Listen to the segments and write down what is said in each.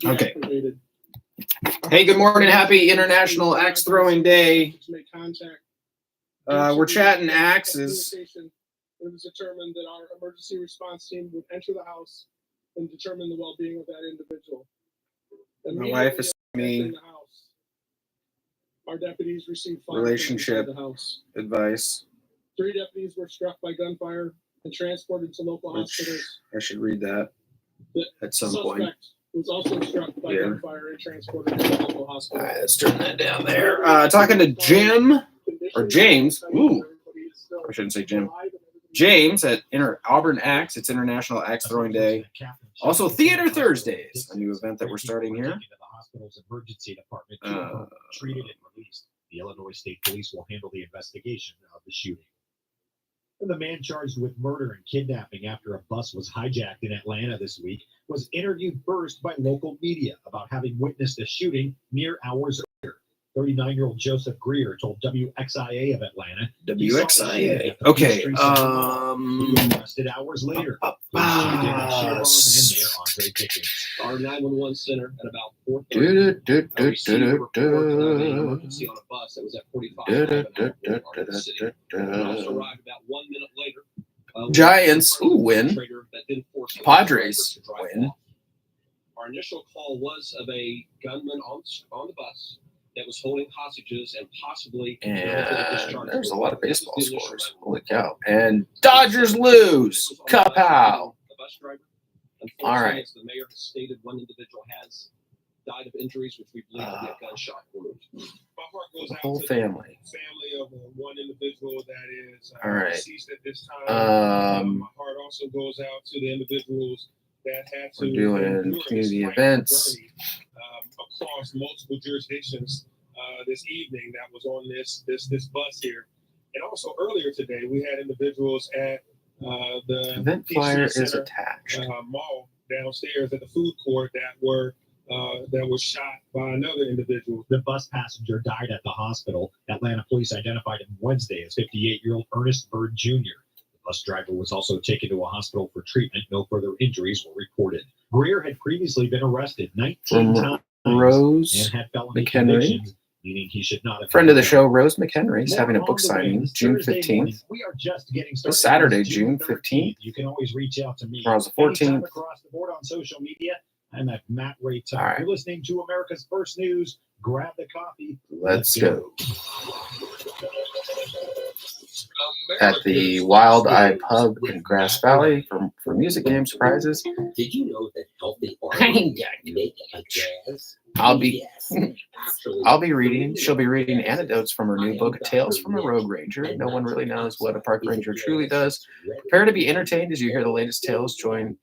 Okay. Hey, good morning. Happy International Axe Throwing Day. We're chatting axes. It was determined that our emergency response team would enter the house and determine the well-being of that individual. My wife is me. Our deputies received Relationship advice. 3 deputies were struck by gunfire and transported to local hospitals. I should read that at some point. Suspect was also struck by gunfire and transported to local hospital. All right, let's turn that down there. Talking to Jim or James. Ooh, I shouldn't say Jim. James at Auburn Axe. It's International Axe Throwing Day. Also, Theater Thursdays, a new event that we're starting here. Hospital's emergency department treated and released. The Illinois State Police will handle the investigation of the shooting. And the man charged with murder and kidnapping after a bus was hijacked in Atlanta this week was interviewed first by local media about having witnessed a shooting mere hours earlier. 39-year-old Joseph Greer told WXIA of Atlanta. WXIA. Okay. Arrested hours later. Our 911 center at about 4:30. Emergency on a bus that was at 45. Also arrived about 1 minute later. Giants win. Padres win. Our initial call was of a gunman on the bus that was holding hostages and possibly. And there's a lot of baseball scores. Holy cow. And Dodgers lose. Kapow. The bus driver. All right. As the mayor has stated, one individual has died of injuries which we believe to be a gunshot wound. My heart goes out Whole to family. the family of one individual that is All right. deceased at this time. My heart also goes out to the individuals that had to We're doing community events. Across multiple jurisdictions this evening that was on this bus here. And also earlier today, we had individuals at the Event flyer is attached. Mall downstairs at the food court that were shot by another individual. The bus passenger died at the hospital. Atlanta police identified him Wednesday as 58-year-old Ernest Bird Jr. The bus driver was also taken to a hospital for treatment. No further injuries were reported. Greer had previously been arrested 19 times Rose and had felony McHenry. convictions, meaning he should not have. Friend of the show, Rose McHenry, is having a book signing June 15th. We are just getting started. This Saturday, June 15th. You can always reach out to me. Tomorrow's the 14th. Anytime across the board on social media. I'm at Matt Ray Tuck. Right. You're listening to America's First News. Grab the coffee. Let's go. At the Wild Eye Pub in Grass Valley for music games prizes. Did you know that healthy orange make a jazz? I'll be reading. She'll be reading anecdotes from her new book, Tales from a Road Ranger. No one really knows what a park ranger truly does. Prepare to be entertained as you hear the latest tales. Join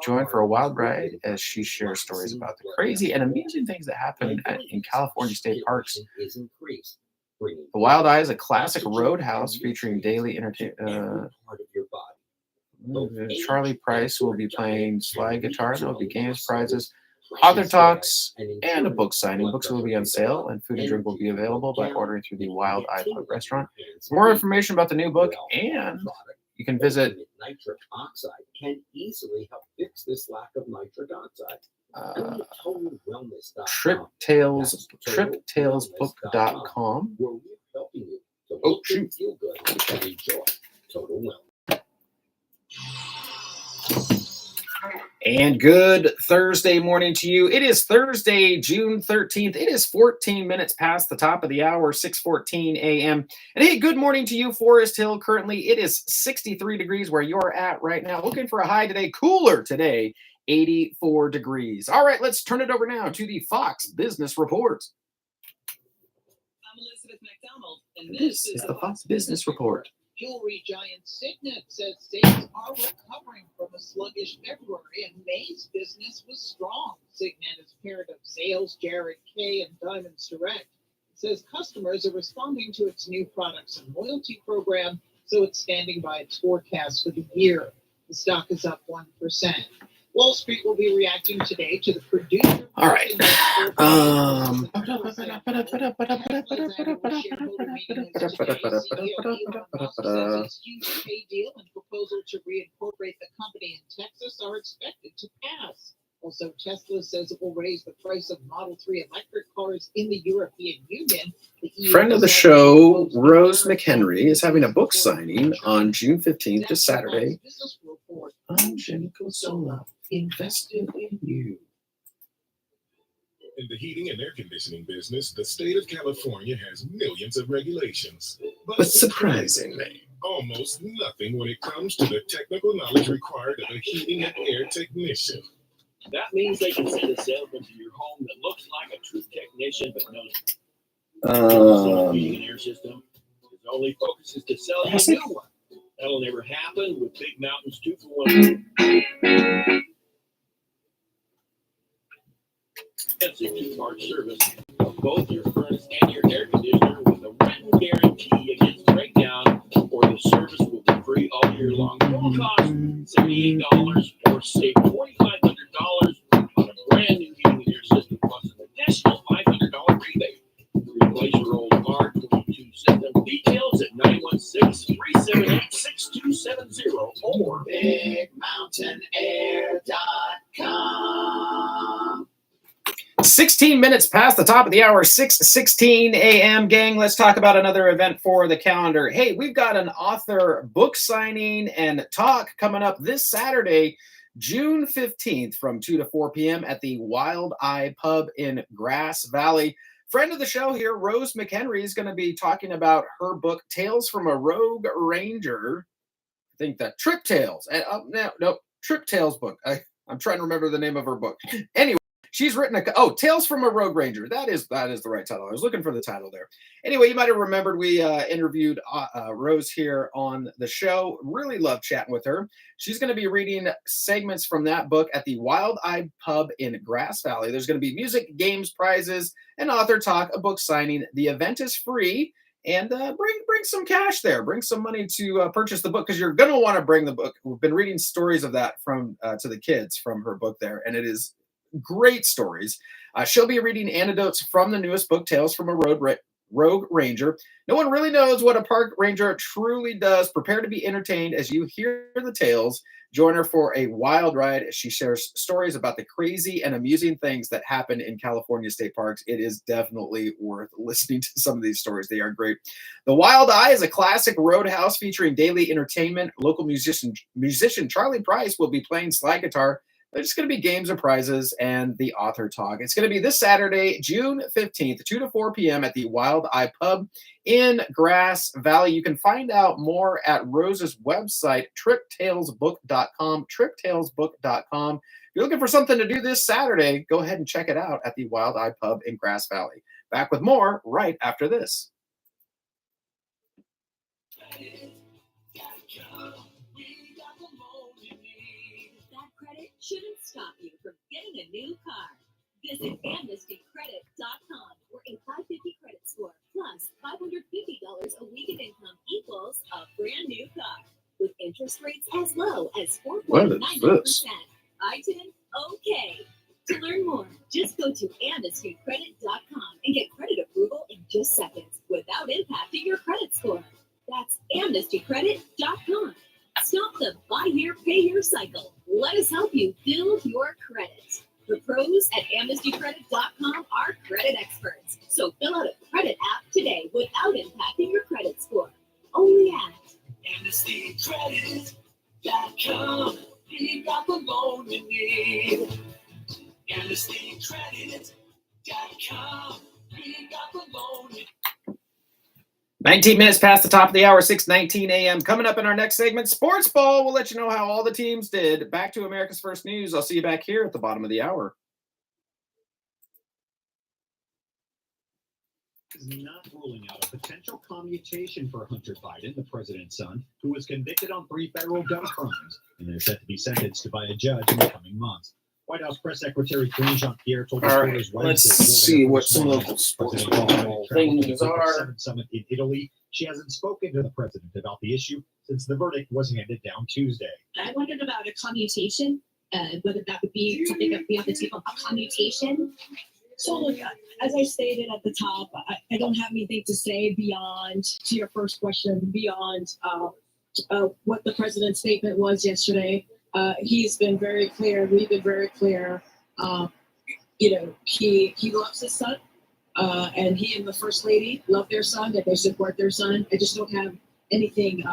for a wild ride as she shares stories about the crazy and amusing things that happen in California state parks. The Wild Eye is a classic roadhouse featuring daily entertainment. Charlie Price will be playing slide guitar. There will be games, prizes, author talks, and a book signing. Books will be on sale, and food and drink will be available by ordering through the Wild Eye Pub restaurant. For more information about the new book, and you can visit nitric oxide can easily help fix this lack of nitric oxide. triptalesbook.com. Where we're helping you to feel good and enjoy total wellness. And good Thursday morning to you. It is Thursday, June 13th. It is 14 minutes past the top of the hour, 6:14 a.m. And hey, good morning to you, Forest Hill. Currently, it is 63 degrees where you're at right now. Looking for a high today, cooler today, 84 degrees. All right, let's turn it over now to the Fox Business Report. I'm Elizabeth McDonald, and This is the Fox Business Report. Jewelry giant Signet says sales are recovering from a sluggish February, and May's business was strong. Signet is paired of sales, Jared Kay, and Diamonds Direct. It says customers are responding to its new products and loyalty program, so it's standing by its forecast for the year. The stock is up 1%. Wall Street will be reacting today to the producer. All right. Deal and proposal to reincorporate the company in Texas are expected to pass. Also, Tesla says it will raise the price of Model 3 electric cars in the European Union. The EU Friend of the show, Rose McHenry, is having a book signing on June 15th, this Saturday. I'm Jericho Sola, invested in you. In the heating and air conditioning business, the state of California has millions of regulations. But surprisingly, almost nothing when it comes to the technical knowledge required of a heating and air technician. That means they can send a salesman to your home that looks like a true technician but knows heating and air system. His only focus is to sell you a new one. That'll never happen with Big Mountain's 2-for-1. Expensive two-part service of both your furnace and your air conditioner with a written guarantee against breakdown, or the service will be free all year long. It will cost $78 or save $2,500 on a brand new heating and air system plus an additional $500 rebate. Replace your old R22 system. Details at 916-378-6270 or BigMountainAir.com. 16 minutes past the top of the hour, 6:16 a.m. Gang, let's talk about another event for the calendar. Hey, we've got an author book signing and talk coming up this Saturday, June 15th from 2 to 4 p.m. at the Wild Eye Pub in Grass Valley. Friend of the show here, Rose McHenry, is going to be talking about her book, Tales from a Rogue Ranger. I think that Trip Tales. No, Trip Tales book. I'm trying to remember the name of her book. Anyway. She's written Tales from a Rogue Ranger. That is the right title. I was looking for the title there. Anyway, you might have remembered we interviewed Rose here on the show. Really love chatting with her. She's going to be reading segments from that book at the Wild Eye Pub in Grass Valley. There's going to be music, games, prizes, an author talk, a book signing. The event is free, and bring some cash there. Bring some money to purchase the book, because you're going to want to bring the book. We've been reading stories of that from to the kids from her book there, and it is great stories. She'll be reading anecdotes from the newest book, Tales from a Rogue Ranger. No one really knows what a park ranger truly does. Prepare to be entertained as you hear the tales. Join her for a wild ride as she shares stories about the crazy and amusing things that happen in California state parks. It is definitely worth listening to some of these stories. They are great. The Wild Eye is a classic roadhouse featuring daily entertainment. Local musician Charlie Price will be playing slide guitar. There's just going to be games and prizes and the author talk. It's going to be this Saturday, June 15th, 2 to 4 p.m. at the Wild Eye Pub in Grass Valley. You can find out more at Rose's website, triptalesbook.com, triptalesbook.com. If you're looking for something to do this Saturday, go ahead and check it out at the Wild Eye Pub in Grass Valley. Back with more right after this. Shouldn't stop you from getting a new car. Visit amnestycredit.com, where a 550 credit score plus $550 a week in income equals a brand new car with interest rates as low as 4.99%. iTunes, okay. To learn more, just go to amnestycredit.com and get credit approval in just seconds without impacting your credit score. That's amnestycredit.com. Stop the buy here, pay here cycle. Let us help you build your credit. The pros at amnestycredit.com are credit experts. So fill out a credit app today without impacting your credit score. Only at amnestycredit.com. We got the loan you need. Amnestycredit.com. We got the loan you need. 19 minutes past the top of the hour, 6:19 a.m. Coming up in our next segment, Sports Ball. We'll let you know how all the teams did. Back to America's First News. I'll see you back here at the bottom of the hour. Is not ruling out a potential commutation for Hunter Biden, the president's son, who was convicted on 3 federal gun crimes and is set to be sentenced by a judge in the coming months. White House Press Secretary Karine Jean-Pierre told reporters Let's Wednesday. see what some local sports ball things are. Summit in Italy. She hasn't spoken to the president about the issue since the verdict was handed down Tuesday. I wondered about a commutation, whether that would be something that we have to take on a commutation. So look, as I stated at the top, I don't have anything to say beyond, to your first question, beyond what the president's statement was yesterday. He's been very clear. We've been very clear He loves his son, and he and the first lady love their son, and they support their son. I just don't have anything,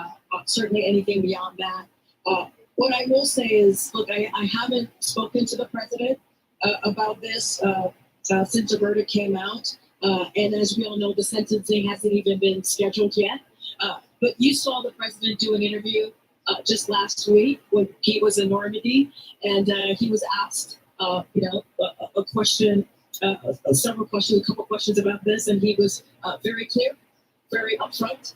certainly anything beyond that. What I will say is, look, I haven't spoken to the president about this since the verdict came out. And as we all know, the sentencing hasn't even been scheduled yet. But you saw the president do an interview just last week when he was in Normandy, and he was asked, a question, several questions, a couple questions about this, and he was very clear, very upfront,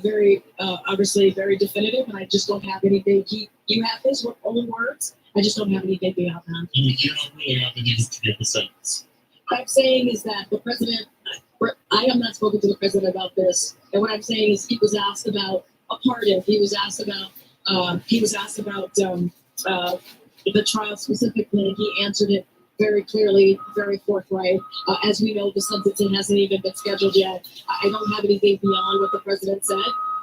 very obviously very definitive. And I just don't have anything. You have his own words. I just don't have anything beyond that. You don't really have the need to give the sentence. What I'm saying is that the president, I have not spoken to the president about this, and what I'm saying is he was asked about a pardon. He was asked about the trial specifically, and he answered it very clearly, very forthright. As we know, the sentencing hasn't even been scheduled yet. I don't have anything beyond what the president said.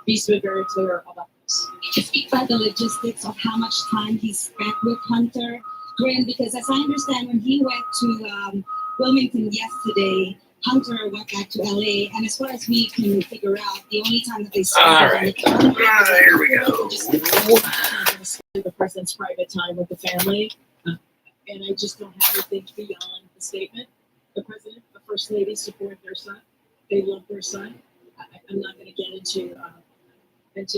He's been very clear about this. To speak about the logistics of how much time he spent with Hunter Graham, because as I understand, when he went to Wilmington yesterday, Hunter went back to LA, and as far as we can figure out, the only time that they spent Here we go. The president's private time with the family, and I just don't have anything beyond the statement. The president, the first lady support their son. They love their son. I'm not going to get into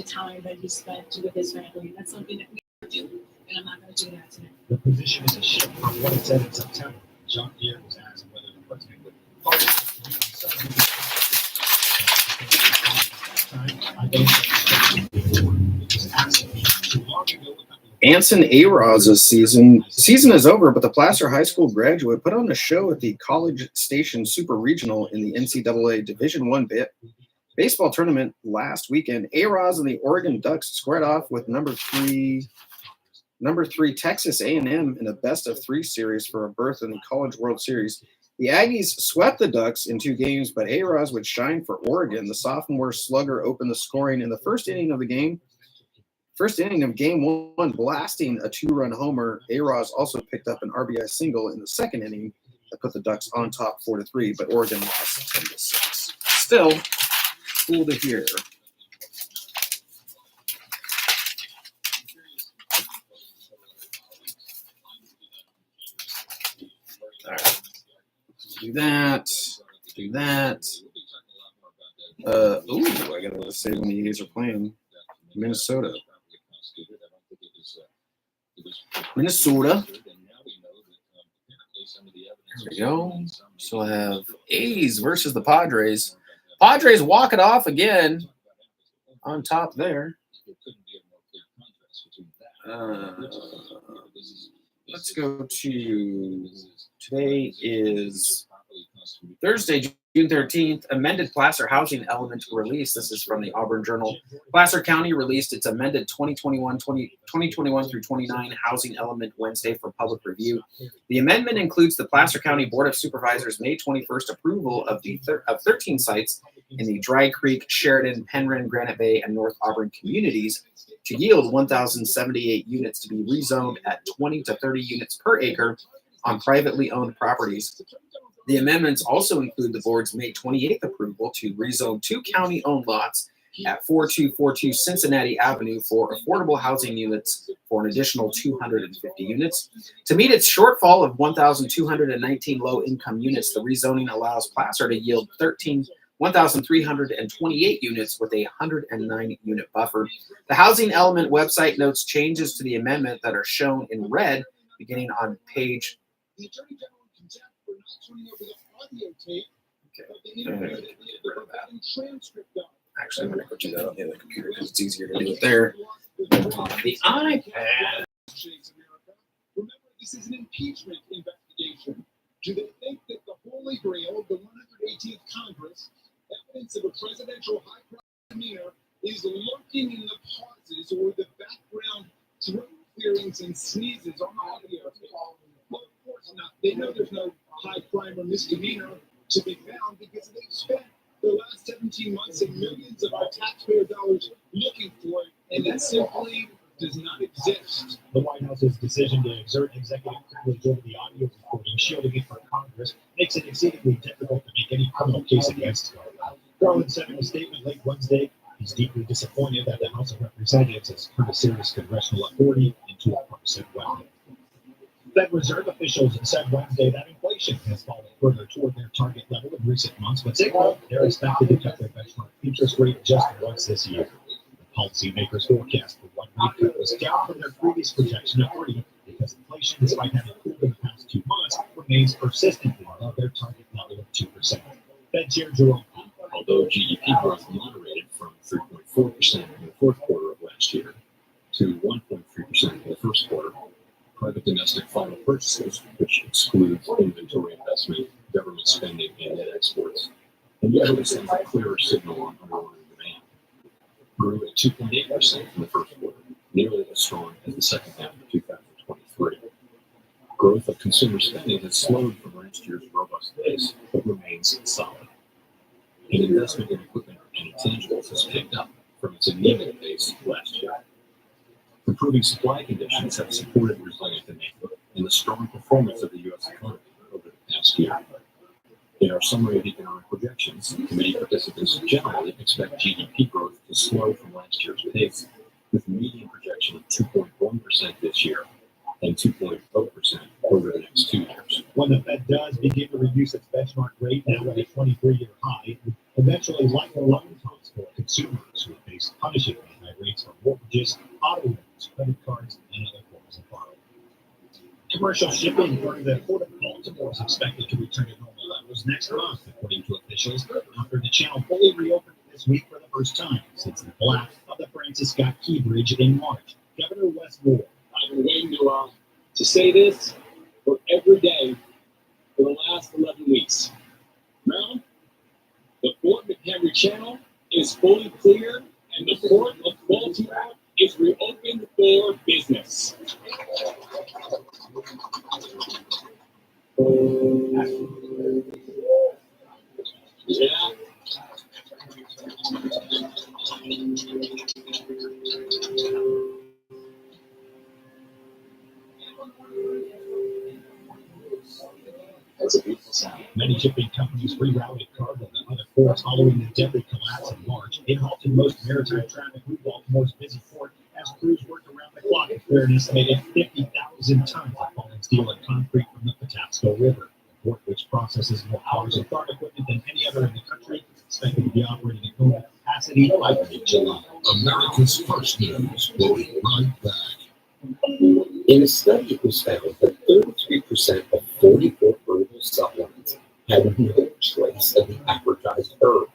time that he spent with his family. That's something that we do, and I'm not going to do that today. The position is a shift from what it said in September. Jean-Pierre was asked whether the president would Anson A-Roz's season is over, but the Placer High School graduate put on a show at the College Station Super Regional in the NCAA Division I baseball tournament last weekend. A-Roz and the Oregon Ducks squared off with number three Texas A&M in a best-of-3 series for a berth in the College World Series. The Aggies swept the Ducks in 2 games, but A-Roz would shine for Oregon. The sophomore slugger opened the scoring in the first inning of game 1, blasting a 2-run homer. A-Roz also picked up an RBI single in the second inning that put the Ducks on top 4-3, but Oregon lost 10-6. Still, cool to hear. All right. Do that. I gotta say when the A's are playing Minnesota. There we go. So I have A's versus the Padres. Padres walk it off again on top there. Let's go to today is Thursday, June 13th. Amended Placer housing element release. This is from the Auburn Journal. Placer County released its amended 2021 through 29 housing element Wednesday for public review. The amendment includes the Placer County Board of Supervisors' May 21st approval of 13 sites in the Dry Creek, Sheridan, Penryn, Granite Bay, and North Auburn communities to yield 1,078 units to be rezoned at 20 to 30 units per acre on privately owned properties. The amendments also include the board's May 28th approval to rezone 2 county-owned lots at 4242 Cincinnati Avenue for affordable housing units for an additional 250 units. To meet its shortfall of 1,219 low-income units, the rezoning allows Placer to yield 1,328 units with a 109-unit buffer. The housing element website notes changes to the amendment that are shown in red beginning on page. Actually, I'm going to go do that on the other computer because it's easier to do it there. The iPad. Remember, this is an impeachment investigation. Do they think that the Holy Grail, the 118th Congress, evidence of a presidential high-crime demeanor, is lurking in the pauses or the background throat clearings and sneezes on audio? Well, of course not. They know there's no high crime or misdemeanor to be found because they've spent the last 17 months and millions of our taxpayer dollars looking for it, and it's simply does not exist. The White House's decision to exert executive privilege over the audio recording, shielding it from Congress, makes it exceedingly difficult to make any criminal case against him. Garland said in a statement late Wednesday, he's deeply disappointed that the House of Representatives has turned a serious congressional authority into a partisan weapon. Fed Reserve officials said Wednesday that inflation has fallen further toward their target level in recent months, but signaled they're expected to cut their benchmark interest rate just once this year. The policymakers' forecast for one rate cut was down from their previous projection of 3 because inflation, despite having cooled in the past 2 months, remains persistently above their target level of 2%. Fed Chair Jerome Powell. Although GDP growth moderated from 3.4% in the fourth quarter of last year to 1.3% in the first quarter, private domestic final purchases, which excludes inventory investment, government spending, and net exports, and usually sends a clearer signal on underlying demand, grew at 2.8% in the first quarter, nearly as strong as the second half of 2023. Growth of consumer spending has slowed from last year's robust pace, but remains solid. And investment in equipment and intangibles has picked up from its anemic pace last year. Improving supply conditions have supported resilient demand and the strong performance of the U.S. economy over the past year. In our summary of economic projections, committee participants generally expect GDP growth to slow from last year's pace, with a median projection of 2.1% this year and 2.0% over the next 2 years. When the Fed does begin to reduce its benchmark rate, now at a 23-year high, it would eventually lighten loan costs for consumers who face punishingly high rates for mortgages, auto loans, credit cards, and other forms of borrowing. Commercial shipping for the Port of Baltimore is expected to return to normal levels next month, according to officials, after the channel fully reopened this week for the first time since the collapse of the Francis Scott Key Bridge in March. Governor Wes Moore. I've been waiting to say this for every day for the last 11 weeks. Now, the Fort McHenry Channel is fully clear and the Port of Baltimore is reopened for business. Yeah. That's a beautiful sound. Many shipping companies rerouted cargo to other ports following the deadly collapse in March. It halted most maritime traffic through Baltimore's busy port as crews worked around the clock to clear an estimated 50,000 tons of fallen steel and concrete from the Patapsco River. The port, which processes more cars and farm equipment than any other in the country, is expected to be operating at full capacity by mid-July. America's First News will be right back. In a study, it was found that 33% of 44 herbal supplements had no trace of the advertised herb.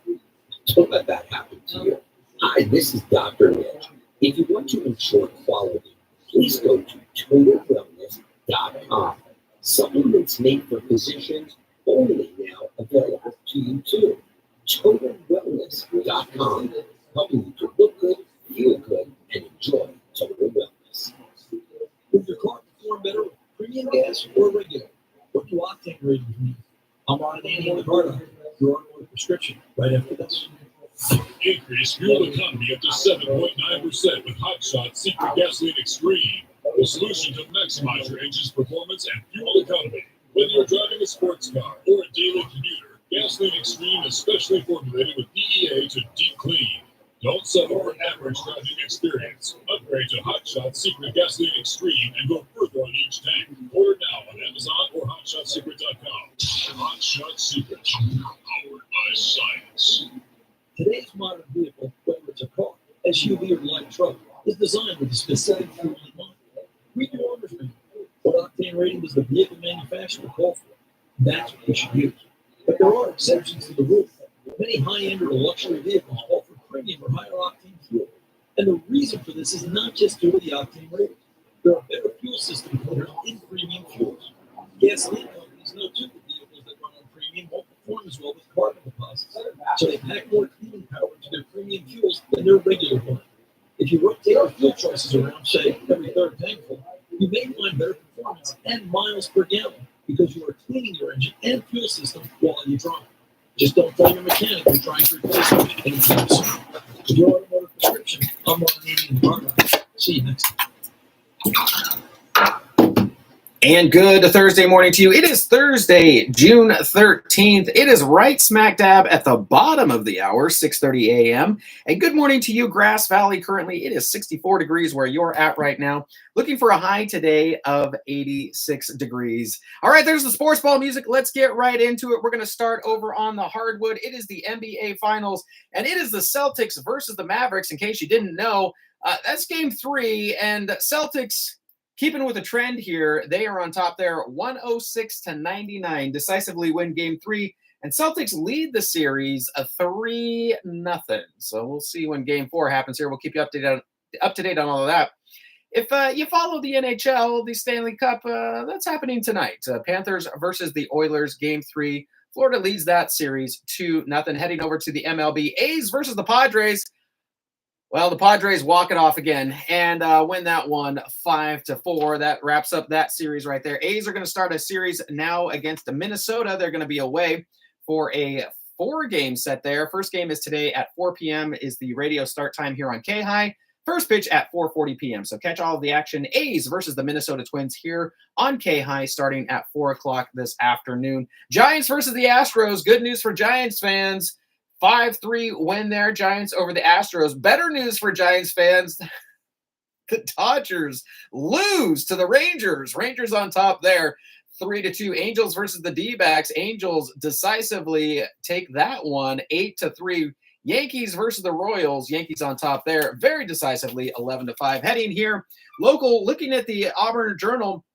Don't let that happen to you. Hi, this is Dr. Mitch. If you want to ensure quality, please go to totalwellness.com. Supplements made for physicians only now available to you too. Totalwellness.com, helping you to look good, feel good, and enjoy total wellness. Would your car perform better with premium gas or regular? What do octane ratings mean? I'm on an annual car. You're on a prescription right after this. Increase fuel economy up to 7.9% with Hot Shot Secret Gasoline Extreme. The solution to maximize your engine's performance and fuel economy. Whether you're driving a sports car or a daily commuter, Gasoline Extreme is specially formulated with DEA to deep clean. Don't settle for average driving experience. Upgrade to Hot Shot Secret Gasoline Extreme and go further on each tank. Order now on Amazon or HotShotSecret.com. Hot Shot Secret, powered by science. Today's modern vehicle, whether it's a car, SUV, or light truck, is designed with a specific fuel in mind. Read your owner's manual. What octane rating does the vehicle manufacturer call for? That's what you should use. But there are exceptions to the rule. Many high-end or luxury vehicles call for premium or higher octane fuel. And the reason for this is not just due to the octane rating. There are better fuel system components in premium fuels. Gasoline companies know too that vehicles that run on premium won't perform as well with carbon deposits. So they pack more cleaning power into their premium fuels than their regular one. If you rotate your fuel choices around, say, every third tank full, you may find better performance and miles per gallon because you are cleaning your engine and fuel system while you drive. Just don't tell your mechanic you're trying to replace it anytime soon. With your automotive prescription, I'm on an 80 in the car. See you next time. And good Thursday morning to you. It is Thursday, June 13th. It is right smack dab at the bottom of the hour, 6:30 a.m. And good morning to you, Grass Valley. Currently, it is 64 degrees where you're at right now. Looking for a high today of 86 degrees. All right, there's the sports ball music. Let's get right into it. We're going to start over on the hardwood. It is the NBA Finals, and it is the Celtics versus the Mavericks. In case you didn't know, that's game 3, and Celtics, keeping with the trend here, they are on top there, 106-99, decisively win game 3, and Celtics lead the series 3-0. So we'll see when game 4 happens here. We'll keep you up to date on all of that. If you follow the NHL, the Stanley Cup, that's happening tonight. Panthers versus the Oilers, game 3. Florida leads that series 2-0. Heading over to the MLB, A's versus the Padres. Well, the Padres walk it off again and win that one 5-4. That wraps up that series right there. A's are going to start a series now against Minnesota. They're going to be away for a 4-game set there. First game is today at 4 p.m. is the radio start time here on KAHI. First pitch at 4:40 p.m. So catch all of the action. A's versus the Minnesota Twins here on KAHI starting at 4 o'clock this afternoon. Giants versus the Astros. Good news for Giants fans. 5-3 win there, Giants over the Astros. Better news for Giants fans. The Dodgers lose to the Rangers. Rangers on top there, 3-2. Angels versus the D-backs. Angels decisively take that one, 8-3. Yankees versus the Royals. Yankees on top there, very decisively, 11-5. Heading here, local, looking at the Auburn Journal,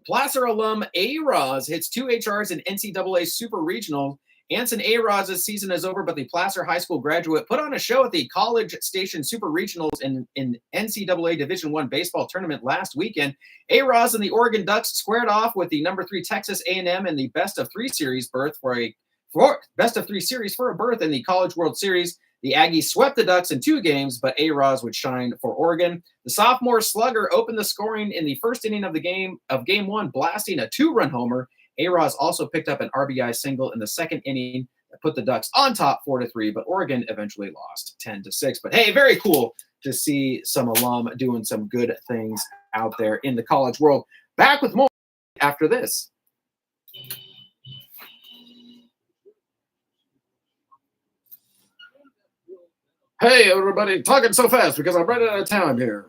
Placer alum A-Roz hits 2 HRs in NCAA Super Regional. Anson A-Roz's season is over, but the Placer High School graduate put on a show at the College Station Super Regionals in NCAA Division I baseball tournament last weekend. A-Roz and the Oregon Ducks squared off with the number 3 Texas A&M in the best-of-3 series berth for a berth in the College World Series. The Aggies swept the Ducks in 2 games, but A-Roz would shine for Oregon. The sophomore slugger opened the scoring in the first inning of game 1, blasting a 2-run homer. A-Roz also picked up an RBI single in the second inning that put the Ducks on top 4-3, but Oregon eventually lost 10-6. But hey, very cool to see some alum doing some good things out there in the college world. Back with more after this. Hey, everybody, talking so fast because I'm running out of time here.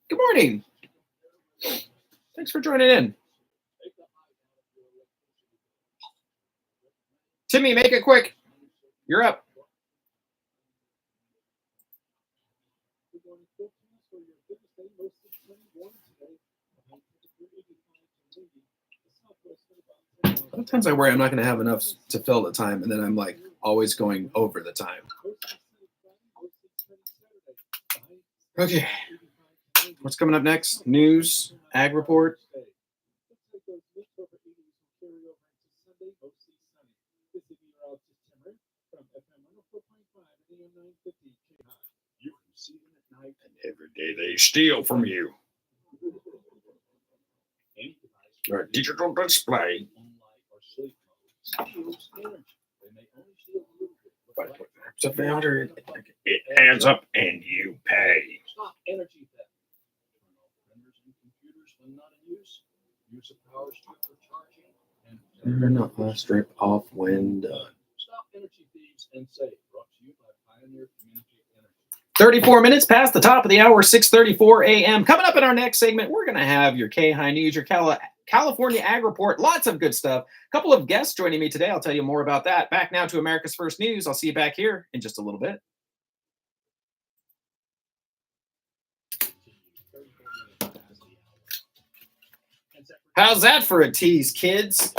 Good morning. Thanks for joining in. Timmy, make it quick. You're up. Sometimes I worry I'm not going to have enough to fill the time, and then I'm like always going over the time. Okay. What's coming up next? News, ag report. And every day they steal from you. Our digital display. It adds up and you pay. Stop energy theft. Computers when not in use. Use of power strip for charging. Turn off, strip off when done. Stop energy thieves and save. Brought to you by Pioneer Community Energy. 34 minutes past the top of the hour, 6:34 a.m. Coming up in our next segment, we're going to have your KAHI News, your California Ag Report. Lots of good stuff. A couple of guests joining me today. I'll tell you more about that. Back now to America's First News. I'll see you back here in just a little bit. How's that for a tease, kids?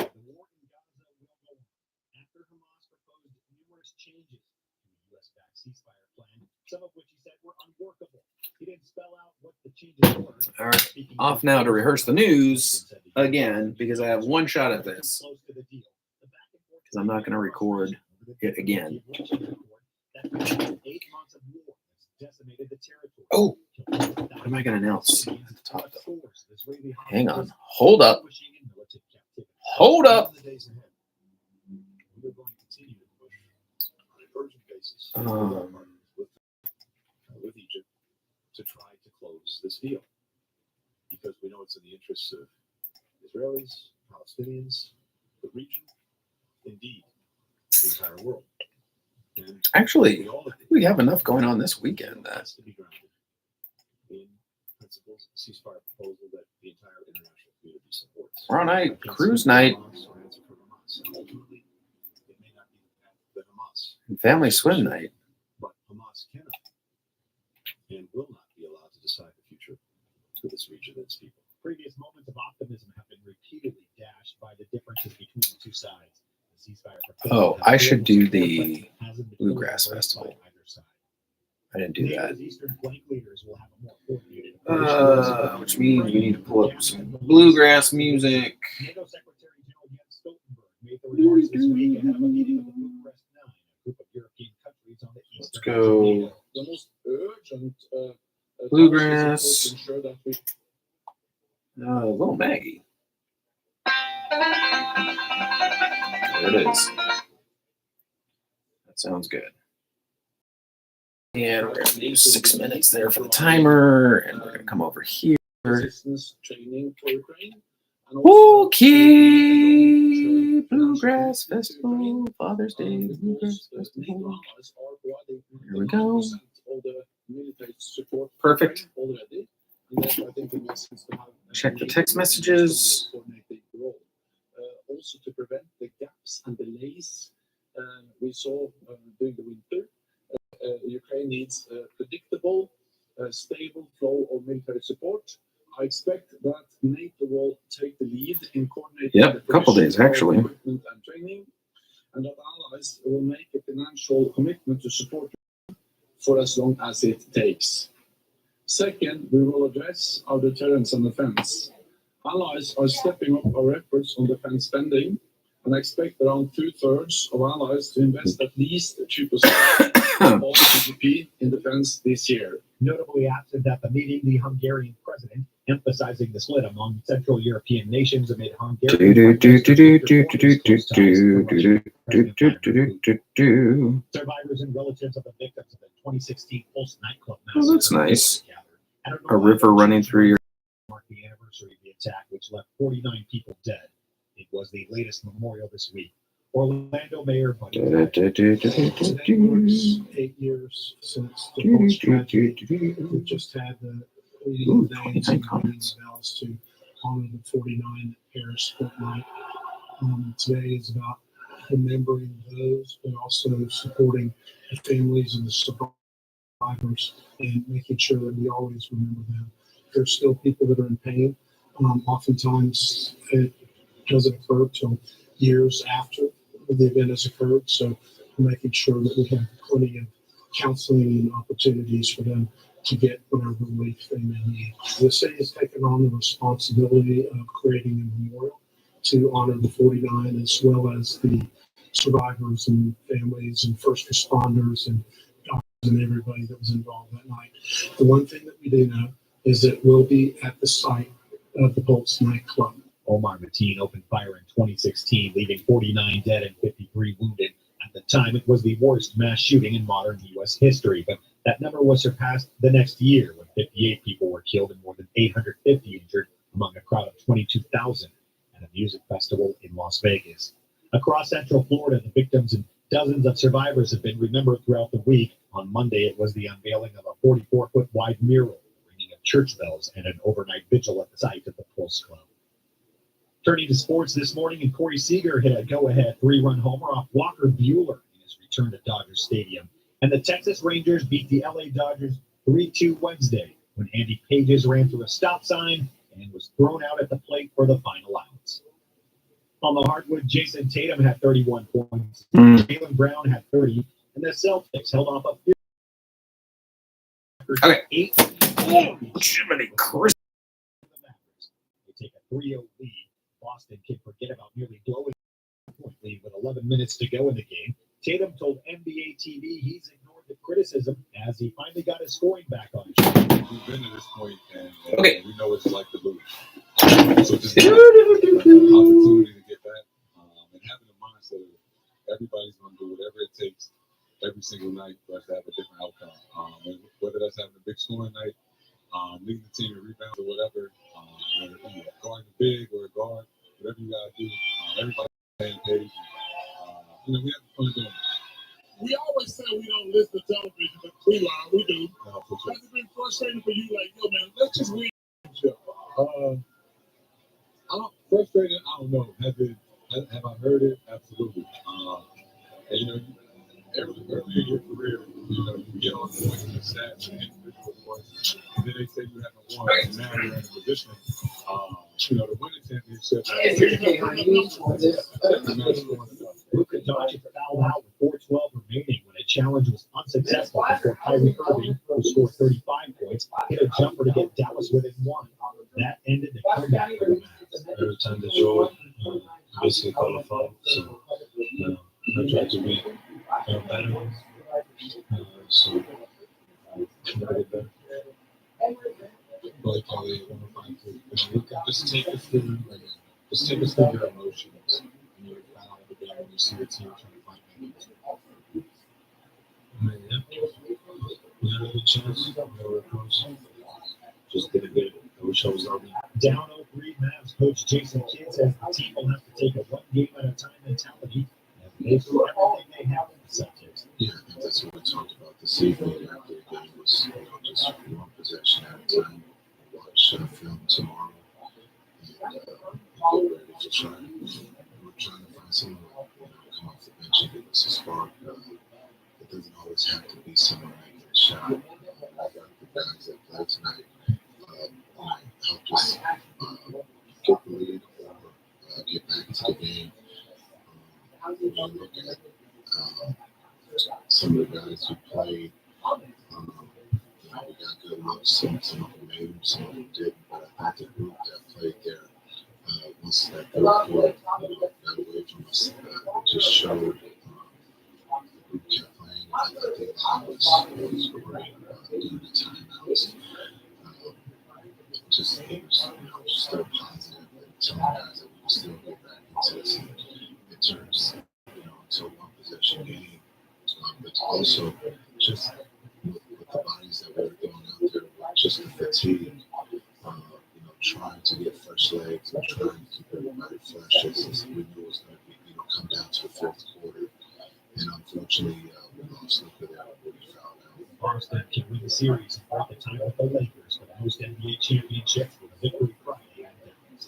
Some of which he said were unworkable. He didn't spell out what the changes were. All right, off now to rehearse the news again because I have one shot at this. Because I'm not going to record it again. Oh, what am I going to announce at the top? Hang on. Hold up. Hold up. with Egypt to try to close this deal, because we know it's in the interests of Israelis, Palestinians, the region, indeed, the entire world. And Actually, we have enough going on this weekend that has to be grounded in principles of ceasefire proposal that the entire international community supports. tomorrow night, cruise night, Ultimately, it may not be the path that Hamas, and family swim night. but Hamas cannot and will not be allowed to decide the future for this region and its people. Previous moments of optimism have been repeatedly dashed by the differences between the two sides. The ceasefire Oh, proposal I has should failed do to the support, but hasn't been Bluegrass fully embraced by Festival. either side. I didn't do that. NATO's Eastern flank leaders will have a more coordinated approach. Which means we need to pull up some bluegrass music. NATO Secretary General Jens Stoltenberg made the remarks this week ahead of a meeting of the Bucharest Nine, a group of European countries on the eastern edge of go. NATO. The most urgent Bluegrass. task is, of course, to ensure that we Little Maggie. There it is. That sounds good. And we're going to do 6 minutes there for the timer, and we're going to come over here. resistance training for Ukraine. And also, Okay, Bluegrass Festival, Father's Day, Bluegrass NATO Festival. allies are providing Here we go. 90% of the military support for Perfect. Ukraine already. And that, I think, it makes sense to have Check the NATO text messages. coordinated role. Also to prevent the gaps and delays we saw during the winter. Ukraine needs a predictable, stable flow of military support. I expect that NATO will take the lead in coordinating Yep, the a couple provision days, of actually. equipment and training, and that allies will make a financial commitment to support for as long as it takes. Second, we will address our deterrence and defense. Allies are stepping up our efforts on defense spending, and I expect around 2/3 of allies to invest at least 2% of all GDP in defense this year. Notably absent at the meeting, the Hungarian president, emphasizing the split among Central European nations amid Hungarian survivors and relatives of the victims of the 2016 Pulse nightclub massacre. Oh, that's nice. gathered. A river running through your. Mark the anniversary of the attack, which left 49 people dead. It was the latest memorial this week. Orlando Mayor Buddy Today marks 8 years since the Pulse tragedy. We just had the reading of the names and ringing the bells to honor the 49 that perished that night. Today is about remembering those, but also supporting the families and the survivors and making sure that we always remember them. There's still people that are in pain. Oftentimes it doesn't occur till years after the event has occurred. So making sure that we have plenty of counseling and opportunities for them to get whatever relief they may need. The city has taken on the responsibility of creating a memorial to honor the 49 as well as the survivors and families and first responders and doctors and everybody that was involved that night. The one thing that we do know is that we'll be at the site of the Pulse nightclub. Omar Mateen opened fire in 2016, leaving 49 dead and 53 wounded. At the time, it was the worst mass shooting in modern U.S. history, but that number was surpassed the next year when 58 people were killed and more than 850 injured among a crowd of 22,000 at a music festival in Las Vegas. Across Central Florida, the victims and dozens of survivors have been remembered throughout the week. On Monday, it was the unveiling of a 44-foot wide mural, ringing of church bells, and an overnight vigil at the site of the Pulse Club. Turning to sports this morning, and Corey Seager hit a go-ahead 3-run homer off Walker Buehler in his return to Dodger Stadium. And the Texas Rangers beat the LA Dodgers 3-2 Wednesday when Andy Pages ran through a stop sign and was thrown out at the plate for the final outs. On the hardwood, Jason Tatum had 31 points. Jaylen Brown had 30, and the Celtics held off a Okay. 8. Oh, Jiminy Christ. They take a 3-0 lead. Boston can forget about nearly blowing a point lead with 11 minutes to go in the game. Tatum told NBA TV he's ignored the criticism as he finally got his scoring back on his shot. We've been to this point, and Okay. we know what it's like to lose. So just an opportunity to get back, and having a mindset of everybody's going to do whatever it takes every single night for us to have a different outcome. And whether that's having a big scoring night, leading the team in rebounds or whatever, guarding big or a guard, whatever you gotta do, everybody's on the same page. We have fun doing it. We always say we don't listen to television, but we lie. We do. For sure. Has it been frustrating for you? Like, yo, man, let's just win. I don't frustrated. I don't know. Have I heard it? Absolutely. And early in your career, you get on the point in the stats and individual points, and then they say you haven't won, and now you're in a position, to win a championship. Luka Doncic fouled out with 4:12 remaining when a challenge was unsuccessful before Kyrie Irving, who scored 35 points, hit a jumper to get Dallas within one. That ended the comeback for the Mavs. Every time they draw, basically call a foul. So, I try to be better. So, try to get better. Like how they want to find just take us through your emotions. And you're found every day when you see the team trying to find things. We had a good chance. Of course, just didn't get it. I wish I was out there. Down 0-3, Mavs coach Jason Kidd says the team will have to take a one game at a time mentality and make through everything they have in the Celtics. Yeah, I think that's what we talked about this evening after the game was, just one possession at a time. Watch film tomorrow and get ready to try. We're trying to find someone come off the bench and give us a spark. It doesn't always have to be someone making a shot. I got the guys that play tonight. Help us get the lead or get back into the game. When you look at some of the guys who played, we got good looks. Some of them made them, some of them didn't. But I think the group that played there, once that group got away from us, just showed the group kept playing. I think that was great during the timeouts. Just it was, still positive and telling guys that we can still get back into this. And it turns, into a one possession game. But also just with the bodies that we were throwing out there, just the fatigue, trying to get fresh legs and trying to keep everybody fresh. As we knew it was going to be, come down to the fourth quarter. And unfortunately, we lost Luka there when we fouled out. Boston can win the series and break the tie with the Lakers for the most NBA championships with a victory Friday at Dallas.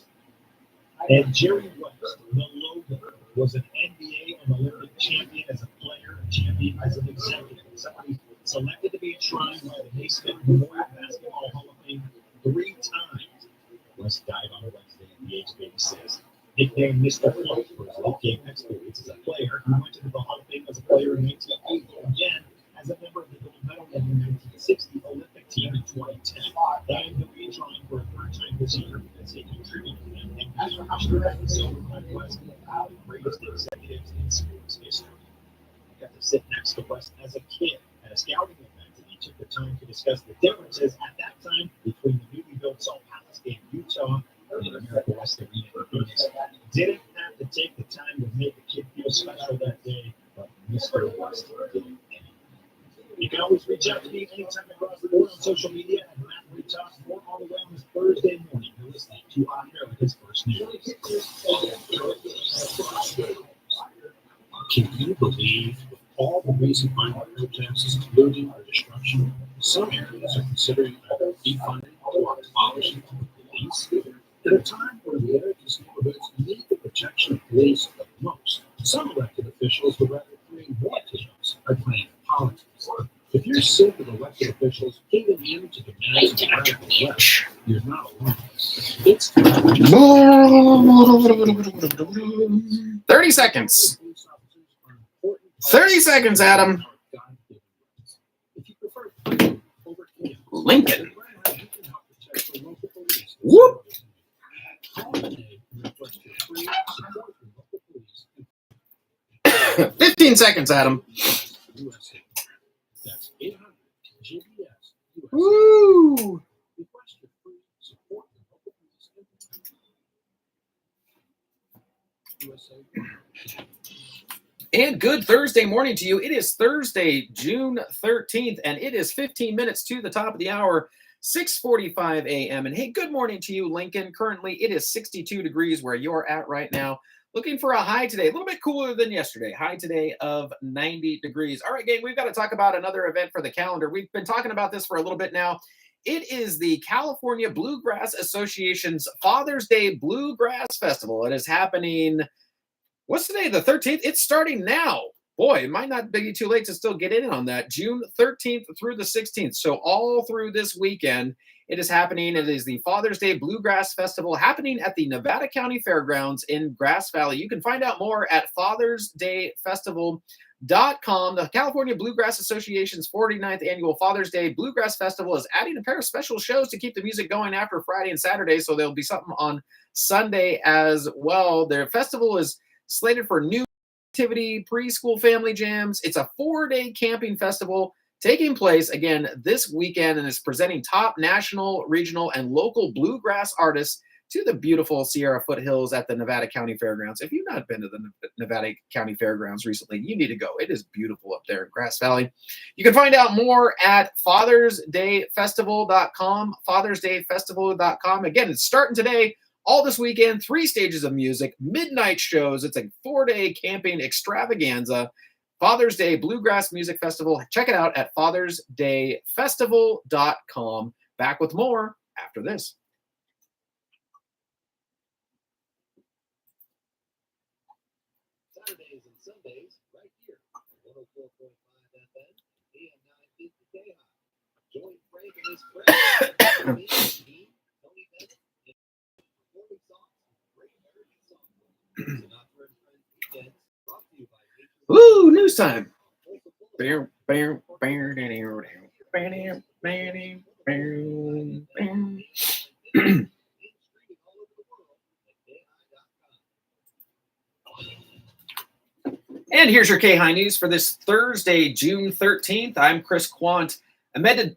And Jerry West, the logo, was an NBA and Olympic champion as a player, champion as an executive. Somebody selected to be enshrined by the Naismith Memorial Basketball Hall of Fame 3 times. West died on Wednesday at the age of 86. Nicknamed Mr. Flunk for his late game experience as a player, he went into the Hall of Fame as a player in 1980, again as a member of the gold medal in the 1960 Olympic team in 2010. Dying to be enshrined for a 3rd time this year as he contributed to the NBA roster as the Silver West, one of the greatest executives in sports history. I got to sit next to West as a kid at a scouting event, and he took the time to discuss the differences at that time between the newly built Salt Palace game, Utah, and the America West Arena in Phoenix. Didn't have to take the time to make a kid feel special that day, but Mr. West did it anyway. You can always reach out to me anytime across the board on social media at Matt Ray Talks or all the way on this Thursday morning. You're listening to America's First News. Can you believe with all the recent violent protests, looting, or destruction, some areas are considering either defunding or abolishing the police? At a time where America's neighborhoods need the protection of police the most, some elected officials would rather create more chaos by playing politics. If you're sick of elected officials giving in to demands of the radical left, you're not alone. It's 30 seconds. 30 seconds, Adam. Lincoln. Whoop. 15 seconds, Adam. That's 800 GBS. Woo! And good Thursday morning to you. It is Thursday, June 13th, and it is 15 minutes to the top of the hour, 6:45 a.m. And hey, good morning to you, Lincoln. Currently, it is 62 degrees where you're at right now. Looking for a high today, a little bit cooler than yesterday. High today of 90 degrees. All right, gang, we've got to talk about another event for the calendar. We've been talking about this for a little bit now. It is the California Bluegrass Association's Father's Day Bluegrass Festival. It is happening. What's today? The 13th? It's starting now. Boy, it might not be too late to still get in on that. June 13th through the 16th. So all through this weekend, it is happening. It is the Father's Day Bluegrass Festival happening at the Nevada County Fairgrounds in Grass Valley. You can find out more at fathersdayfestival.com. The California Bluegrass Association's 49th annual Father's Day Bluegrass Festival is adding a pair of special shows to keep the music going after Friday and Saturday. So there'll be something on Sunday as well. Their festival is slated for new activity, preschool family jams. It's a 4-day camping festival taking place again this weekend and is presenting top national, regional, and local bluegrass artists to the beautiful Sierra foothills at the Nevada County Fairgrounds. If you've not been to the Nevada County Fairgrounds recently, you need to go. It is beautiful up there in Grass Valley. You can find out more at fathersdayfestival.com, fathersdayfestival.com. Again, it's starting today. All this weekend, 3 stages of music, midnight shows. It's a 4-day camping extravaganza. Father's Day Bluegrass Music Festival. Check it out at fathersdayfestival.com. Back with more after this. Saturdays and Sundays, right here on 104.5 FM and 950 KAHI. Join Frank and his friends. Tony Bennett. Ooh, news time. And here's your KAHI news for this Thursday, June 13th. I'm Chris Quant. Amended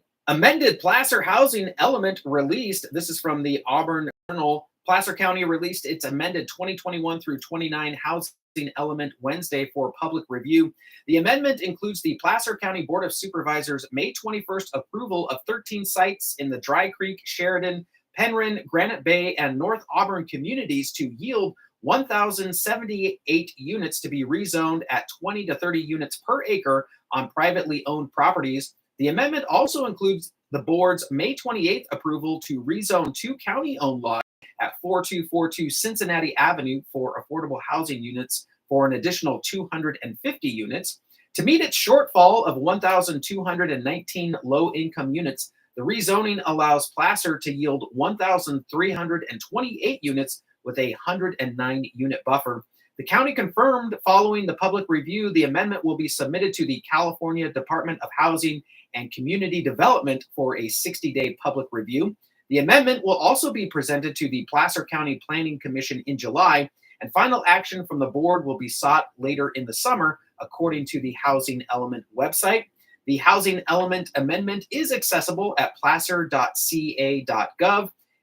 Placer housing element released. This is from the Auburn Journal. Placer County released its amended 2021 through 29 housing element Wednesday for public review. The amendment includes the Placer County Board of Supervisors' May 21st approval of 13 sites in the Dry Creek, Sheridan, Penryn, Granite Bay, and North Auburn communities to yield 1,078 units to be rezoned at 20 to 30 units per acre on privately owned properties. The amendment also includes the board's May 28th approval to rezone 2 county-owned lots at 4242 Cincinnati Avenue for affordable housing units for an additional 250 units. To meet its shortfall of 1,219 low-income units, the rezoning allows Placer to yield 1,328 units with a 109-unit buffer. The county confirmed following the public review, the amendment will be submitted to the California Department of Housing and Community Development for a 60-day public review. The amendment will also be presented to the Placer County Planning Commission in July, and final action from the board will be sought later in the summer, according to the Housing Element website. The Housing Element amendment is accessible at placer.ca.gov,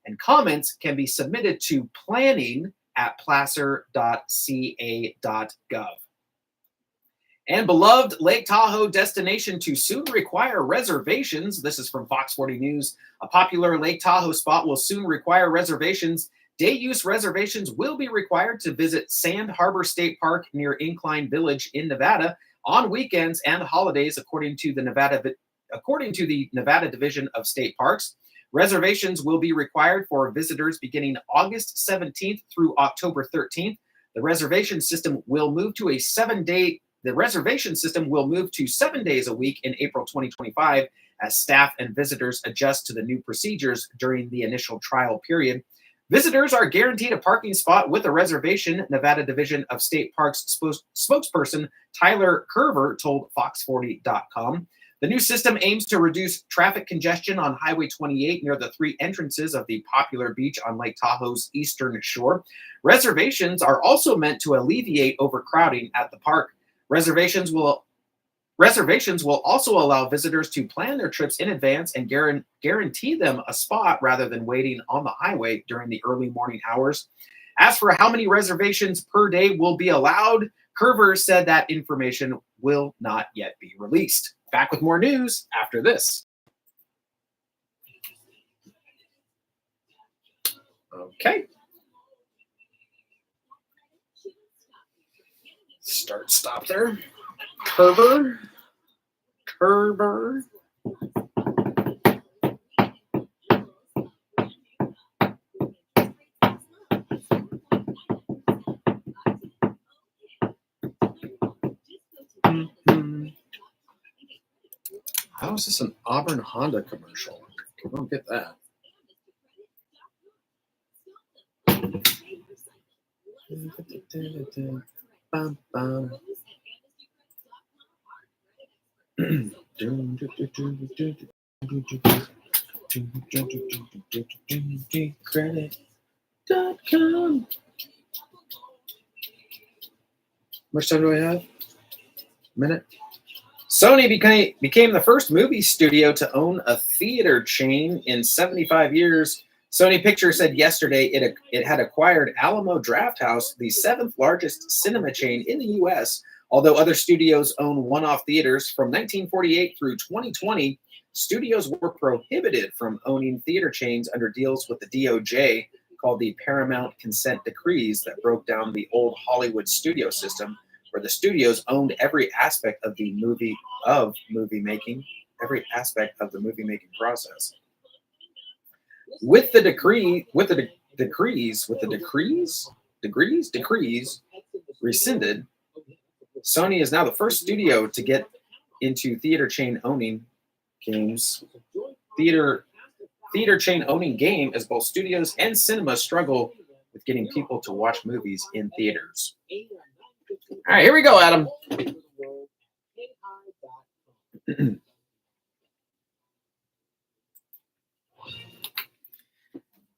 and comments can be submitted to planning@placer.ca.gov. And beloved Lake Tahoe destination to soon require reservations. This is from Fox 40 News. A popular Lake Tahoe spot will soon require reservations. Day use reservations will be required to visit Sand Harbor State Park near Incline Village in Nevada on weekends and holidays, according to the Nevada Division of State Parks. Reservations will be required for visitors beginning August 17th through October 13th. The reservation system will move to 7 days a week in April 2025 as staff and visitors adjust to the new procedures during the initial trial period. Visitors are guaranteed a parking spot with a reservation, Nevada Division of State Parks spokesperson Tyler Curver told Fox40.com. The new system aims to reduce traffic congestion on Highway 28 near the 3 entrances of the popular beach on Lake Tahoe's eastern shore. Reservations are also meant to alleviate overcrowding at the park. Reservations will also allow visitors to plan their trips in advance and guarantee them a spot rather than waiting on the highway during the early morning hours. As for how many reservations per day will be allowed, Kerver said that information will not yet be released. Back with more news after this. Okay. Start, stop there. Kerver. How is this an Auburn Honda commercial? I don't get that. Bum, bum. Credit.com. Much time do I have? A minute. Sony became the first movie studio to own a theater chain in 75 years. Sony Pictures said yesterday it had acquired Alamo Drafthouse, the 7th largest cinema chain in the U.S. Although other studios own one-off theaters, from 1948 through 2020, studios were prohibited from owning theater chains under deals with the DOJ called the Paramount Consent Decrees that broke down the old Hollywood studio system, where the studios owned every aspect of the movie making process. With the decrees rescinded, Sony is now the first studio to get into theater chain owning games. Theater chain owning game as both studios and cinemas struggle with getting people to watch movies in theaters. All right, here we go, Adam.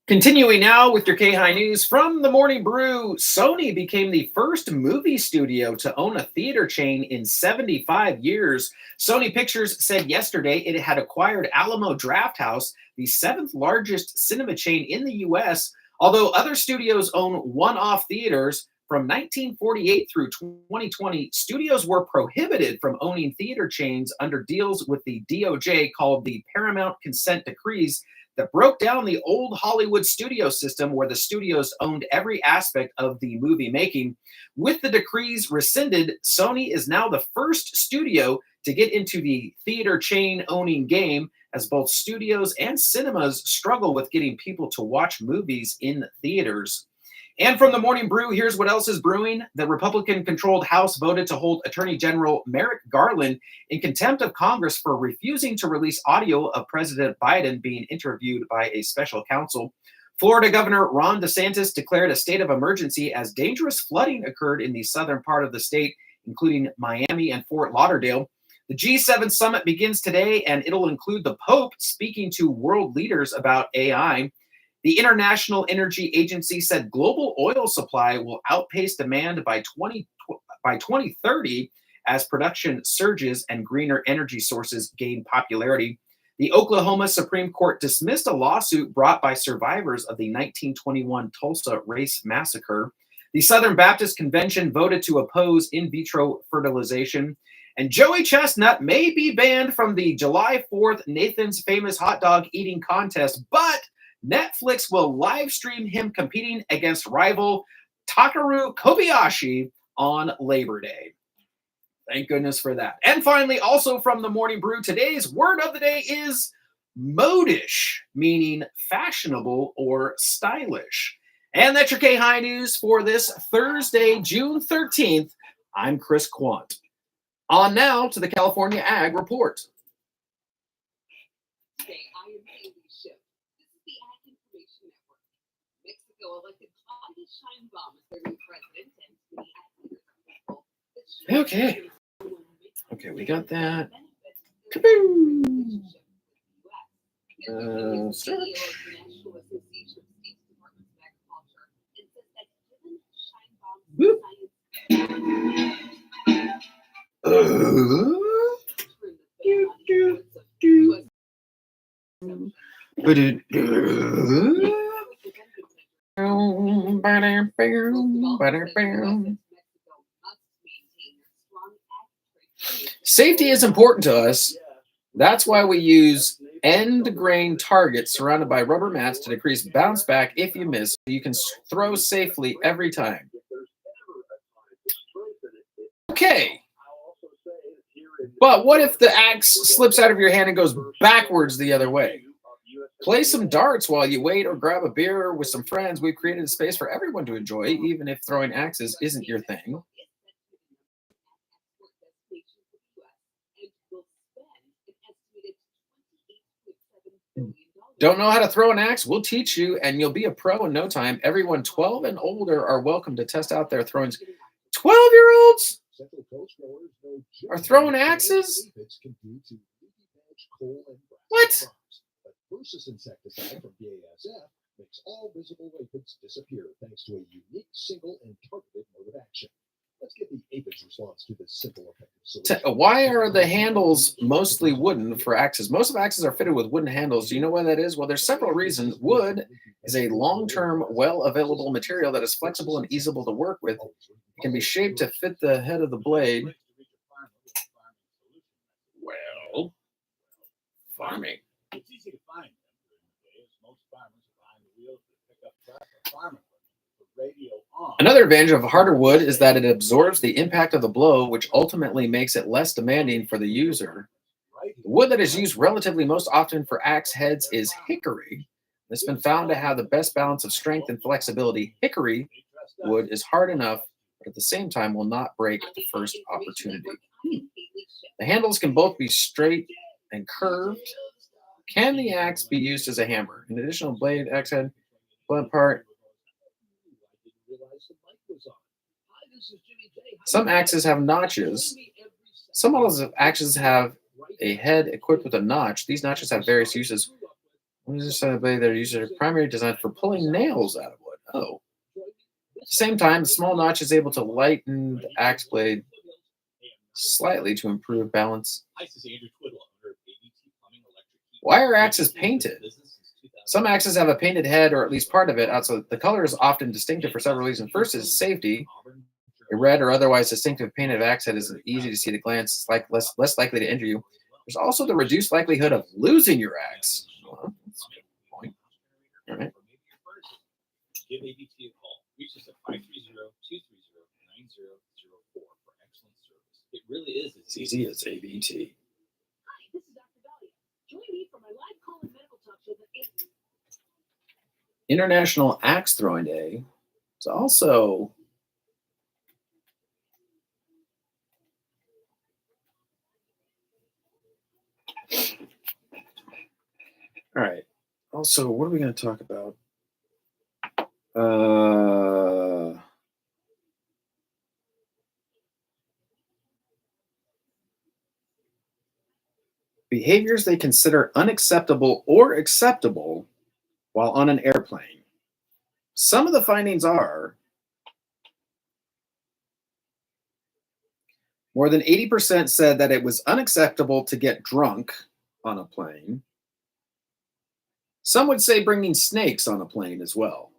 Continuing now with your KAHI news from the Morning Brew, Sony became the first movie studio to own a theater chain in 75 years. Sony Pictures said yesterday it had acquired Alamo Drafthouse, the 7th largest cinema chain in the U.S. Although other studios own one-off theaters, from 1948 through 2020, studios were prohibited from owning theater chains under deals with the DOJ called the Paramount Consent Decrees that broke down the old Hollywood studio system where the studios owned every aspect of the movie making. With the decrees rescinded, Sony is now the first studio to get into the theater chain owning game as both studios and cinemas struggle with getting people to watch movies in theaters. And from the Morning Brew, here's what else is brewing. The Republican-controlled House voted to hold Attorney General Merrick Garland in contempt of Congress for refusing to release audio of President Biden being interviewed by a special counsel. Florida Governor Ron DeSantis declared a state of emergency as dangerous flooding occurred in the southern part of the state, including Miami and Fort Lauderdale. The G7 summit begins today, and it'll include the Pope speaking to world leaders about AI. The International Energy Agency said global oil supply will outpace demand by 2030 as production surges and greener energy sources gain popularity. The Oklahoma Supreme Court dismissed a lawsuit brought by survivors of the 1921 Tulsa race massacre. The Southern Baptist Convention voted to oppose in vitro fertilization. And Joey Chestnut may be banned from the July 4th Nathan's Famous Hot Dog Eating Contest, but Netflix will live stream him competing against rival Takeru Kobayashi on Labor Day. Thank goodness for that. And finally, also from the Morning Brew, today's word of the day is modish, meaning fashionable or stylish. And that's your KAHI news for this Thursday, June 13th. I'm Chris Quant. On now to the California Ag Report. Okay. Okay, we got that. Kaboom! Search. Boop. Safety is important to us. That's why we use end grain targets surrounded by rubber mats to decrease bounce back if you miss. You can throw safely every time. Okay. But what if the axe slips out of your hand and goes backwards the other way? Play some darts while you wait or grab a beer with some friends. We've created a space for everyone to enjoy, even if throwing axes isn't your thing. Don't know how to throw an axe? We'll teach you, and you'll be a pro in no time. Everyone 12 and older are welcome to test out their throwing. 12-year-olds are throwing axes? What? Versus insecticide from BASF makes all visible aphids disappear thanks to a unique single and targeted mode of action. Let's get the aphids response to this simple, effective solution. Why are the handles mostly wooden for axes? Most of axes are fitted with wooden handles. Do you know why that is? Well, there's several reasons. Wood is a long-term, well-available material that is flexible and easable to work with. It can be shaped to fit the head of the blade. Well, farming. It's easy to find them during the day, as most farmers are behind the wheels to pick up track of farm equipment with the radio on. Another advantage of harder wood is that it absorbs the impact of the blow, which ultimately makes it less demanding for the user. The wood that is used relatively most often for axe heads is hickory. It's been found to have the best balance of strength and flexibility. Hickory wood is hard enough, but at the same time will not break at the first opportunity. The handles can both be straight and curved. Can the axe be used as a hammer? An additional blade, axe head, blunt part. Some axes have notches. Some models of axes have a head equipped with a notch. These notches have various uses. One is a blade that are used as primary designed for pulling nails out of wood. Oh. At the same time, the small notch is able to lighten the axe blade slightly to improve balance. Why are axes painted? Some axes have a painted head or at least part of it. Also, the color is often distinctive for several reasons. First is safety. A red or otherwise distinctive painted axe head is easy to see at a glance. It's less likely to injure you. There's also the reduced likelihood of losing your axe. Well, that's a good point. All right. Give ABT a call. Reach us at 530-230-9004 for excellent service. It really is as easy as ABT. International Axe Throwing Day. It's also all right. Also, what are we going to talk about? Behaviors they consider unacceptable or acceptable while on an airplane. Some of the findings are more than 80% said that it was unacceptable to get drunk on a plane. Some would say bringing snakes on a plane as well.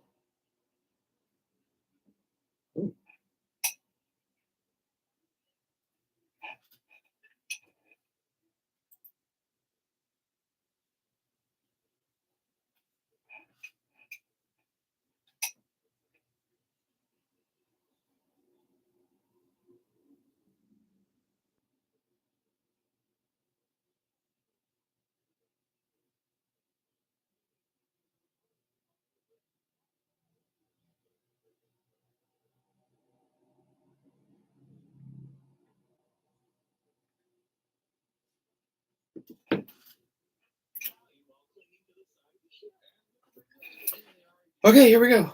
Ooh. Okay, here we go.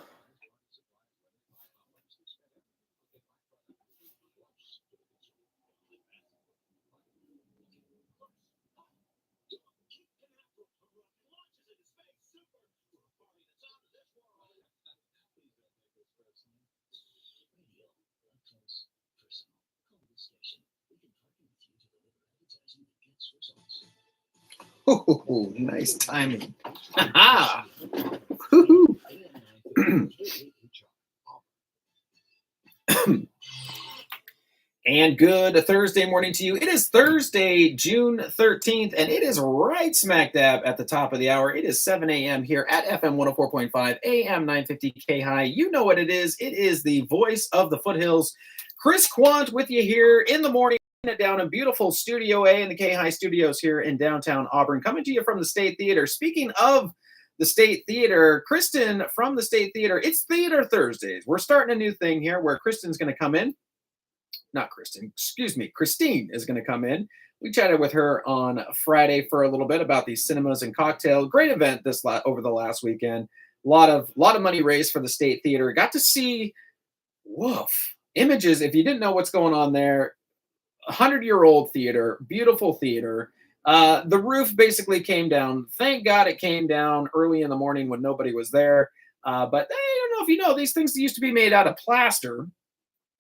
Oh, nice timing. Ha And good Thursday morning to you. It is Thursday, June 13th, and it is right smack dab at the top of the hour. It is 7 a.m. here at FM 104.5, AM 950 KAHI. You know what it is. It is the voice of the foothills. Chris Quant with you here in the morning down in beautiful Studio A in the KAHI studios here in downtown Auburn, coming to you from the State Theater. Speaking of the State Theater, Kristen from the State Theater, it's Theater Thursdays. We're starting a new thing here where Kristen's going to come in. Not Kristen, excuse me, Christine is going to come in. We chatted with her on Friday for a little bit about these cinemas and cocktail. Great event over the last weekend. A lot of money raised for the State Theater. Got to see, images. If you didn't know what's going on there, 100-year-old theater, beautiful theater. The roof basically came down. Thank God it came down early in the morning when nobody was there. But I don't know if you know, these things used to be made out of plaster.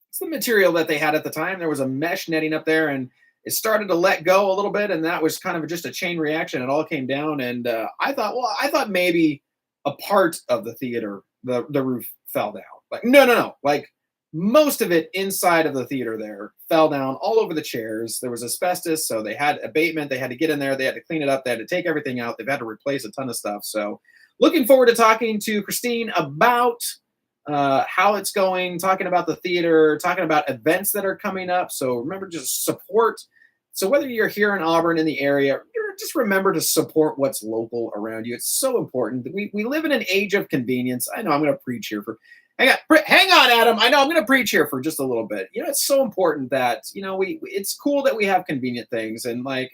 It's the material that they had at the time. There was a mesh netting up there, and it started to let go a little bit, and that was kind of just a chain reaction. It all came down, and I thought maybe a part of the theater, the roof fell down. Like, no. Like, most of it inside of the theater there fell down all over the chairs. There was asbestos, so they had abatement. They had to get in there. They had to clean it up. They had to take everything out. They've had to replace a ton of stuff. So looking forward to talking to Christine about how it's going, talking about the theater, talking about events that are coming up. So remember, just support. So whether you're here in Auburn in the area, just remember to support what's local around you. It's so important. We live in an age of convenience. I know I'm going to preach here for, hang on, Adam. I know I'm going to preach here for just a little bit. It's so important that, it's cool that we have convenient things. And like,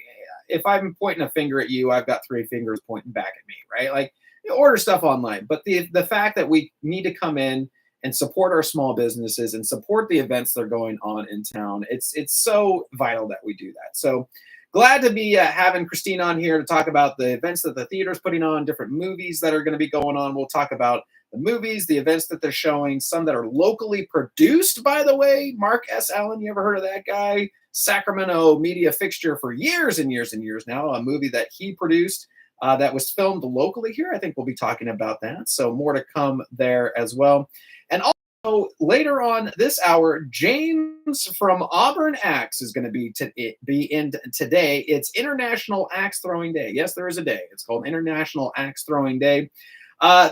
if I'm pointing a finger at you, I've got 3 fingers pointing back at me, right? Like, order stuff online, but the fact that we need to come in and support our small businesses and support the events that are going on in town, it's so vital that we do that. So glad to be having Christine on here to talk about the events that the theater's putting on, different movies that are going to be going on. We'll talk about the movies, the events that they're showing, some that are locally produced, by the way. Mark S. Allen, you ever heard of that guy? Sacramento media fixture for years and years and years now, a movie that he produced. That was filmed locally here. I think we'll be talking about that. So more to come there as well. And also later on this hour, James from Auburn Axe is going to be in today. It's International Axe Throwing Day. Yes, there is a day. It's called International Axe Throwing Day.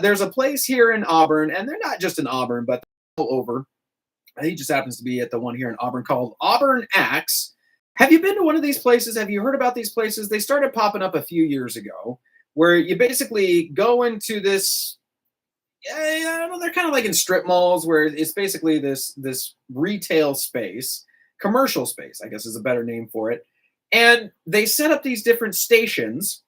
There's a place here in Auburn, and they're not just in Auburn, but all over. He just happens to be at the one here in Auburn called Auburn Axe. Have you been to one of these places? Have you heard about these places? They started popping up a few years ago where you basically go into this, I don't know, they're kind of like in strip malls where it's basically this retail space, commercial space, I guess is a better name for it. And they set up these different stations.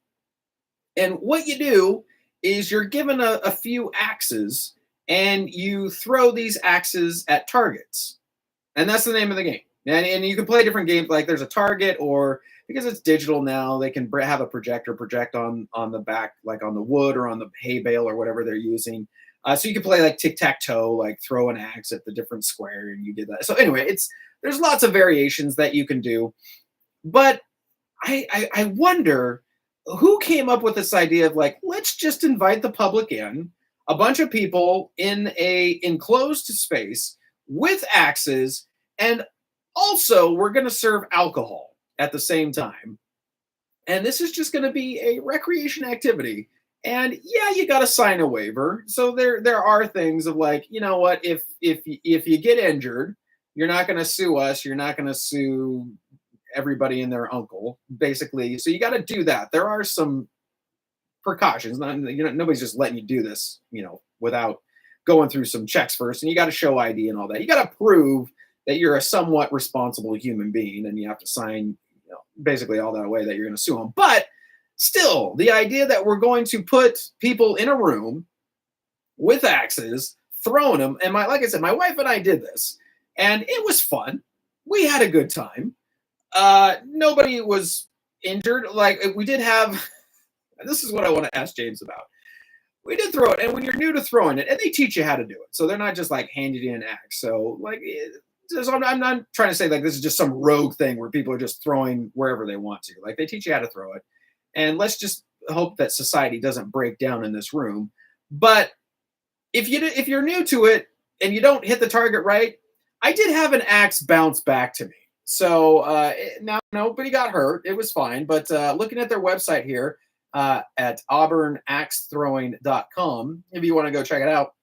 And what you do is you're given a few axes and you throw these axes at targets. And that's the name of the game. And you can play different games, like there's a target, or because it's digital now, they can have a projector project on the back, like on the wood or on the hay bale or whatever they're using. So you can play like tic-tac-toe, like throw an axe at the different square, and you did that. So anyway, there's lots of variations that you can do. But I wonder who came up with this idea of like, let's just invite the public in, a bunch of people in a enclosed space with axes, and also, we're going to serve alcohol at the same time. And this is just going to be a recreation activity. And yeah, you got to sign a waiver. So there are things of like, you know what, if you get injured, you're not going to sue us. You're not going to sue everybody and their uncle, basically. So you got to do that. There are some precautions. Nobody's just letting you do this, without going through some checks first. And you got to show ID and all that. You got to prove that you're a somewhat responsible human being, and you have to sign, basically all that away that you're going to sue them. But still, the idea that we're going to put people in a room with axes, throwing them, and like I said, my wife and I did this, and it was fun. We had a good time. Nobody was injured. Like, we did have, this is what I want to ask James about. We did throw it, and when you're new to throwing it, and they teach you how to do it, so they're not just like handing you an axe. So like, I'm not trying to say like this is just some rogue thing where people are just throwing wherever they want to. Like, they teach you how to throw it, and let's just hope that society doesn't break down in this room. But if you're new to it and you don't hit the target right, I did have an axe bounce back to me. So now nobody got hurt. It was fine. But looking at their website here at auburnaxethrowing.com, if you want to go check it out,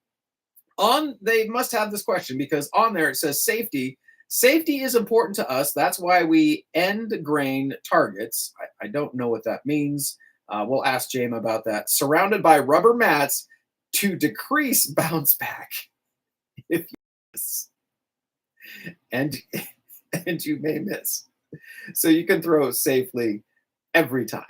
they must have this question because on there it says safety. Safety is important to us. That's why we end grain targets. I don't know what that means. We'll ask James about that. Surrounded by rubber mats to decrease bounce back. If you miss. And you may miss. So you can throw safely every time.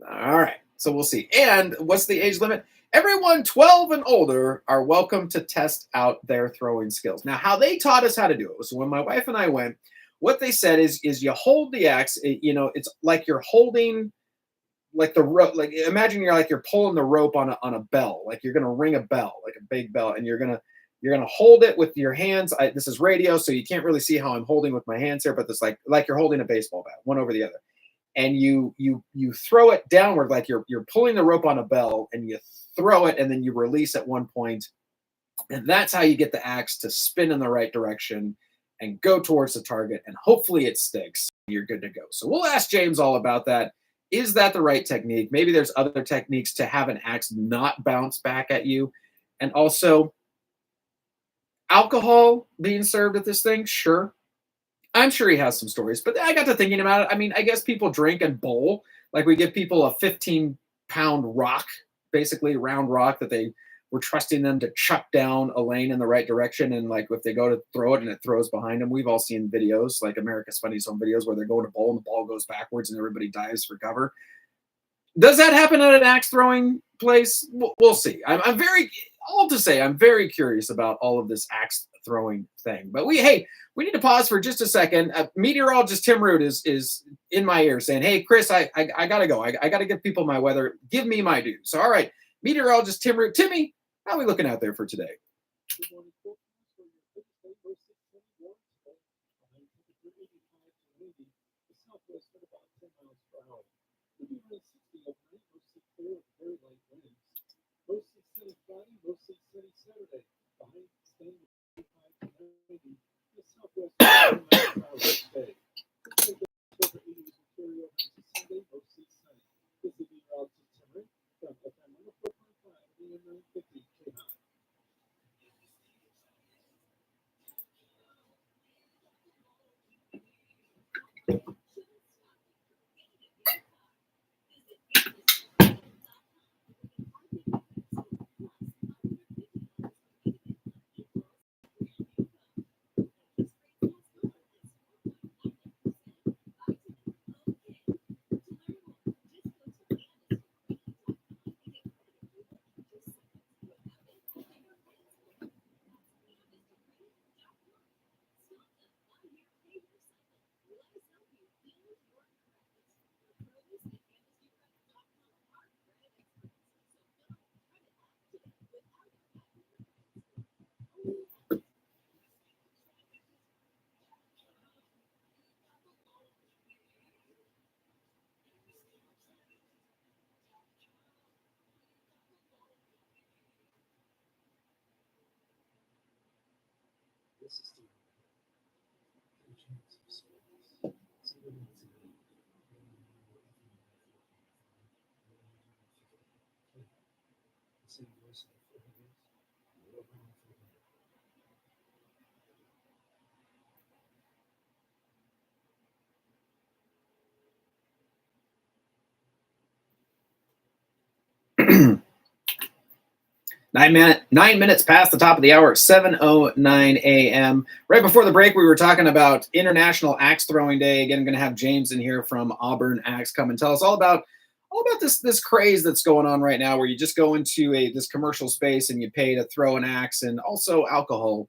All right. So we'll see. And what's the age limit? Everyone 12 and older are welcome to test out their throwing skills. Now, how they taught us how to do it was when my wife and I went, what they said is you hold the axe, it's like you're holding like the rope, like imagine you're pulling the rope on a bell, like you're going to ring a bell, like a big bell, and you're going to hold it with your hands. This is radio, so you can't really see how I'm holding with my hands here, but this like you're holding a baseball bat, one over the other. And you throw it downward like you're pulling the rope on a bell, and you throw it, and then you release at one point, and that's how you get the axe to spin in the right direction and go towards the target, and hopefully it sticks. You're good to go. So we'll ask James all about that. Is that the right technique? Maybe there's other techniques to have an axe not bounce back at you. And also, alcohol being served at this thing, sure. I'm sure he has some stories, but I got to thinking about it. I mean, I guess people drink and bowl. Like we give people a 15-pound rock, basically round rock that we're trusting them to chuck down a lane in the right direction. And like if they go to throw it and it throws behind them, we've all seen videos like America's Funniest Home Videos where they're going to bowl and the ball goes backwards and everybody dives for cover. Does that happen at an axe throwing place? We'll see. I'm very curious about all of this axe throwing thing. But we need to pause for just a second. Meteorologist Tim Root is in my ear saying, "Hey, Chris, I gotta go. I gotta give people my weather. Give me my due." So, all right, meteorologist Tim Root. Timmy, how are we looking out there for today? Nine minutes past the top of the hour at 7:09 a.m. Right before the break, we were talking about International Axe Throwing Day. Again, I'm going to have James in here from Auburn Axe come and tell us all about this craze that's going on right now, where you just go into this commercial space and you pay to throw an axe, and also alcohol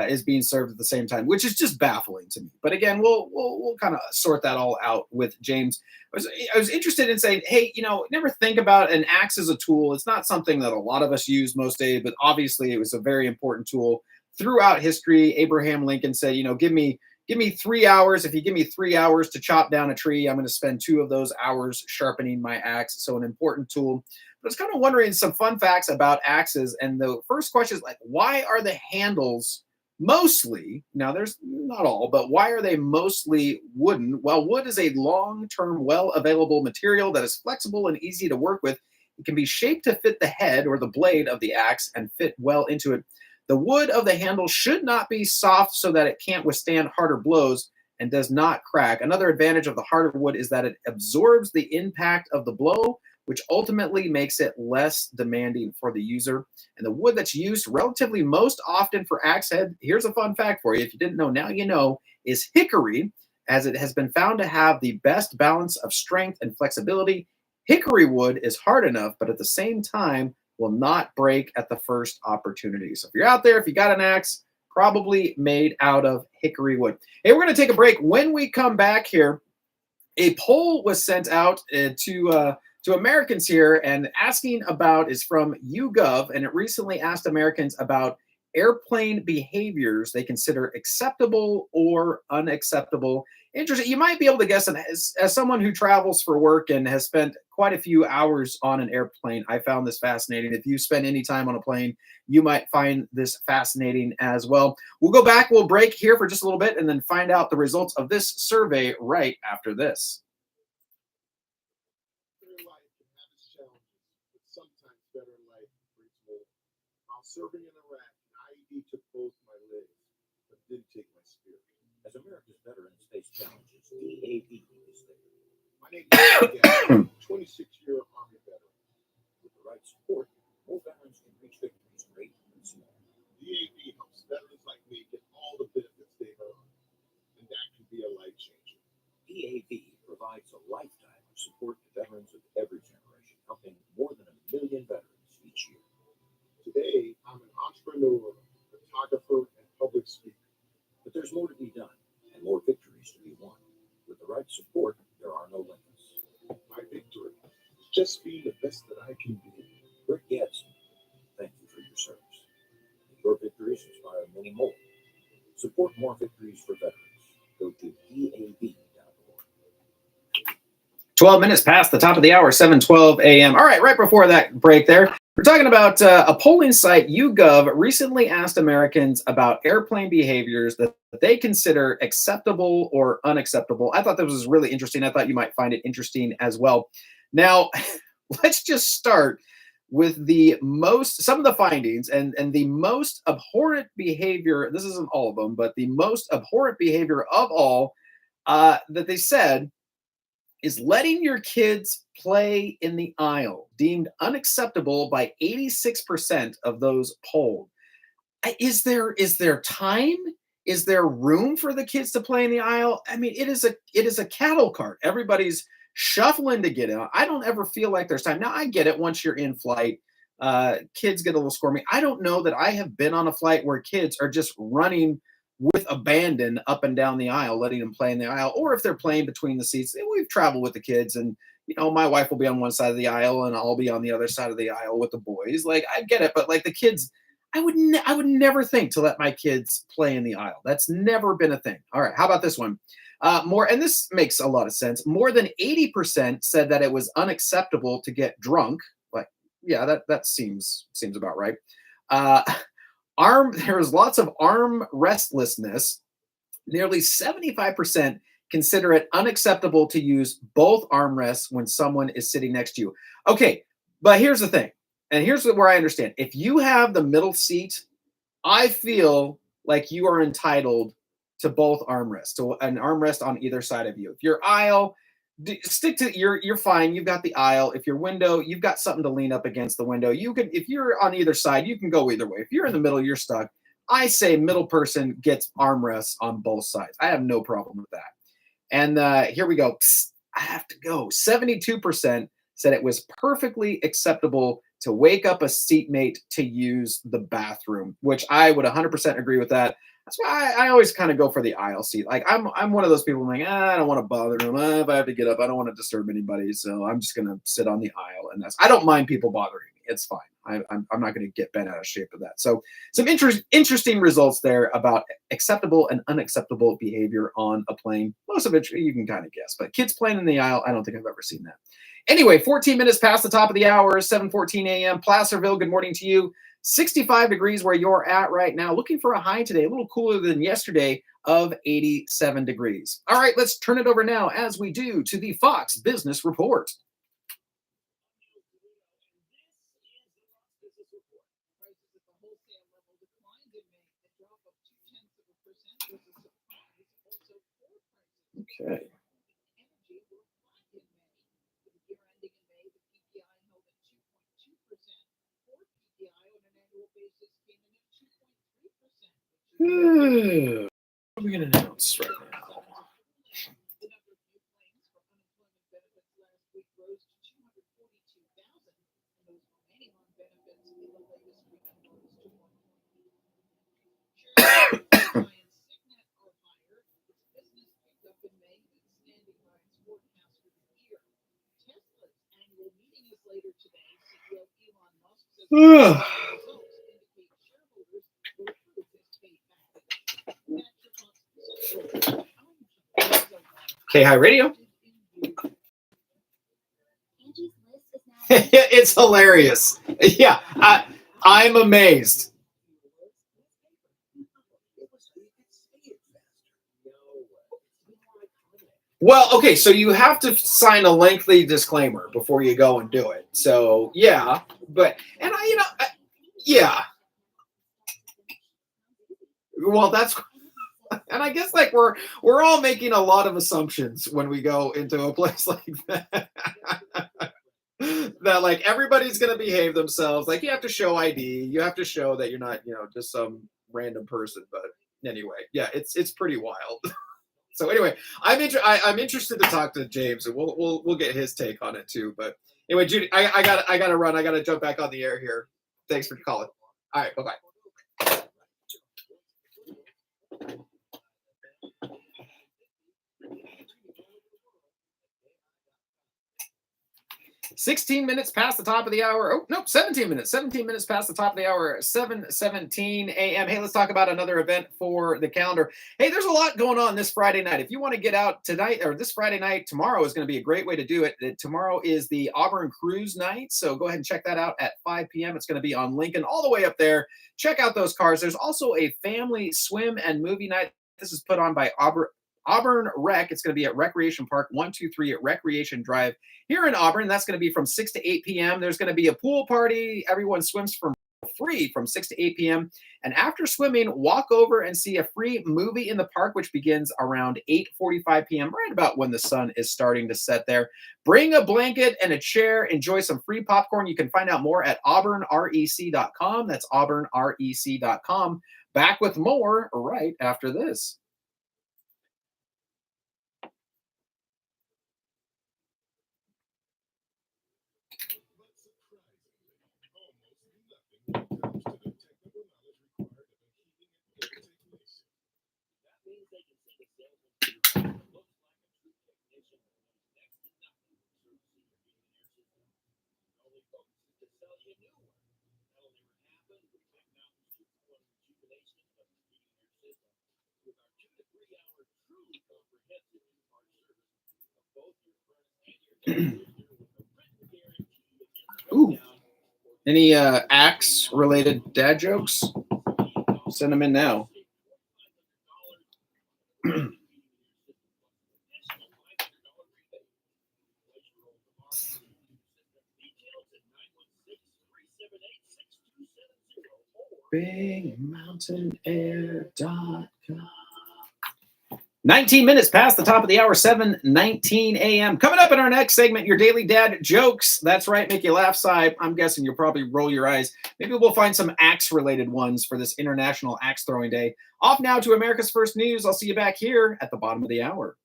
is being served at the same time, which is just baffling to me. But again, we'll kind of sort that all out with James. I was interested in saying, hey, never think about an axe as a tool. It's not something that a lot of us use most days, but obviously it was a very important tool throughout history. Abraham Lincoln said, give me 3 hours. If you give me 3 hours to chop down a tree, I'm going to spend 2 of those hours sharpening my axe. So an important tool. But I was kind of wondering some fun facts about axes. And the first question is why are the handles mostly, now there's not all, but why are they mostly wooden? Well, wood is a long-term, well-available material that is flexible and easy to work with. It can be shaped to fit the head or the blade of the axe and fit well into it. The wood of the handle should not be soft so that it can't withstand harder blows and does not crack. Another advantage of the harder wood is that it absorbs the impact of the blow, which ultimately makes it less demanding for the user. And the wood that's used relatively most often for axe head, here's a fun fact for you, if you didn't know, now you know, is hickory, as it has been found to have the best balance of strength and flexibility. Hickory wood is hard enough, but at the same time will not break at the first opportunity. So if you're out there, if you got an axe, probably made out of hickory wood. Hey, we're going to take a break. When we come back here, a poll was sent out to Americans here, and asking about is from YouGov, and it recently asked Americans about airplane behaviors they consider acceptable or unacceptable. Interesting. You might be able to guess, and as someone who travels for work and has spent quite a few hours on an airplane, I found this fascinating. If you spend any time on a plane, you might find this fascinating as well. We'll go back, we'll break here for just a little bit, and then find out the results of this survey right after this. Sometimes better life brings more. While serving in Iraq, an IED took both my legs, but didn't take my spirit. As America's Veteran Space Challenges, DAV is there. My name is 26-year Army veteran. With the right support, more veterans can reach victories great and small. DAV helps veterans like me get all the benefits they've earned, and that can be a life changer. DAV provides a lifetime of support to veterans of every generation, helping more than 1 million veterans each year. Today, I'm an entrepreneur, photographer, and public speaker. But there's more to be done and more victories to be won. With the right support, there are no limits. My victory is just being the best that I can be. Rick Gadsden, thank you for your service. Your victories inspire many more. Support more victories for veterans. Go to DAV.org. 12 minutes past the top of the hour, 7:12 a.m. All right, right before that break there, we're talking about a polling site, YouGov, recently asked Americans about airplane behaviors that they consider acceptable or unacceptable. I thought this was really interesting. I thought you might find it interesting as well. Now, let's just start with some of the findings and the most abhorrent behavior. This isn't all of them, but the most abhorrent behavior of all that they said is letting your kids play in the aisle, deemed unacceptable by 86% of those polled. Is there time? Is there room for the kids to play in the aisle? I mean, it is a cattle cart. Everybody's shuffling to get out. I don't ever feel like there's time. Now, I get it. Once you're in flight, kids get a little squirmy. I don't know that I have been on a flight where kids are just running with abandon up and down the aisle, letting them play in the aisle, or if they're playing between the seats. We've traveled with the kids, and my wife will be on one side of the aisle and I'll be on the other side of the aisle with the boys. Like, I get it, but like the kids, I would never think to let my kids play in the aisle. That's never been a thing. All right, how about this one? And this makes a lot of sense. More than 80% said that it was unacceptable to get drunk. Like, yeah, that seems about right. There was lots of arm restlessness. Nearly 75% consider it unacceptable to use both armrests when someone is sitting next to you. Okay, but here's the thing, and here's where I understand. If you have the middle seat, I feel like you are entitled to both armrests, to an armrest on either side of you. If you're aisle, stick to you're fine. You've got the aisle. If you're window, you've got something to lean up against the window. You can, if you're on either side, you can go either way. If you're in the middle, you're stuck. I say middle person gets armrests on both sides. I have no problem with that. And here we go. I have to go. 72% said it was perfectly acceptable to wake up a seatmate to use the bathroom, which I would 100% agree with that. That's why I always kind of go for the aisle seat. Like I'm one of those people like, I don't want to bother them. If I have to get up, I don't want to disturb anybody. So I'm just going to sit on the aisle. And I don't mind people bothering me. It's fine. I'm not going to get bent out of shape with that. So some interesting results there about acceptable and unacceptable behavior on a plane. Most of it you can kind of guess, but kids playing in the aisle, I don't think I've ever seen that. Anyway, 14 minutes past the top of the hour, 7:14 a.m. Placerville, good morning to you. 65 degrees where you're at right now. Looking for a high today, a little cooler than yesterday of 87 degrees. All right, let's turn it over now, as we do, to the Fox Business Report. Okay. What are we going to announce right now? KAHI Radio. It's hilarious. Yeah, I'm amazed. Well, okay, so you have to sign a lengthy disclaimer before you go and do it. So yeah, but yeah. Well, that's. And I guess like we're all making a lot of assumptions when we go into a place like that. That like everybody's gonna behave themselves. Like you have to show ID. You have to show that you're not, just some random person. But anyway, yeah, it's pretty wild. So anyway, I'm interested to talk to James, and we'll get his take on it too. But anyway, Judy, I gotta run. I gotta jump back on the air here. Thanks for calling. All right, bye-bye. 16 minutes past the top of the hour. Oh, nope, 17 minutes. 17 minutes past the top of the hour, 7:17 a.m. Hey, let's talk about another event for the calendar. Hey, there's a lot going on this Friday night. If you want to get out tonight or this Friday night, tomorrow is going to be a great way to do it. Tomorrow is the Auburn Cruise Night, so go ahead and check that out at 5 p.m. It's going to be on Lincoln all the way up there. Check out those cars. There's also a family swim and movie night. This is put on by Auburn Rec. It's going to be at Recreation Park 123 at Recreation Drive here in Auburn. That's going to be from 6 to 8 p.m. There's going to be a pool party. Everyone swims for free from 6 to 8 p.m. And after swimming, walk over and see a free movie in the park, which begins around 8:45 p.m., right about when the sun is starting to set there. Bring a blanket and a chair. Enjoy some free popcorn. You can find out more at auburnrec.com. That's auburnrec.com. Back with more right after this. Ooh. Any Axe related dad jokes? Send them in now. BigMountainAir.com. 19 minutes past the top of the hour, 7:19 a.m. Coming up in our next segment, your daily dad jokes. That's right, make you laugh, Si. I'm guessing you'll probably roll your eyes. Maybe we'll find some axe-related ones for this International Axe Throwing Day. Off now to America's First News. I'll see you back here at the bottom of the hour.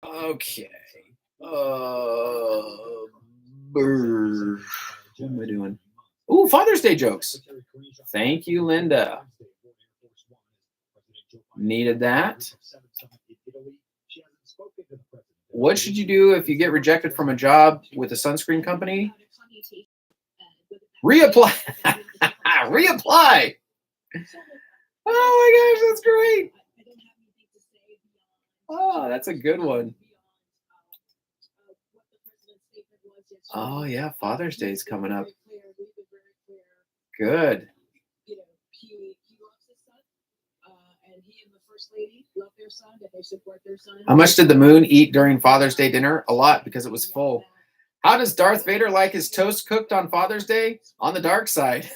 Okay. What am I doing? Ooh, Father's Day jokes. Thank you, Linda. Needed that. What should you do if you get rejected from a job with a sunscreen company? Reapply. Reapply. Oh my gosh, that's great. Oh, that's a good one. Oh yeah, Father's Day is coming up. Good. You know, he loves his son, and he and the first lady love their son, and they support their son. How much did the moon eat during Father's Day dinner? A lot, because it was full. How does Darth Vader like his toast cooked on Father's Day? On the dark side.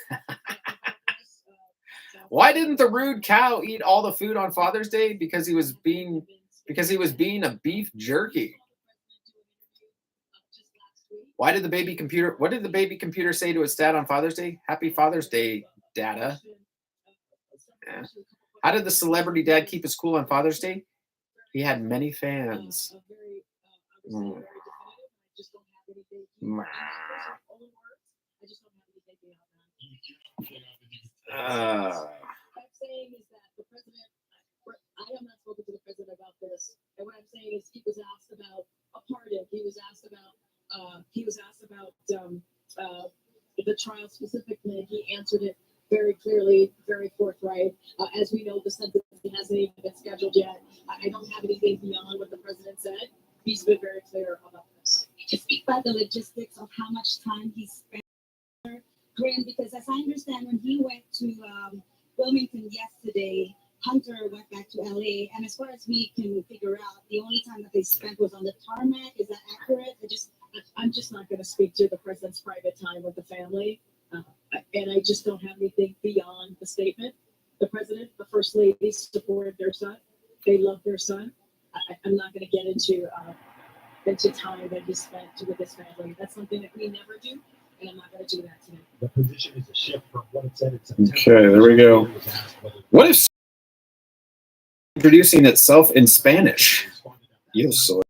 Why didn't the rude cow eat all the food on Father's Day? Because he was being a beef jerky. What did the baby computer say to its dad on Father's Day? Happy Father's Day, Dada. Yeah. How did the celebrity dad keep his cool on Father's Day? He had many fans. I have not spoken to the president about this, and what I'm saying is he was asked about a pardon. He was asked about the trial specifically. He answered it very clearly, very forthright. As we know, the sentencing hasn't even been scheduled yet. I don't have anything beyond what the president said. He's been very clear about this. To speak about the logistics of how much time he spent, Graham, because as I understand, when he went to Wilmington yesterday, Hunter went back to LA, and as far as we can figure out, the only time that they spent was on the tarmac. Is that accurate? I'm just not going to speak to the president's private time with the family, and I just don't have anything beyond the statement. The president, the first lady supported their son. They love their son. I'm not going to get into time that he spent with his family. That's something that we never do, and I'm not going to do that today. The position is a shift from what it said in September. Okay, there we go. What if introducing itself in Spanish? Yo soy.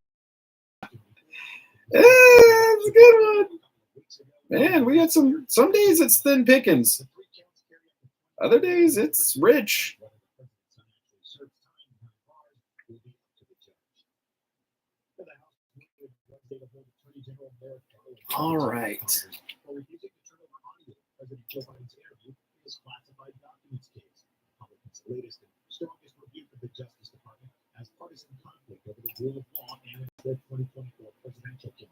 That's a good one. Man, we got some days it's thin pickings. Other days it's rich. All right. Latest and strongest rebuke of the Justice Department as partisan conflict over the rule of law and the 2024 presidential campaign.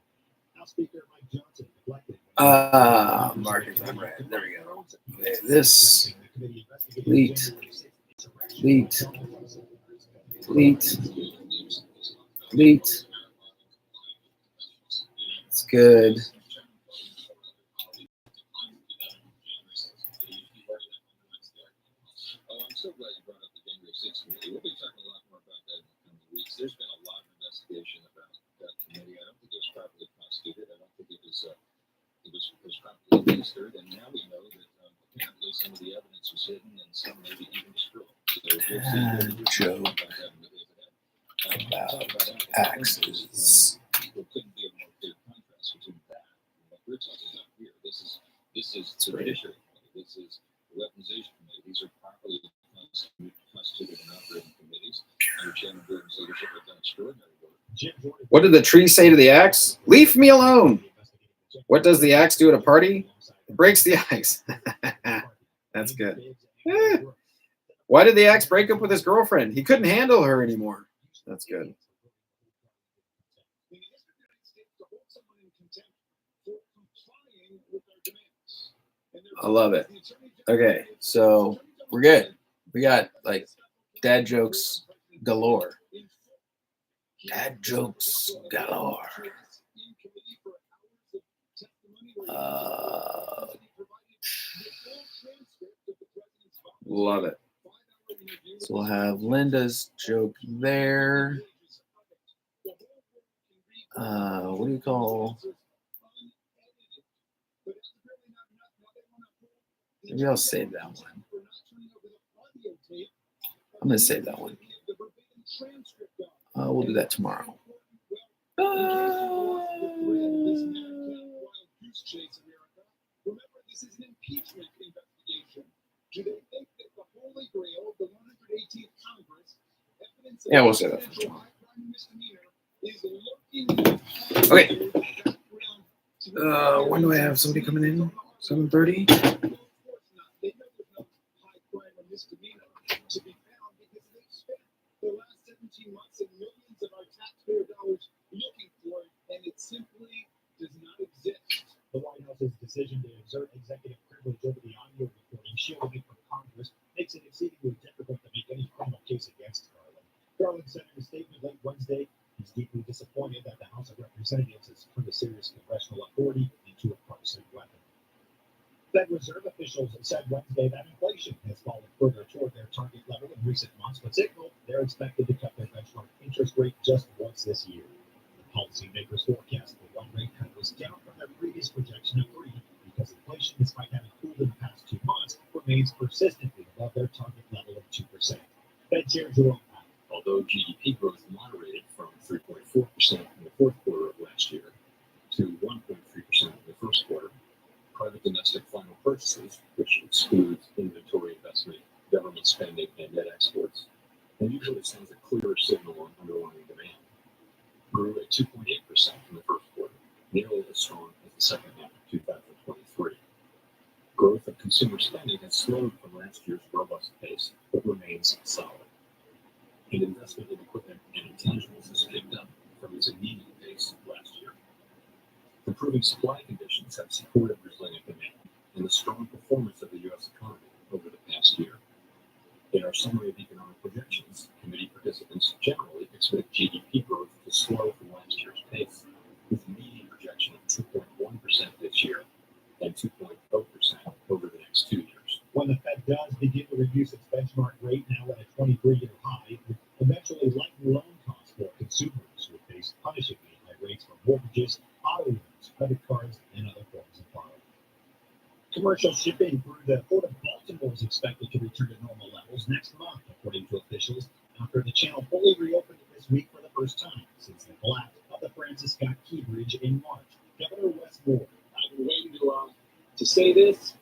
House Speaker Mike Johnson neglected. Marcus, I'm right. There we go. Okay, this leet. It's good. I'm so glad you brought up the January 6th committee. We'll be talking a lot more about that in the coming weeks. There's been a lot of investigation about that committee. I don't think it was properly constituted. I don't think it was properly administered. And now we know that apparently some of the evidence was hidden and some maybe even destroyed. So we'll see Joke about axes. There couldn't be a more clear contrast between that and what we're talking about here. This is the judiciary committee. This is the weaponization committee. These are properly constituted and operating committees. Under Chairman Gordon's leadership, have done extraordinary work. What did the tree say to the axe? Leave me alone. What does the axe do at a party? It breaks the ice. That's good. Why did the axe break up with his girlfriend? He couldn't handle her anymore. That's good. I love it. Okay, so we're good. We got like dad jokes galore. Dad jokes galore. Love it. So we'll have Linda's joke there. What do you call? Maybe I'll save that one. I'm going to save that one. We'll do that tomorrow. Yeah, we'll say that for tomorrow. Okay. When do I have somebody coming in? 7:30. To be found because they've spent the last 17 months and millions of our taxpayer dollars looking for it, and it simply does not exist. The White House's decision to exert executive privilege over the audio recording shielding it from Congress makes it exceedingly difficult to make any criminal case against Garland. Garland said in a statement late Wednesday he's deeply disappointed that the House of Representatives has turned a serious congressional authority into a partisan weapon. Fed Reserve officials said Wednesday that inflation has fallen further toward their target level in recent months, but signaled they're expected to cut their benchmark interest rate just once this year. The policymakers' forecast for one rate cut was down from their previous projection of 3 because inflation, despite having cooled in the past 2 months, remains persistently above their target level of 2%. Fed Chair Jerome Powell. Although GDP growth moderated from 3.4% in the fourth quarter of last year to 1.3% in the first quarter, private domestic final purchases, which excludes inventory investment, government spending, and net exports, and usually sends a clearer signal on underlying demand, grew at 2.8% in the first quarter, nearly as strong as the second half of 2023. Growth of consumer spending has slowed from last year's robust pace, but remains solid. And investment in equipment and intangibles has picked up from its immediate pace last year. Improving supply conditions have supported resilient demand and the strong performance of the U.S. economy over the past year. In our summary of economic projections, committee participants generally expect GDP growth to slow from last year's pace, with a median projection of 2.1% this year and 2.0% over the next 2 years. When the Fed does begin to reduce its benchmark rate, now at a 23-year high, it would eventually lighten loan costs for consumers who face punishingly high rates for mortgages, auto loans, credit cards, and other forms of borrowing. Commercial shipping through the Port of Baltimore is expected to return to normal levels next month, according to officials, after the channel fully reopened this week for the first time since the collapse of the Francis Scott Key Bridge in March. Governor Wes Moore. I've been waiting to say this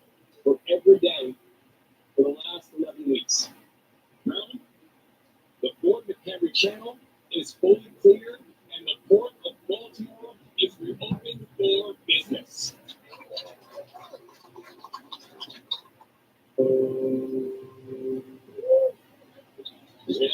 for every day for the last 11 weeks. Maryland, the Fort McHenry Channel is fully cleared, and the Port of Baltimore is reopened for business. Yeah.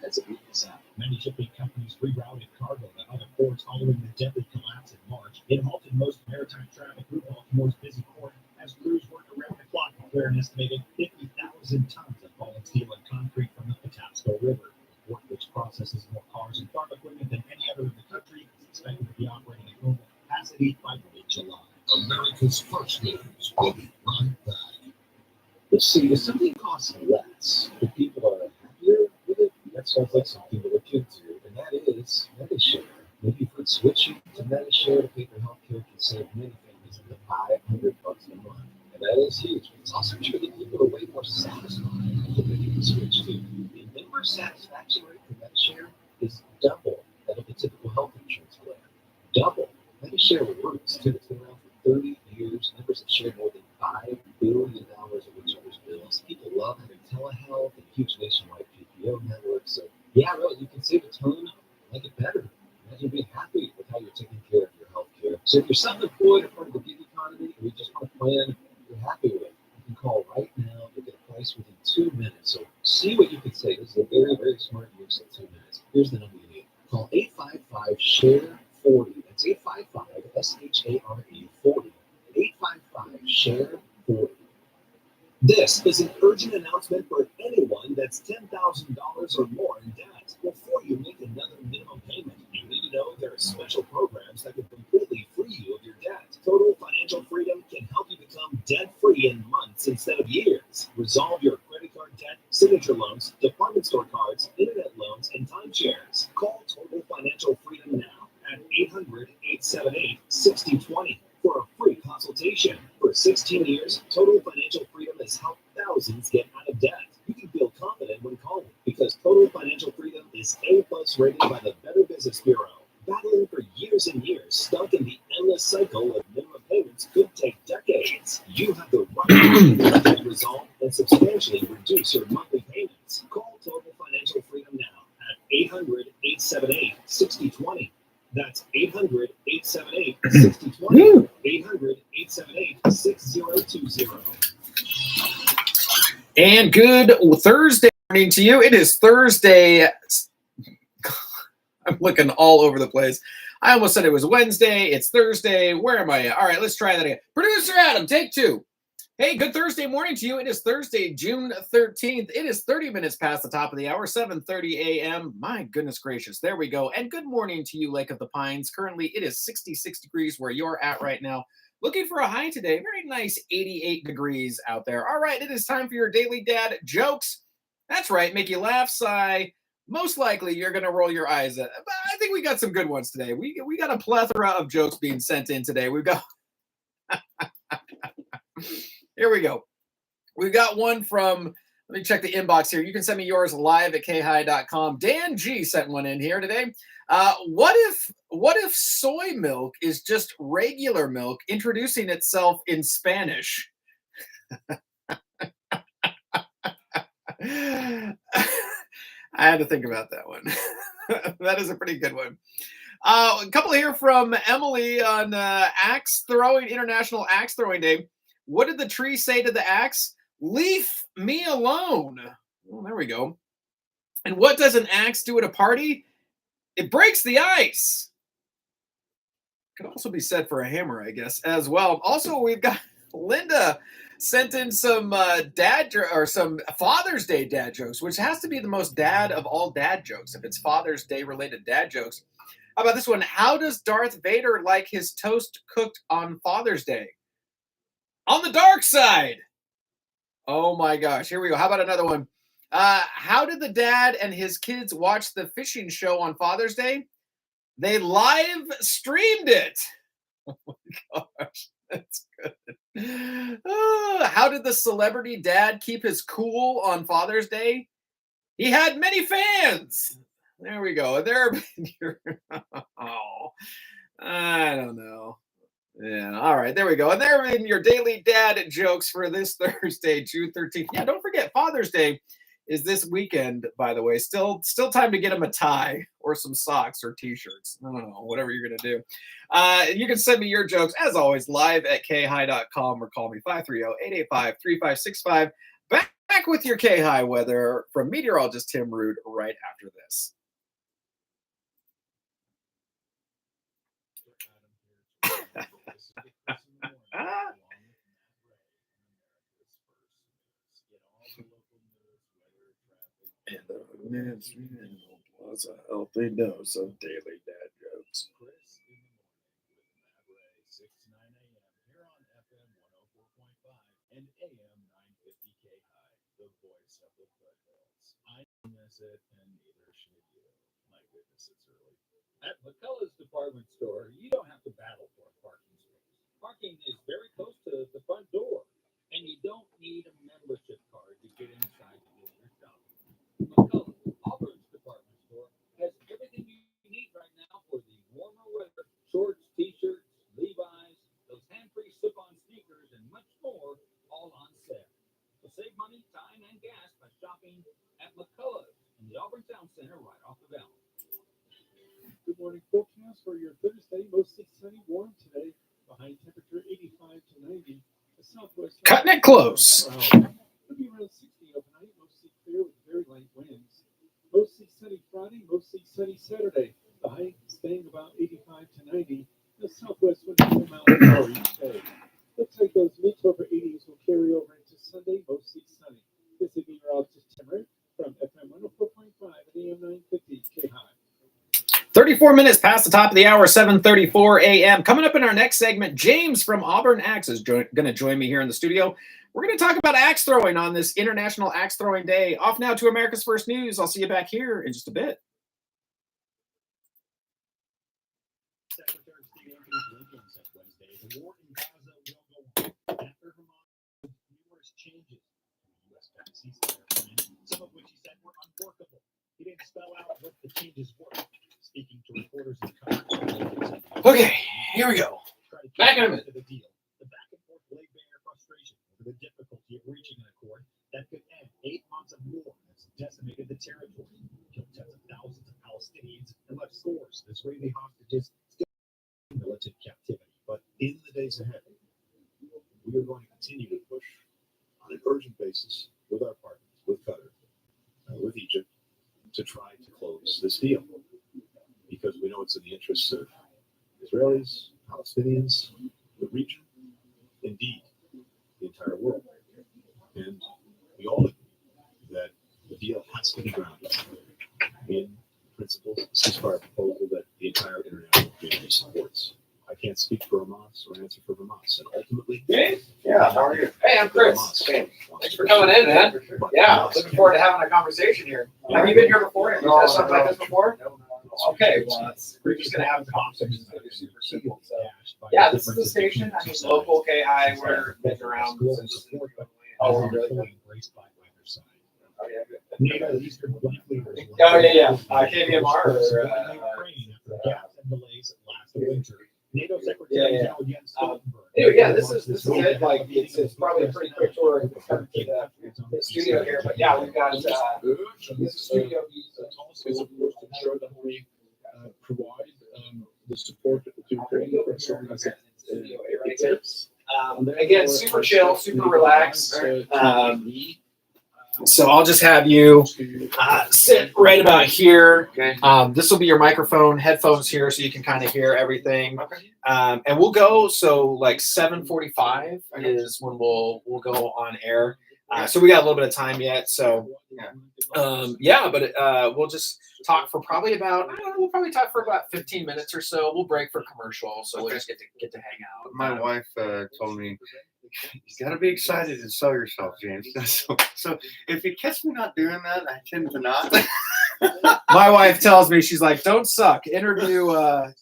That's a weakness. Many shipping companies rerouted cargo to other ports following the deadly collapse in March. It halted most maritime traffic through Baltimore's busy port as crews worked around the clock to clear an estimated 50,000 tons of fallen steel and concrete from the Patapsco River. The port, which processes more cars and farm equipment than any other in the country, is expected to be operating at normal capacity by mid-July. America's first news will be right back. Let's see, if something costs less, the people are happier with it. That sounds like something to look into, and that is Medishare. Maybe for switching to Medishare to pay for healthcare can save many families up to $500 a month. And that is huge. It's also true that people are way more satisfied with the new switch to. The member satisfaction rate for Medishare is double that of the typical health insurance plan. Double. Medishare works too. It's been around for 30 years. Members have shared more than $5 billion of each other's bills. People love having telehealth and huge nationwide PPO networks. So, yeah, really, you can save a ton, make it better. Imagine being happy with how you're taking care of your health care. So, if you're self-employed or part of the gig economy, and you just want a plan you're happy with, you can call right now to get a price within 2 minutes. So, see what you can save. This is a very, very smart use of 2 minutes. Here's the number you need. Call 855-SHARE-40. That's 855-SHARE 40. 855-SHARE-40. This is an urgent announcement for anyone that's $10,000 or more in debt. Before you make another minimum payment, you need to know there are special programs that can completely free you of your debt. Total Financial Freedom can help you become debt-free in months instead of years. Resolve your credit card debt, signature loans, department store cards, internet loans, and timeshares. Call Total Financial Freedom now at 800-878-6020 for a free consultation. For 16 years, Total Financial Freedom has helped thousands get out of debt. You can feel confident when calling because Total Financial Freedom is A+ rated by the Better Business Bureau. Battling for years and years, stuck in the endless cycle of minimum payments performance could take decades. You have the right to get that result and substantially reduce your monthly payments. Call Total Financial Freedom now at 800-878-6020. That's 800-878-6020. 800-878-6020. And good Thursday morning to you. It is Thursday. I'm looking all over the place. I almost said it was Wednesday. It's Thursday. Where am I at? All right, let's try that again. Producer Adam, take two. Hey, good Thursday morning to you. It is Thursday, June 13th. It is 30 minutes past the top of the hour, 7:30 a.m. My goodness gracious. There we go. And good morning to you, Lake of the Pines. Currently, it is 66 degrees where you're at right now. Looking for a high today. Very nice 88 degrees out there. All right, it is time for your daily dad jokes. That's right. Make you laugh, sigh. Most likely, you're going to roll your eyes at. But I think we got some good ones today. We got a plethora of jokes being sent in today. We've got. Here we go. We've got one from. Let me check the inbox here. You can send me yours live at KAHI.com. Dan G sent one in here today. What if soy milk is just regular milk introducing itself in Spanish? I had to think about that one. That is a pretty good one. A couple here from Emily on International Axe Throwing Day. What did the tree say to the axe? Leave me alone. Well, there we go. And what does an axe do at a party? It breaks the ice. Could also be said for a hammer, I guess, as well. Also, we've got Linda sent in some some Father's Day dad jokes, which has to be the most dad of all dad jokes if it's Father's Day related dad jokes. How about this one? How does Darth Vader like his toast cooked on Father's Day? On the dark side. Oh my gosh. Here we go. How about another one? How did the dad and his kids watch the fishing show on Father's Day? They live streamed it. Oh my gosh. That's good. How did the celebrity dad keep his cool on Father's Day? He had many fans. There we go. Oh, I don't know. Yeah, all right, there we go. And there are your daily dad jokes for this Thursday, June 13th. Yeah, don't forget, Father's Day is this weekend, by the way. Still time to get him a tie or some socks or T-shirts. I don't know, whatever you're going to do. You can send me your jokes, as always, live at KAHI.com or call me 530-885-3565. Back with your KAHI weather from meteorologist Tim Root right after this. And the plus a healthy dose of daily dad jokes. Chris in the morning with Matt Ray, 6 to 9 a.m. here on FM 104.5 and AM 950 KAHI, the voice of the foothills. I miss it, and neither should you. My goodness, it's early. At McCullough's department store, you don't have to battle for a parking space. Parking is very close to the front door, and you don't need a membership card to get inside to do your shopping. McCullough's, Auburn's department store, has everything you need right now for the warmer weather. Shorts, T-shirts, Levi's, those hand-free slip-on sneakers, and much more, all on sale. So save money, time, and gas by shopping at McCullough's in the Auburn Town Center right off the Valley. Good morning forecast for your Thursday. Mostly sunny, warm today. The high temperature 85 to 90. The southwest. Cutting it close. It'll be around 60 overnight. Mostly clear with very light winds. Mostly sunny Friday. Mostly sunny Saturday. The high staying about 85 to 90. The southwest wind will come out more each day. Looks like those mid-to-upper 80s will carry over into Sunday. Mostly sunny. This is meteorologist Tim Root from FM 104.5 and AM 950 KAHI. 34 minutes past the top of the hour, 7:34 a.m. Coming up in our next segment, James from Auburn Axe is going to join me here in the studio. We're going to talk about axe throwing on this International Axe Throwing Day. Off now to America's First News. I'll see you back here in just a bit. Secretary of State Anthony Blinken said Wednesday the war in Gaza will go on after Hamas made numerous changes to the U.S. ceasefire plan, some of which he said were unworkable. He didn't spell out what the changes were. Speaking to reporters in Qatar. Okay, here we go. Back in a minute. Israeli hostages still in militant captivity. But in the days ahead, we are going to continue to push on an urgent basis with our partners, with Qatar, with Egypt, to try to close this deal. Because we know it's in the interests of Israelis, Palestinians, the region, indeed, the entire world. And we all agree that the deal has to be grounded in principles, ceasefire proposal that the entire international community supports. I can't speak for Hamas or answer for Hamas. And ultimately, Yeah, how are you? Hey, I'm Chris. Hey, thanks for coming in, man. Yeah, looking forward to having a conversation here. Have you been here before? Have you done something like this before? Okay, well, we're just going to have a conversation. It's going to be super simple. So, yeah, this is the station. I mean, local KAHI. We're been around since. Oh, we're really? Oh, yeah, good. Oh, yeah. KVMR or NATO Secretary General Jens Stoltenberg. Anyway, yeah, this is it. Like, it's probably a pretty quick tour of the studio here, but yeah, we've got this is studio. It's of course to ensure that we provide the support to Ukraine as long as it takes. Again, super chill, super relaxed. So I'll just have you sit right about here. Okay. This will be your microphone, headphones here, so you can kind of hear everything. Okay. And we'll go. So like 7:45 is when we'll go on air. So we got a little bit of time yet. So but we'll just talk for probably about we'll probably talk for about 15 minutes or so. We'll break for commercial, so we'll just get to hang out. My wife told me, you gotta be excited and sell yourself, James. So if you catch me not doing that, I tend to not. My wife tells me, she's like, don't suck. Interview,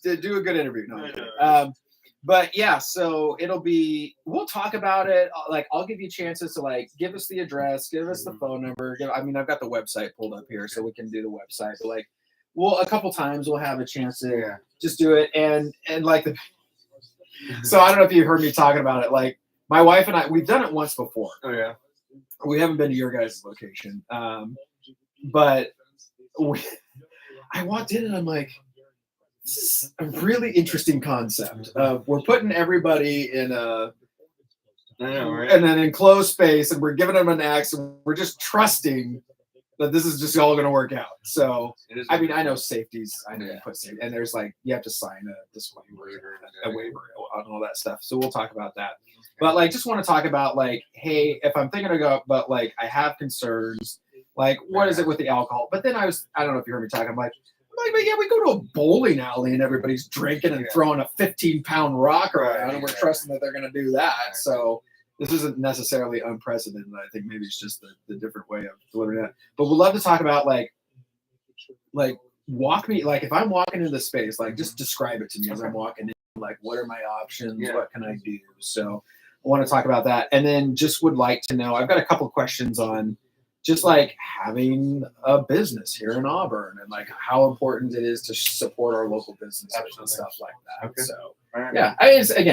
do a good interview. No, but yeah, so we'll talk about it. Like, I'll give you chances to like, give us the address, give us the phone number. I've got the website pulled up here so we can do the website. But like, a couple times we'll have a chance to just do it. And like so I don't know if you heard me talking about it. Like, my wife and I, we've done it once before. Oh yeah. We haven't been to your guys' location. But I walked in and I'm like, this is a really interesting concept. We're putting everybody in an enclosed space, and we're giving them an axe, and we're just trusting that this is just all going to work out. So, I mean, I know safeties. I know you put safety, and there's like, you have to sign a disclaimer, a waiver, and all that stuff. So we'll talk about that. But like, just want to talk about like, hey, if I'm thinking to go, but like, I have concerns. Like, what is it with the alcohol? But then I don't know if you heard me talking. I'm like, but yeah, we go to a bowling alley and everybody's drinking and throwing a 15-pound rock around, and we're trusting that they're going to do that. So this isn't necessarily unprecedented. I think maybe it's just the different way of delivering that. But we'd love to talk about like walk me, like if I'm walking into the space, like just describe it to me as I'm walking in. Like, what are my options? Yeah. What can I do? So I want to talk about that. And then just would like to know, I've got a couple of questions on just like having a business here in Auburn and like how important it is to support our local businesses and stuff like that. Okay. So yeah,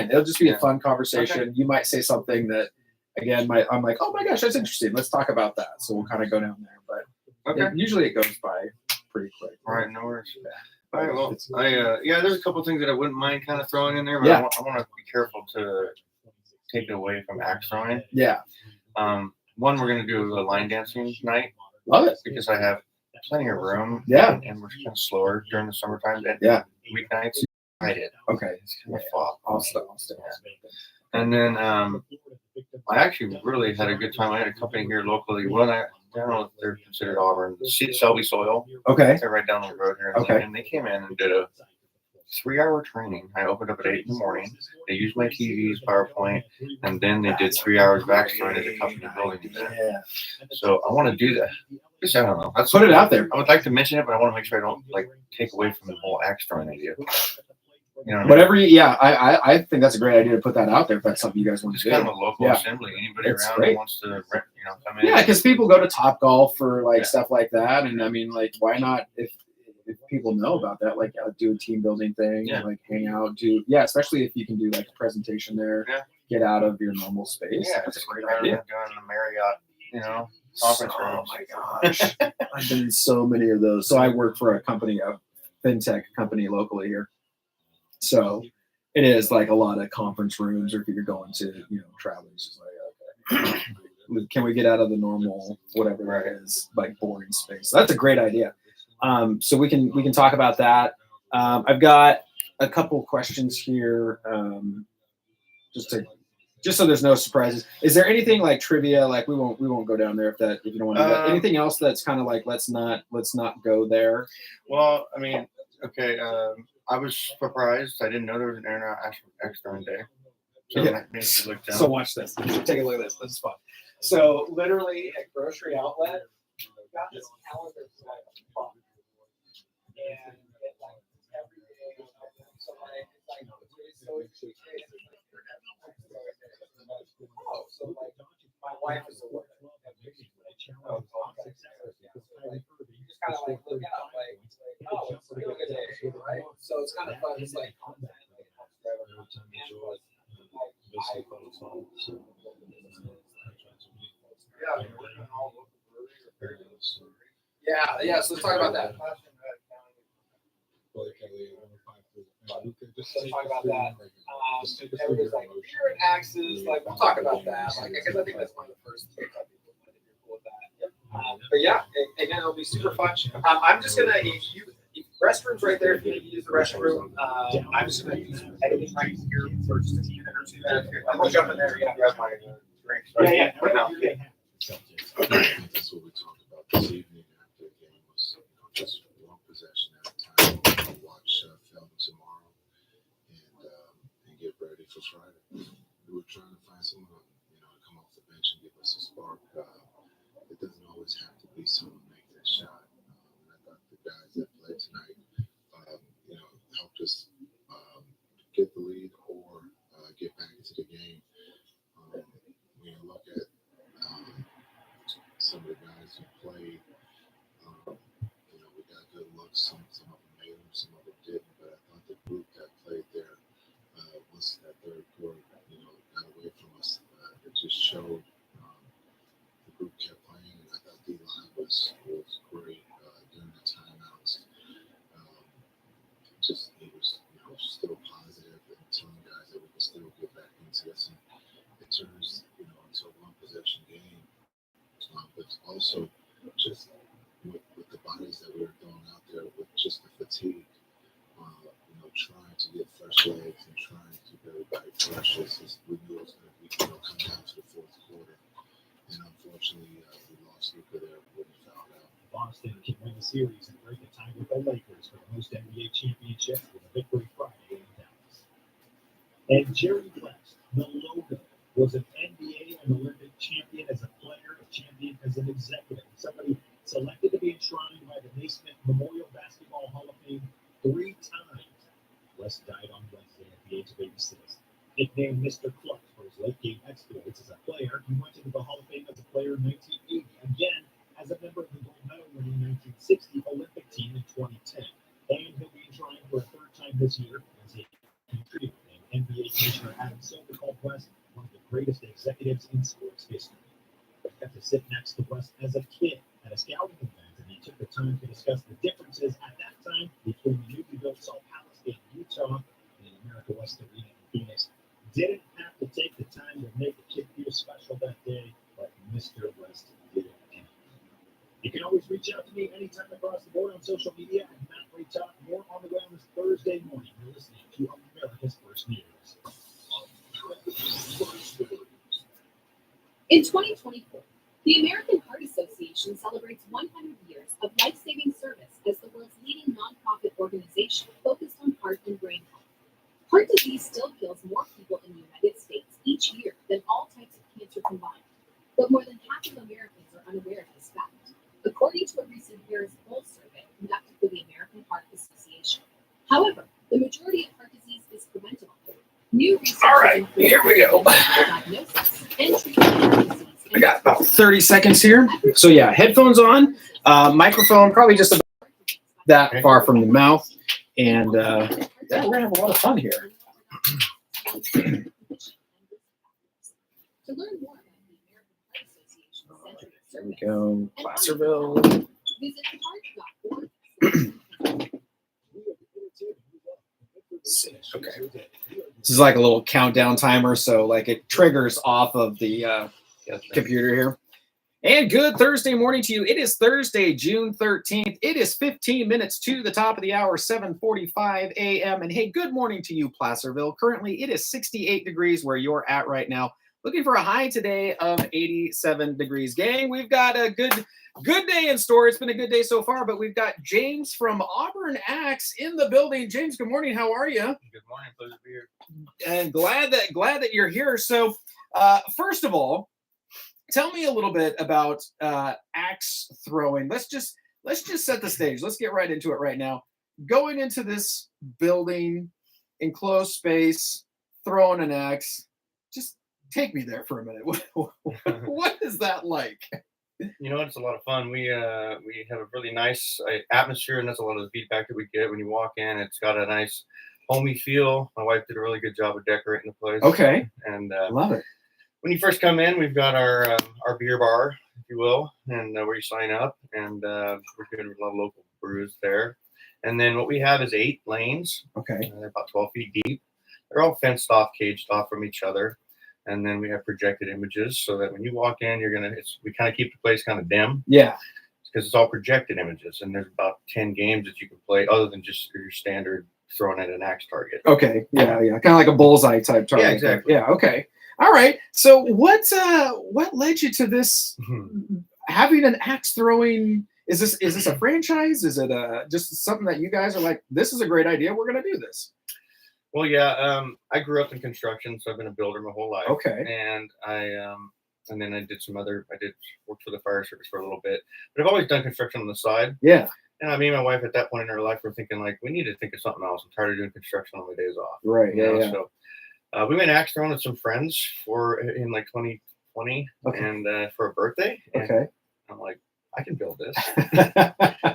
it'll just be a fun conversation. Okay. You might say something that, again, I'm like, oh my gosh, that's interesting. Let's talk about that. So we'll kind of go down there, but usually it goes by pretty quick. All right, no worries. All right, well, there's a couple of things that I wouldn't mind kind of throwing in there, but I want to be careful to take it away from axe throwing. Yeah. One, we're going to do a line dancing night. Love it. Because I have plenty of room. Yeah. And we're kind of slower during the summertime. Weeknights. I did. Okay. It's kind of fall. Awesome. And then I actually really had a good time. I had a company here locally. Well, I don't know if they're considered Auburn. Selby Soil. Okay. They're right down the road here. Okay. And they came in and did a 3-hour training. I opened up at 8 in the morning. They used my TVs, PowerPoint, and then they did 3 hours of axe throwing at the company building. Yeah. So I want to do that. Just, I don't know. Let's put it out there. I would like to mention it, but I want to make sure I don't like take away from the whole axe throwing idea. You know, whatever. I think that's a great idea to put that out there. If that's something you guys want to do. Kind of a local assembly. Anybody around who wants to, come in. Yeah, because people go to Top Golf for like stuff like that, and I mean, like, why not if people know about that, like do a team building thing, like hang out, especially if you can do like a presentation there, get out of your normal space. Yeah, that's a great idea. Doing the Marriott, conference room. Oh my gosh, I've been in so many of those. So I work for a company, fintech company locally here. So it is like a lot of conference rooms, or if you're going to, travel, it's just like, okay, can we get out of the normal, whatever it is, like boring space? So that's a great idea. So we can talk about that. I've got a couple questions here, just so there's no surprises. Is there anything like trivia? Like we won't go down there if you don't want to do that. Anything else that's kind of like let's not go there? Well, I mean, okay. I was surprised. I didn't know there was an Internet Extern Day. So Yeah. So watch this. Take a look at this. This is fun. So literally at grocery outlet, got this calendar for like a buck. And it like every day. So like it's like oh, so like my wife is a woman. Oh, okay. You just kind of like look out like, oh, it's a real good day, right? So it's kind of fun. It's like yeah. So let's talk about that. Let's talk about that. Everybody's like beer and axes. Like we'll talk about that. Like because I think that's one of the first things I think if you're cool with that. But yeah, again, it'll be super fun. I'm just gonna if restrooms right there. If you need to use the restroom, I'm just gonna use editing right here for just a minute or two. I'm gonna jump in there. Yeah, grab my drink. Yeah. Right now. That's what we talked about this evening after the game was just one possession at a time. Watch film tomorrow and get ready for Friday. We were trying to find someone to come off the bench and give us a spark. It doesn't always have to be someone make that shot. And I thought the guys that played tonight, helped us get the lead or get back into the game. When you look at some of the guys who played, we got good looks. Some of them made them, some of them didn't. But I thought the group that played there, once that third quarter, got away from us, it just showed the group kept playing. And I thought the line was great during the timeouts. He was still positive and telling guys that we can still get back into this. And it turns into a one possession game. But also just with the bodies that we were throwing out there, with just the fatigue, trying to get fresh legs and trying to keep everybody fresh. We knew it was going to be come down to the fourth quarter, and unfortunately we lost Luka there when he fouled out. Boston can win the series and break the tie with the Lakers for the most NBA championships with a victory Friday in Dallas. And Jerry West, the logo, was an NBA and Olympic champion as a player, a champion as an executive, somebody selected to be enshrined by the Naismith Memorial Basketball Hall of Fame 3 times. West died on Wednesday at the age of 86. Nicknamed Mr. Clutch for his late game exploits as a player, he went into the Hall of Fame as a player in 1980, again as a member of the gold medal winning 1960 Olympic team in 2010. And he'll be enshrined for a 3rd time this year as a contributor. And NBA Commissioner Adam Silver called West one of the greatest executives in sports history. I got to sit next to West as a kid at a scouting event, and he took the time to discuss the differences at that time between the newly built Salt Palace in Utah and America West Arena in Phoenix. Didn't have to take the time to make a kid feel special that day, but Mr. West did it anyway. You can always reach out to me anytime across the board on social media at Matt Ray Talk. More on the way on this Thursday morning. You're listening to America's First News. In 2024, the American Heart Association celebrates 100 years of life-saving service as the world's leading nonprofit organization focused on heart and brain health. Heart disease still kills more people in the United States each year than all types of cancer combined, but more than half of Americans are unaware of this fact, according to a recent Harris Poll survey conducted for the American Heart Association. However, the majority of heart disease is preventable. New research All right, here we go. diagnosis and treatment of heart disease. We got about 30 seconds here. So yeah, headphones on, microphone probably just about that far from the mouth, and yeah, we're gonna have a lot of fun here. To learn more about the American Heart Association Century of There we Service go, and Placerville. visit heart.org. Okay. This is like a little countdown timer, so like it triggers off of the computer here. And good Thursday morning to you. It is Thursday, June 13th. It is 15 minutes to the top of the hour, 7:45 a.m. And hey, good morning to you, Placerville. Currently, it is 68 degrees where you're at right now. Looking for a high today of 87 degrees. Gang, we've got a good day in store. It's been a good day so far, but we've got James from Auburn Axe in the building. James, good morning. How are you? Good morning. Pleasure to be here. And glad that you're here. So, first of all, tell me a little bit about axe throwing. Let's just set the stage. Let's get right into it right now. Going into this building, enclosed space, throwing an axe. Just take me there for a minute. What is that like? You know, it's a lot of fun. We have a really nice atmosphere, and that's a lot of the feedback that we get when you walk in. It's got a nice homey feel. My wife did a really good job of decorating the place. Okay, and love it. When you first come in, we've got our beer bar, if you will, and where you sign up, and we're doing a lot of local brews there. And then what we have is 8 lanes. Okay, they're about 12 feet deep. They're all fenced off, caged off from each other. And then we have projected images so that when you walk in, we kind of keep the place kind of dim. Yeah. Because it's all projected images, and there's about 10 games that you can play other than just your standard throwing at an axe target. Okay. Yeah. Kind of like a bullseye type target. Yeah, exactly. Yeah. Okay. All right. So what led you to this having an axe throwing? Is this a franchise? Is it just something that you guys are like, this is a great idea, we're going to do this? Well, yeah, I grew up in construction, so I've been a builder my whole life. Okay. And and then I did work for the fire service for a little bit, but I've always done construction on the side. Yeah. And me and my wife at that point in our life were thinking like, we need to think of something else. I'm tired of doing construction on my days off. Right. You know? Yeah. So we went axe throwing with some friends in like 2020, and for a birthday. And Okay. I'm like, I can build this.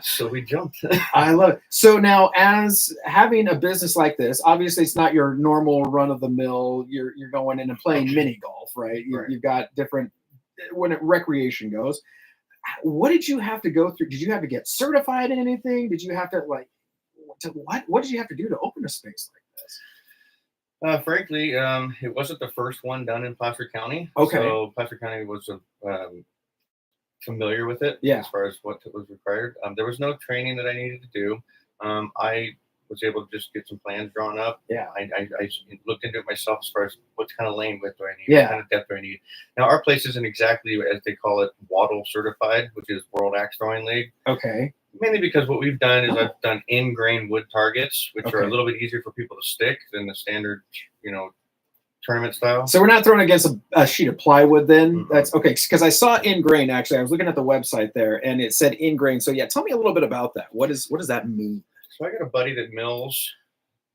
So we jumped. I love it. So now, as having a business like this, obviously it's not your normal run of the mill. You're going in and playing mini golf, right? You've got different recreation goes. What did you have to go through? Did you have to get certified in anything? Did you have to what did you have to do to open a space like this? Frankly, it wasn't the first one done in Placer County. Okay. So Placer County was familiar with it as far as what was required. There was no training that I needed to do. I was able to just get some plans drawn up. Yeah. I looked into it myself as far as what kind of lane width do I need, Yeah. what kind of depth do I need. Now, our place isn't exactly, as they call it, Waddle certified, which is World Axe Throwing League. Okay. Mainly because what we've done is I've done in-grain wood targets, which are a little bit easier for people to stick than the standard, tournament style. So we're not throwing against a sheet of plywood then? Mm-hmm. That's okay, because I saw in grain. Actually, I was looking at the website there, and it said in grain. So yeah, tell me a little bit about that. What does that mean? So I got a buddy that mills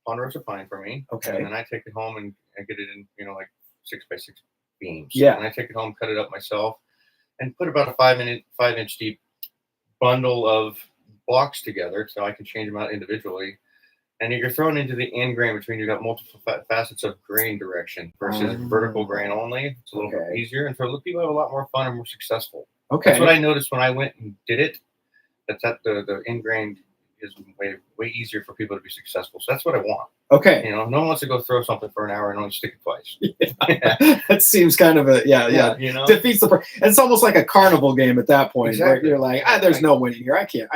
ponderosa pine for me. Okay. And then I take it home and I get it in, like 6x6 beams. Yeah. And I take it home, cut it up myself, and put about a 5-inch deep bundle of blocks together so I can change them out individually. And you're thrown into the end grain, which means you've got multiple facets of grain direction versus vertical grain only. It's a little bit easier. And so people have a lot more fun and more successful. Okay. That's what I noticed when I went and did it. That the end grain is way easier for people to be successful. So that's what I want. Okay. No one wants to go throw something for an hour and only stick it twice. Yeah. That seems kind of defeats the purpose. It's almost like a carnival game at that point. Exactly. Where you're like, there's no winning here. I can't.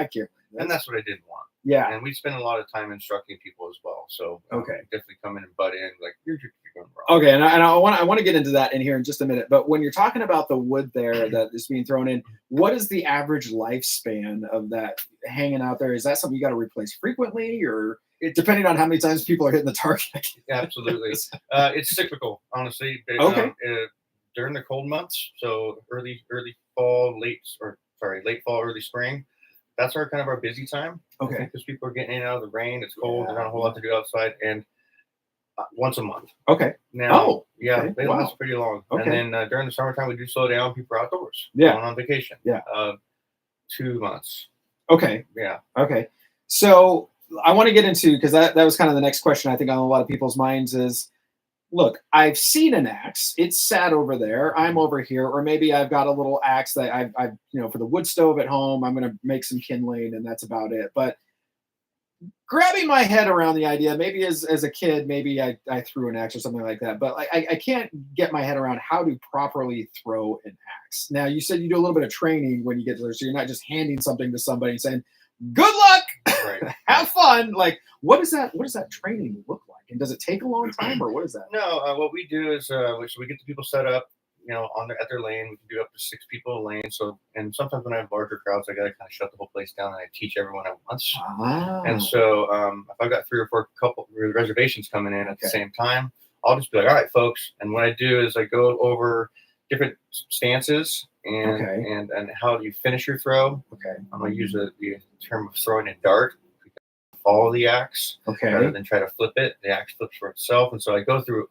And that's what I didn't want. Yeah. And we spend a lot of time instructing people as well. So definitely come in and butt in like you're going wrong. Okay, and I want to get into that in here in just a minute. But when you're talking about the wood there that is being thrown in, what is the average lifespan of that hanging out there? Is that something you got to replace frequently, or depending on how many times people are hitting the target? Absolutely. It's cyclical, honestly. Okay. During the cold months, so early fall, late fall, early spring. That's our busy time. Okay. Because people are getting in and out of the rain. It's cold. There's not a whole lot to do outside. And once a month. Okay. Now, they last pretty long. Okay. And then during the summertime, we do slow down. People are outdoors. Yeah. Going on vacation. Yeah. 2 months. Okay. Yeah. Okay. So I want to get into, because that was kind of the next question I think on a lot of people's minds is, look, I've seen an axe. It's sat over there. I'm over here. Or maybe I've got a little axe that I've for the wood stove at home, I'm going to make some kindling and that's about it. But grabbing my head around the idea. Maybe as a kid, maybe I threw an axe or something like that, but I can't get my head around how to properly throw an axe. Now, you said you do a little bit of training when you get there, so you're not just handing something to somebody and saying, "Good luck, Right. have fun." Like, what does that training look like, and does it take a long time, or what is that? No, what we do is we get the people set up, at their lane. We can do up to 6 people a lane. So, and sometimes when I have larger crowds, I got to kind of shut the whole place down and I teach everyone at once. And so, if I've got 3 or 4 couple reservations coming in at the same time, I'll just be like, "All right, folks." And what I do is I go over different stances and how you finish your throw. Okay. I'm gonna use the term of throwing a dart. Follow the axe, rather than try to flip it. The axe flips for itself, and so I go through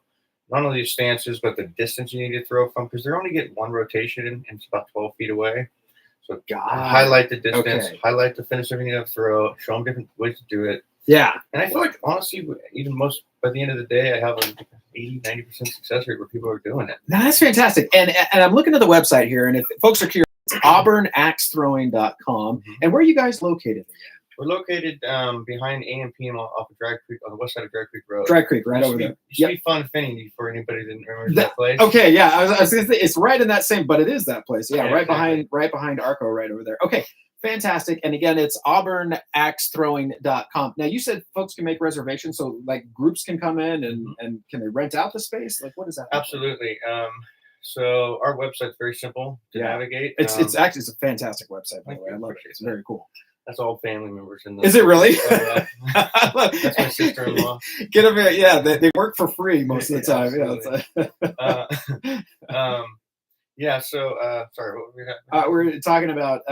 not only these stances, but the distance you need to throw from, because they're only getting one rotation, and it's about 12 feet away. So highlight the distance, highlight the finish of your throw, show them different ways to do it. Yeah. And I feel like, honestly, even by the end of the day, I have an 80-90% success rate where people are doing it. No, that's fantastic. And I'm looking at the website here, and if folks are curious, it's auburnaxethrowing.com. And where are you guys located again? We're located behind A&P off of Dry Creek, on the west side of Dry Creek Road. Dry Creek, right over there. It used to be Fun Finning for anybody that didn't remember that place. Okay, yeah, I was going to say it's right in that same, but it is that place. Yeah, right behind Arco, right over there. Okay, fantastic. And again, it's auburnaxethrowing.com. Now, you said folks can make reservations, so like groups can come in and can they rent out the space? Like, what is that? Absolutely. So our website's very simple to navigate. It's a fantastic website, by the way. I love it. It's very cool. That's all family members in the. Is it really? That's my sister-in-law. Get them here. Yeah, they work for free most of the time. So sorry, what were we we're talking about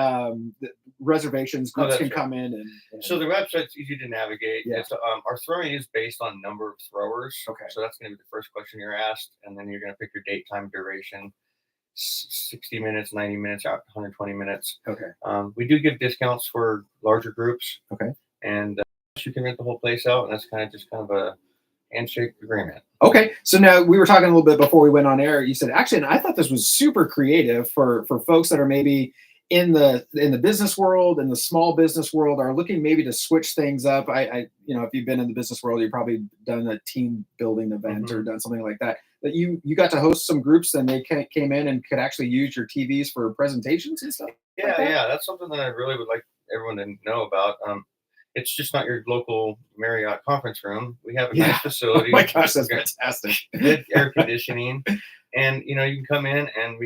reservations. Groups can come in and so the website's easy to navigate. Yeah. It's, our throwing is based on number of throwers. Okay. So that's going to be the first question you're asked, and then you're going to pick your date, time, duration. 60 minutes, 90 minutes, 120 minutes. Okay. We do give discounts for larger groups. Okay. And you can rent the whole place out, and that's kind of a handshake agreement. Okay. So now we were talking a little bit before we went on air. You said, actually, and I thought this was super creative for folks that are maybe in the business world, in the small business world, are looking maybe to switch things up. I if you've been in the business world, you've probably done a team building event or done something like that. That you got to host some groups, and they came in and could actually use your TVs for presentations and stuff. Yeah, that's something that I really would like everyone to know about. It's just not your local Marriott conference room. We have a nice facility. Oh my gosh, that's fantastic. Good air conditioning. And, you can come in and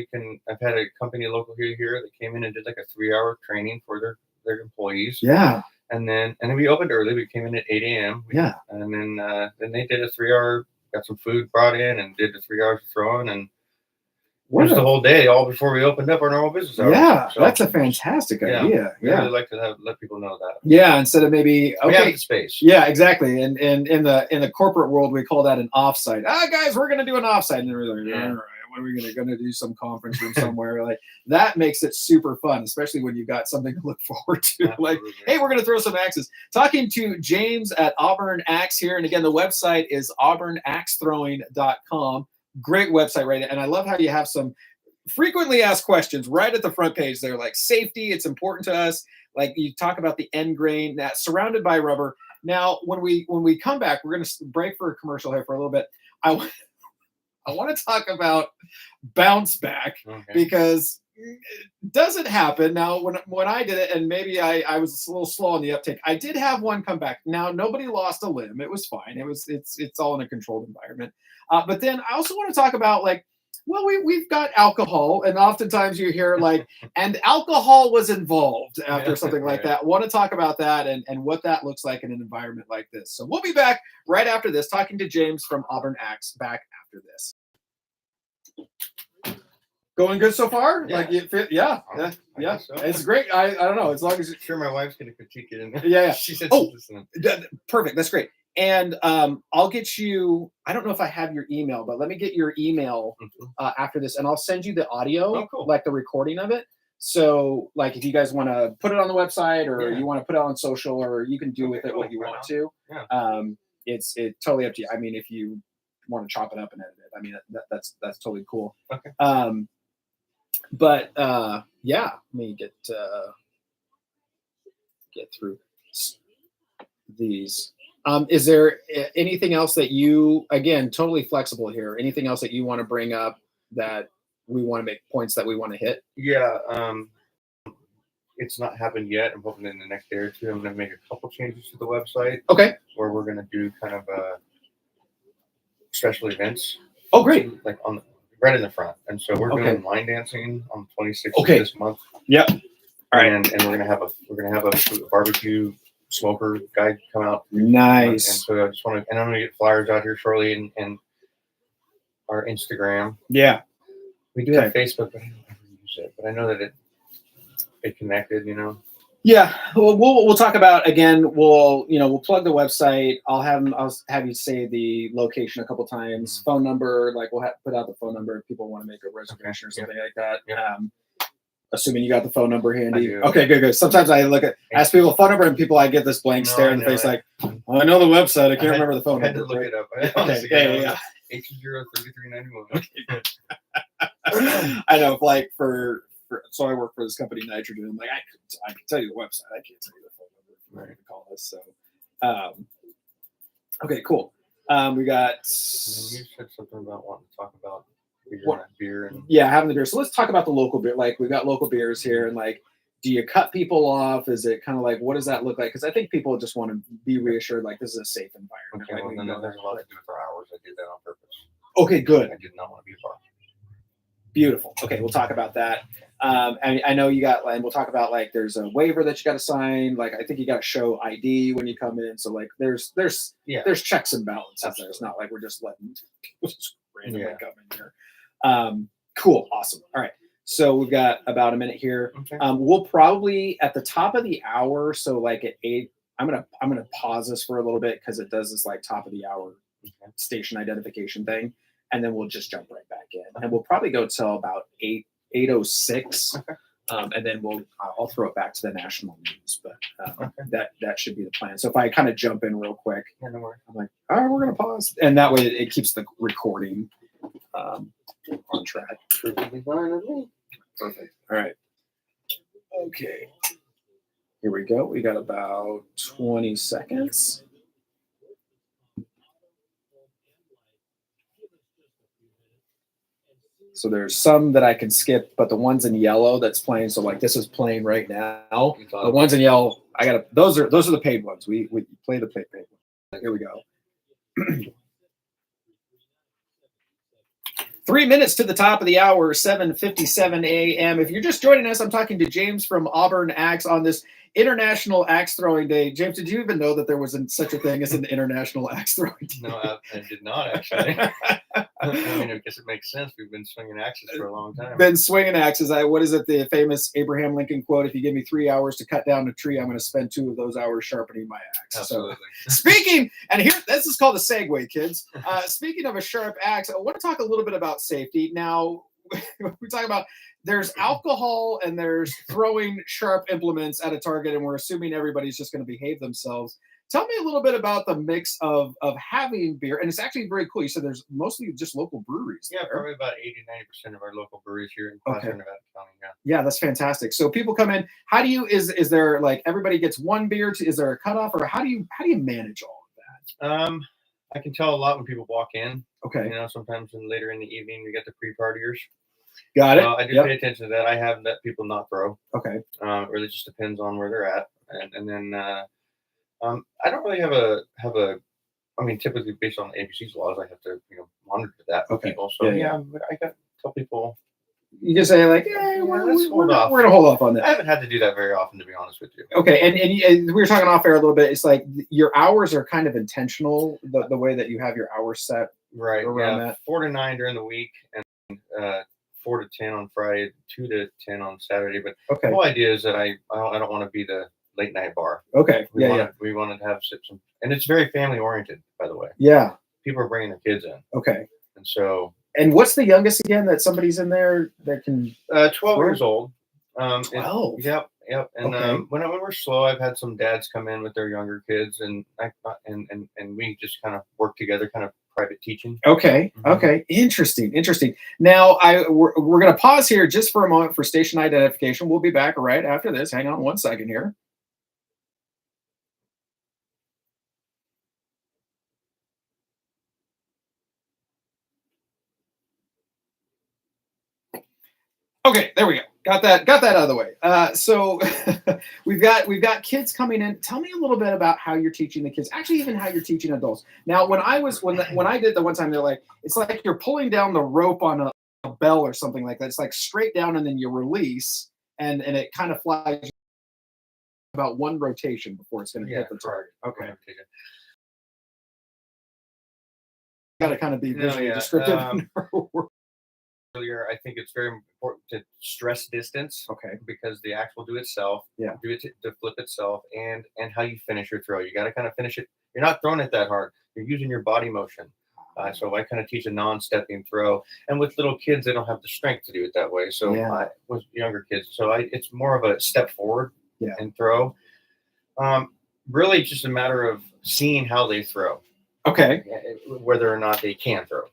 I've had a company local here that came in and did like a 3-hour training for their employees. Yeah. And then we opened early. We came in at 8 a.m. Yeah. And then they did a 3-hour, got some food brought in and did the 3 hours of throwing, and it was the whole day, all before we opened up our normal business hours. Yeah, so, that's a fantastic idea. I really like to let people know that. Yeah, instead of maybe we have the space. Yeah, exactly. And in the corporate world, we call that an offsite. Guys, we're going to do an offsite, and we're like, all right, what are we going to do? Some conference room somewhere? Like that makes it super fun, especially when you've got something to look forward to. Absolutely. Like, hey, we're going to throw some axes. Talking to James at Auburn Axe here, and again, the website is auburnaxethrowing.com. Great website, right? And I love how you have some frequently asked questions right at the front page. They're like safety, it's important to us. Like you talk about the end grain, that surrounded by rubber. Now, when we come back, we're going to break for a commercial here for a little bit. I want to talk about bounce back because it doesn't happen. Now, when I did it, and maybe I was a little slow on the uptake, I did have one come back. Now, nobody lost a limb. It was fine. It's all in a controlled environment. But then I also want to talk about we've got alcohol, and oftentimes you hear and alcohol was involved after something like that. Want to talk about that and what that looks like in an environment like this. So we'll be back right after this, talking to James from Auburn Axe. Back after this. Going good so far? Yeah. Yeah. So. It's great. I don't know, as long as sure my wife's going to critique it in there. Yeah. She said perfect. That's great. And I'll get you, I don't know if I have your email, but let me get your email after this, and I'll send you the audio, like the recording of it. So like if you guys want to put it on the website or you want to put it on social, or you can do with it what you want to. Yeah. It's totally up to you. I mean, if you want to chop it up and edit it, I mean, that's totally cool. Okay. But let me get through these. Is there anything else that you, again, totally flexible here, anything else that you want to bring up that we want to make points that we want to hit? Yeah. It's not happened yet. I'm hoping in the next day or two, I'm going to make a couple changes to the website. Okay. Where we're going to do kind of special events. Oh, great. Like on right in the front. And so we're doing line dancing on the 26th of this month. Yep. All right. And we're going to have a barbecue smoker guy come out. Nice. And so I just want to, and I'm going to get flyers out here shortly and our Instagram. Yeah. We do have Facebook, but I don't ever use it. But I know that it connected, you know. Yeah, well, we'll talk about again. We'll plug the website. I'll have you say the location a couple times. Phone number, like we'll put out the phone number if people want to make a reservation or something like that. Yeah. Assuming you got the phone number handy. I do. Okay, good. Sometimes I ask people the phone number and people I get this blank stare in the face like, I know the website. I can't remember the phone number. I had to look it up. Okay, yeah. 820-3391. I know, like so I work for this company, Nitrogen. I'm like, I can tell you the website. I can't tell you the phone number if you're going to call us. So, okay, cool. We got. And you said something about wanting to talk about beer and. Yeah, having the beer. So let's talk about the local beer. Like we've got local beers here, and like, do you cut people off? Is it kind of like what does that look like? Because I think people just want to be reassured, like this is a safe environment. Okay, like, well, then there's a lot to do with our hours. I did that on purpose. Okay, good. I did not want to be a bar. Beautiful. Okay, we'll talk about that. And I know you got, and we'll talk about like there's a waiver that you got to sign. Like I think you got to show ID when you come in. So like there's checks and balances. Absolutely. There. It's not like we're just letting people just randomly come in here. Cool. Awesome. All right. So we've got about a minute here. Okay. We'll probably at the top of the hour. So like at 8, I'm gonna pause this for a little bit because it does this like top of the hour station identification thing. And then we'll just jump right back in, and we'll probably go till about 8:06, and then I'll throw it back to the national news. But that should be the plan. So if I kind of jump in real quick, I'm like, all right, we're gonna pause, and that way it keeps the recording on track. Perfect. All right. Okay. Here we go. We got about 20 seconds. So there's some that I can skip, but the ones in yellow that's playing. So like this is playing right now. The ones in yellow, those are the paid ones. We play the paid ones. Here we go. 3 minutes to the top of the hour, 7:57 a.m. If you're just joining us, I'm talking to James from Auburn Axe on this International Axe Throwing Day. James, did you even know that there was such a thing as an International Axe Throwing Day? No, I did not actually. I mean, I guess it makes sense. We've been swinging axes for a long time. Been swinging axes. What is it? The famous Abraham Lincoln quote: "If you give me 3 hours to cut down a tree, I'm going to spend 2 of those hours sharpening my axe." Absolutely. So, speaking, and here, this is called a segue, kids. Speaking of a sharp axe, I want to talk a little bit about safety. Now, we're talking about there's alcohol and there's throwing sharp implements at a target, and we're assuming everybody's just going to behave themselves. Tell me a little bit about the mix of having beer, and it's actually very cool. You said there's mostly just local breweries. Yeah, probably about 80-90% of our local breweries here in Nevada County. Yeah, that's fantastic. So people come in. How do you is there like everybody gets one beer? Is there a cutoff, or how do you manage all of that? I can tell a lot when people walk in. Okay. You know, sometimes later in the evening we get the pre-partiers. Got it. I do pay attention to that. I have let people not throw. Okay. Really just depends on where they're at, and then. I don't really have a. I mean, typically based on ABC's laws, I have to monitor that for people. So I got to tell people. You just say like, yeah, we're gonna hold off on that. I haven't had to do that very often, to be honest with you. Okay, and we were talking off air a little bit. It's like your hours are kind of intentional, the way that you have your hours set. Right. Around that. 4 to 9 during the week, and 4 to 10 on Friday, 2 to 10 on Saturday. But the whole idea is that I don't want to be the late night bar. Okay. We wanted to have some, and it's very family oriented, by the way. Yeah. People are bringing their kids in. Okay. And so. And what's the youngest again that somebody's in there that can? 12 years old. 12. Yep. And when we're slow, I've had some dads come in with their younger kids, and we just kind of work together, kind of private teaching. Okay. Mm-hmm. Okay. Interesting. Now we're going to pause here just for a moment for station identification. We'll be back right after this. Hang on one second here. Okay, there we go. Got that out of the way. So we've got kids coming in. Tell me a little bit about how you're teaching the kids. Actually, even how you're teaching adults. Now, when I did the one time, they're like, it's like you're pulling down the rope on a bell or something like that. It's like straight down, and then you release, and it kind of flies about one rotation before it's going to hit the target. Okay. Got to kind of be visually descriptive. Earlier, I think it's very important to stress distance. Okay. Because the axe will do itself. Yeah. Do it to flip itself, and how you finish your throw. You got to kind of finish it. You're not throwing it that hard. You're using your body motion. So I kind of teach a non-stepping throw, and with little kids, they don't have the strength to do it that way. So with younger kids, it's more of a step forward and throw. Really, just a matter of seeing how they throw. Okay. Whether or not they can throw.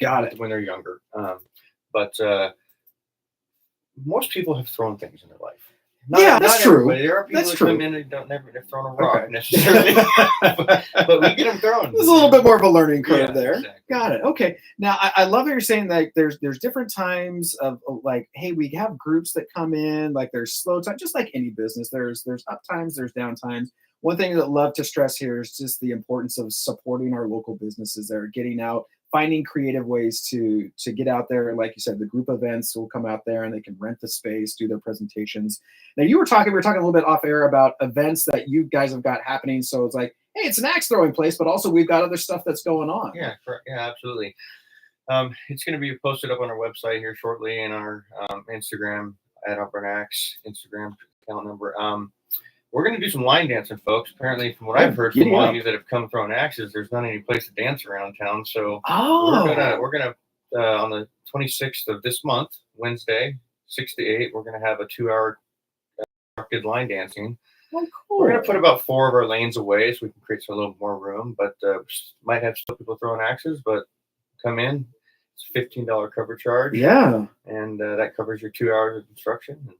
Got it. When they're younger. But most people have thrown things in their life. That's true. There are people That's that true. come in and they've thrown a rock necessarily, but we get them thrown. There's a little bit more of a learning curve there. Exactly. Got it. Okay. Now I love that you're saying that there's different times of like, hey, we have groups that come in, like there's slow time, just like any business. There's up times, there's down times. One thing that I love to stress here is just the importance of supporting our local businesses that are getting out, finding creative ways to get out there. Like you said, the group events will come out there and they can rent the space, do their presentations. Now we were talking a little bit off air about events that you guys have got happening. So it's like, hey, it's an axe throwing place, but also we've got other stuff that's going on. Yeah, correct. Yeah, absolutely. It's going to be posted up on our website here shortly, and our Instagram at Auburn Axe Instagram account number. We're going to do some line dancing, folks. Apparently, from what I've heard from all of you that have come throwing axes, there's not any place to dance around town. So we're gonna on the 26th of this month, Wednesday, 6 to 8, we're gonna have a 2-hour good line dancing. Oh, cool. We're gonna put about 4 of our lanes away so we can create a little more room. But might have some people throwing axes, but come in. It's a $15 cover charge. Yeah, and that covers your 2 hours of instruction.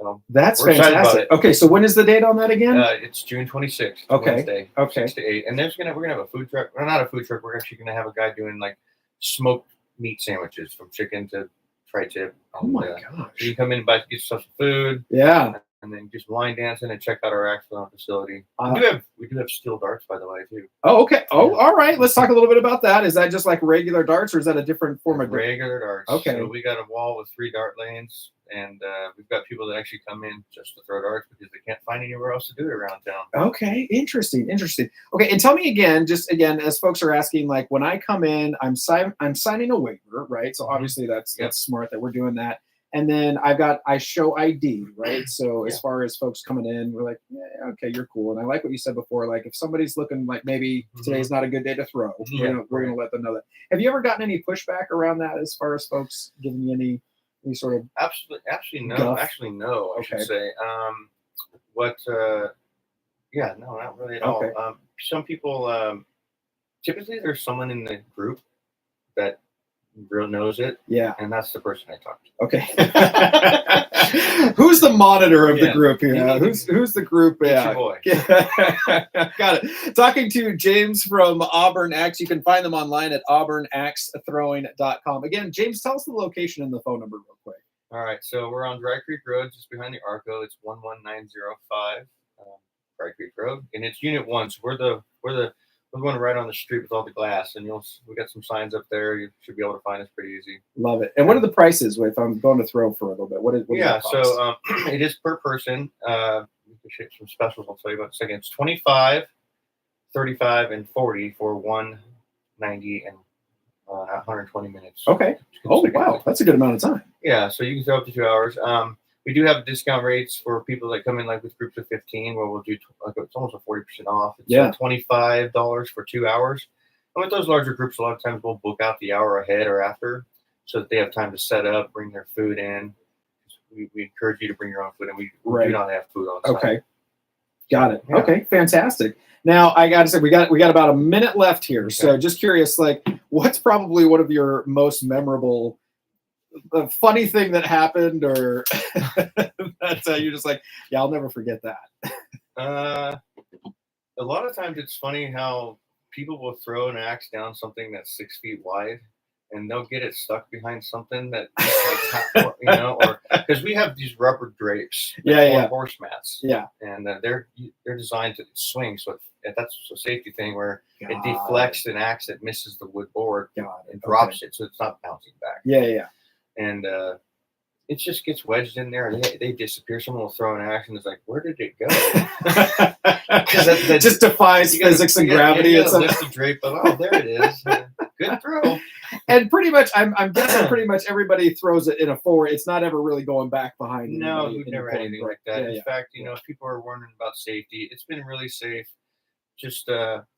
So that's fantastic. Okay, so when is the date on that again? It's June 26th. Okay. Wednesday, 6 to 8. And we're gonna have a food truck. Well, not a food truck. We're actually gonna have a guy doing like smoked meat sandwiches from chicken to tri-tip. Oh my gosh! So you come in, get yourself some food. Yeah. And then just line dancing and check out our axe throwing facility. We do have steel darts, by the way, too. Oh, okay. Oh, all right. Let's talk a little bit about that. Is that just like regular darts, or is that a different form of regular darts? Okay. So we got a wall with 3 dart lanes, and we've got people that actually come in just to throw darts because they can't find anywhere else to do it around town. Okay, interesting. Okay, and tell me again, as folks are asking, like when I come in, I'm signing a waiver, right? So obviously that's smart that we're doing that. And then I show ID, right? So as far as folks coming in, we're like, yeah, okay, you're cool. And I like what you said before, like if somebody's looking like maybe today's not a good day to throw, we're gonna let them know that. Have you ever gotten any pushback around that as far as folks giving you any sort of Actually, no, I should say. No, not really at all. Some people, typically there's someone in the group that real knows it. Yeah. And that's the person I talk to. Okay. Who's the monitor of the group here? Who's the group? Yeah. Boy. Got it. Talking to James from Auburn Axe. You can find them online at auburnaxethrowing.com. Again, James, tell us the location and the phone number real quick. All right. So we're on Dry Creek Road, just behind the Arco. It's 11905 Dry Creek Road. And it's Unit 1. So we're going right on the street with all the glass, and we got some signs up there. You should be able to find us pretty easy. Love it. And what are the prices if I'm going to throw for a little bit? What is so it is per person. We can share some specials. I'll tell you about in a second. It's 25, 35, and 40 for 190 and 120 minutes. Okay. Oh wow, that's a good amount of time. Yeah, so you can throw up to 2 hours. We do have discount rates for people that come in like with groups of 15, where we'll do it's almost a 40% off. It's $25 for 2 hours. And with those larger groups, a lot of times we'll book out the hour ahead or after, so that they have time to set up, bring their food in. We encourage you to bring your own food, and we do not have food on site. Okay, got it. Yeah. Okay, fantastic. Now I got to say we got about a minute left here, so just curious, like what's probably one of your most memorable a funny thing that happened, or that you're just like, yeah, I'll never forget that? A lot of times it's funny how people will throw an axe down something that's 6 feet wide, and they'll get it stuck behind something that, you know, or because we have these rubber drapes, horse mats, and they're designed to swing, so that's a safety thing where it deflects an axe that misses the wood board and drops it, so it's not bouncing back. And it just gets wedged in there, and they disappear. Someone will throw an axe, and it's like, where did it go? Because that just defies physics and gravity. It's lift the drape of, oh, there it is. Good throw. And pretty much, I'm guessing pretty much everybody throws it in a forward. It's not ever really going back behind. No, we've never had anything like that. In fact, you know, if people are wondering about safety, it's been really safe. Just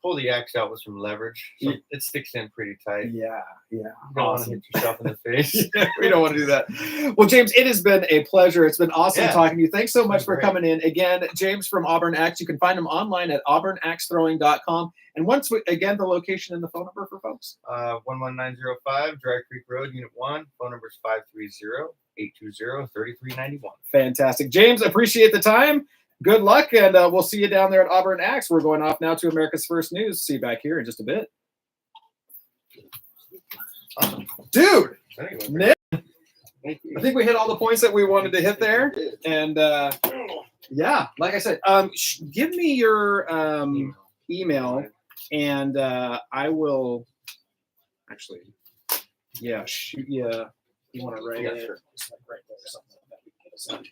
pull the axe out with some leverage. So it sticks in pretty tight. You don't want to hit yourself in the face. We don't want to do that. Well, James, it has been a pleasure. It's been awesome talking to you. Thanks so much for coming in. Again, James from Auburn Axe. You can find him online at auburnaxethrowing.com. And once again, the location and the phone number for folks. 11905 Dry Creek Road, Unit 1. Phone number is 530-820-3391. Fantastic. James, appreciate the time. Good luck, and we'll see you down there at Auburn Axe. We're going off now to America's First News. See you back here in just a bit. Dude, Nick, I think we hit all the points that we wanted to hit there. And yeah, like I said, give me your email, and I will actually, shoot you. You want to write it? Just like right there or something like that. We can get us out.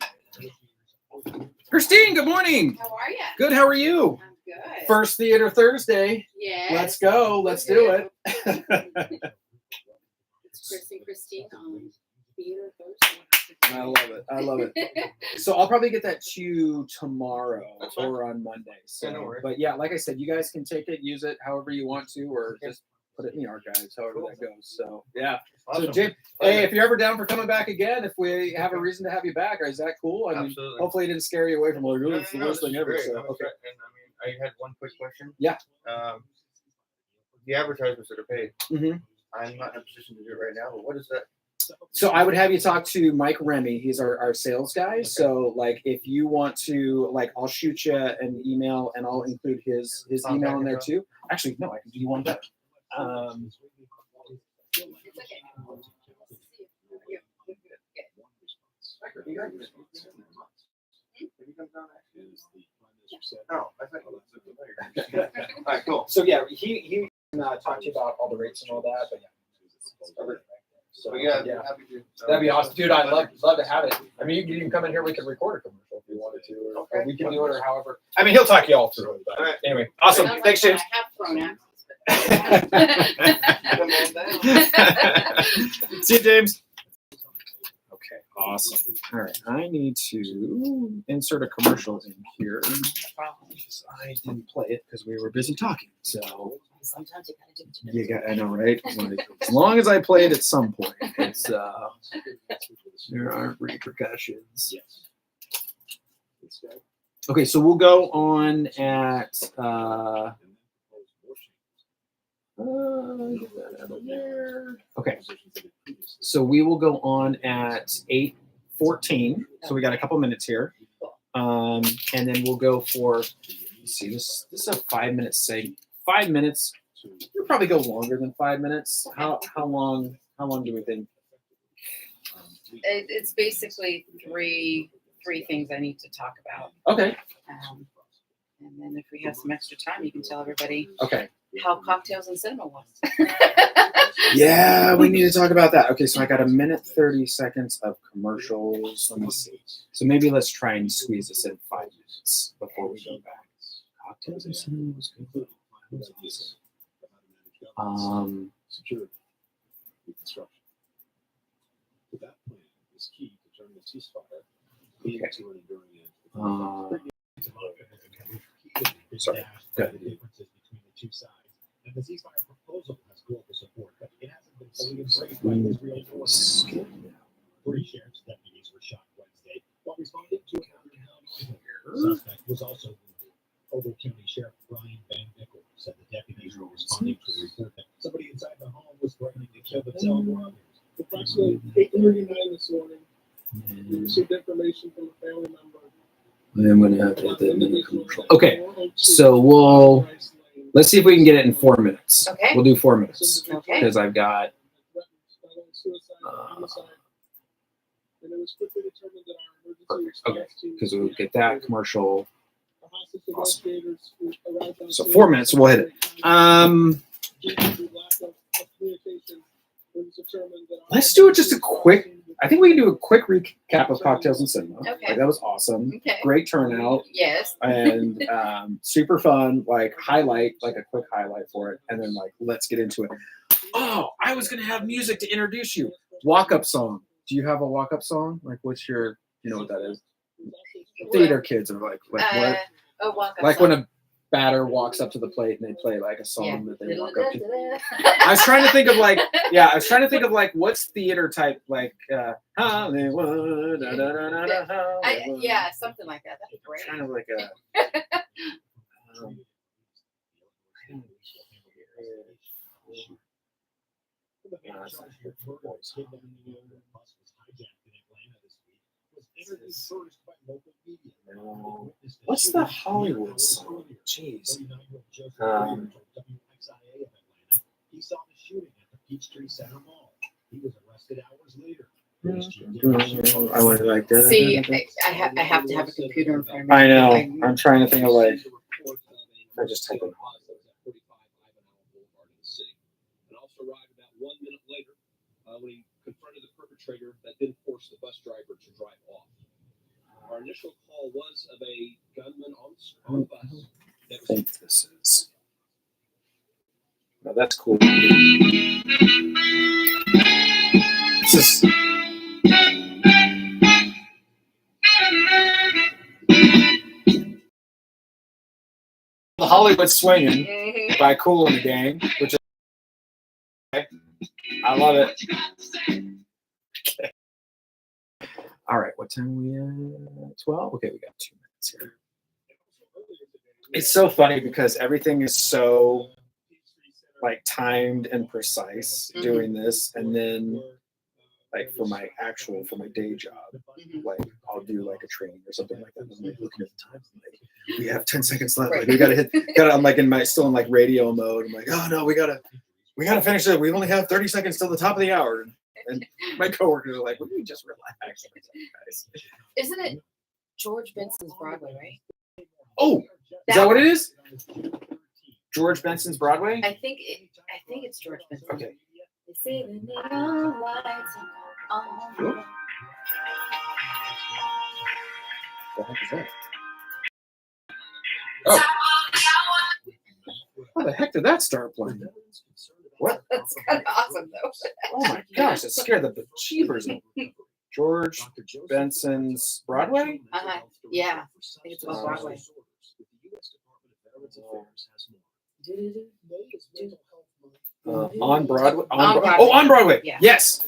Christine, good morning. How are you? Good. How are you? I'm good. First Theater Thursday. Yeah. Let's go. Let's do it. It's Chris and Christine on Theater Thursday. I love it. I love it. So I'll probably get that to you tomorrow or on Monday. So, no worries. But yeah, like I said, you guys can take it, use it however you want to, or just put it in the archives, however that goes. So yeah. Awesome. So Jim, hey, if you're ever down for coming back again, if we have a reason to have you back, is that cool? I mean, hopefully it didn't scare you away from like, it's the worst thing ever. So, okay. And I mean, I had one quick question. Yeah. The advertisements that are paid. Mm-hmm. I'm not in a position to do it right now, but what is that? So I would have you talk to Mike Remy. He's our sales guy. So like, if you want to, like, I'll shoot you an email and I'll include his email in there too. Actually, no, I can do you one better. Oh, I thought all right, cool. So yeah, he can talk to you about all the rates and all that. But yeah. So yeah, happy to. That'd be awesome, dude. I'd love to have it. I mean, you can even come in here. We can record a commercial if you wanted to, or we can do it, or however. I mean, he'll talk you all through it. But anyway, awesome. Thanks, James. I have thrown axes. See you, James. Okay, awesome. All right, I need to insert a commercial in here. I didn't play it because we were busy talking. So sometimes you gotta do it. I know, right? Like, as long as I play it at some point, it's there aren't repercussions. Okay, so we'll go on at get that out of there. Okay, so we will go on at 8:14. So we got a couple minutes here, and then we'll go for. Let's see, this is a 5-minute segment. 5 minutes. You'll probably go longer than 5 minutes. How long do we think? It's basically three things I need to talk about. Okay. And then if we have some extra time, you can tell everybody how cocktails and cinema was. Yeah, we need to talk about that. Okay, so I got 1:30 of commercials. Let me see. So maybe let's try and squeeze this in 5 minutes before we go back. Cocktails and cinema was concluded. Security reconstruction. But that plan is key to turning the ceasefire into an enduring end. Sorry. Good. The differences between the two sides. And the ceasefire proposal has global support, but it hasn't been fully embraced by Israel forces. 3 sheriff's deputies were shot Wednesday while responding to a counter-Illinois. Suspect was also wounded. Auburn County Sheriff Brian Van Vickle said the deputies were responding to a report that somebody inside the home was threatening to kill themselves or others. Approximately 8:39 this morning, we received information from a family member. I'm going to have to hit that minute commercial. Okay, so let's see if we can get it in 4 minutes. Okay. We'll do 4 minutes. Okay. Because I've got suicide and homicide. And it was quickly determined that our emergency Okay, response team because we'll get that commercial. the hostage investigators who arrived on So scene 4 minutes, we'll hit it. due to the lack of communication, it was determined that our Let's do it just a emergency quick. response team I think we can do a quick recap of Cocktails and Cinema. Okay. Like, that was awesome. Okay. Great turnout. Yes. And super fun. Like highlight, like a quick highlight for it, and then like let's get into it. Oh, I was gonna have music to introduce you. Walk up song. Do you have a walk up song? Like, what's your? You know what that is? Theater kids are like what? A walk-up Like song. when a batter walks up to the plate and they play like a song Yeah. that they walk up to. I was trying to think of like, yeah, I was trying to think of like what's theater type, like Hollywood, Yeah, something like that. That'd be great. kind of like a The man charged with murder and kidnapping after a bus was hijacked in Atlanta this week was interviewed first by local media. what's the Hollywood song? Jeez. 39-year-old Joseph Greer told WXIA of Atlanta he saw the shooting at the Peachtree Center Mall. He was arrested hours later. I would like that. See, I have to have a computer in front of me. I know. I'm trying to think of like. I just type it. And also arrived about 1 minute later when he confronted the perpetrator that then forced the bus driver to drive off. Our initial call was of a gunman on the bus. I think this is. No, that's cool. This is. The Hollywood Swinging by Kool and the Gang, which is. I love it. Okay. All right, what time are we at? 12? Okay, we got 2 minutes here. It's so funny because everything is so like timed and precise doing this, and then like for my day job, like I'll do like a training or something like that. And I'm like looking at the time, like, we have 10 seconds left. Like we gotta I'm like still in like radio mode. I'm like, oh no, we gotta finish it. We only have 30 seconds till the top of the hour. And my coworkers are like, "Would you just relax?" I'm like, guys. Isn't it George Benson's Broadway, right? Oh, is that what it is? George Benson's Broadway? I think it's George Benson. Okay. They say the neon lights are on. What the heck is that? Oh. How the heck did that start playing? What? That's kind of awesome, though. Oh my gosh, it scared the bejeebers out of me. George Benson's Broadway? Yeah, I think it's on Broadway. On Broadway? On Broadway. Oh, on Broadway. Yeah. Yes.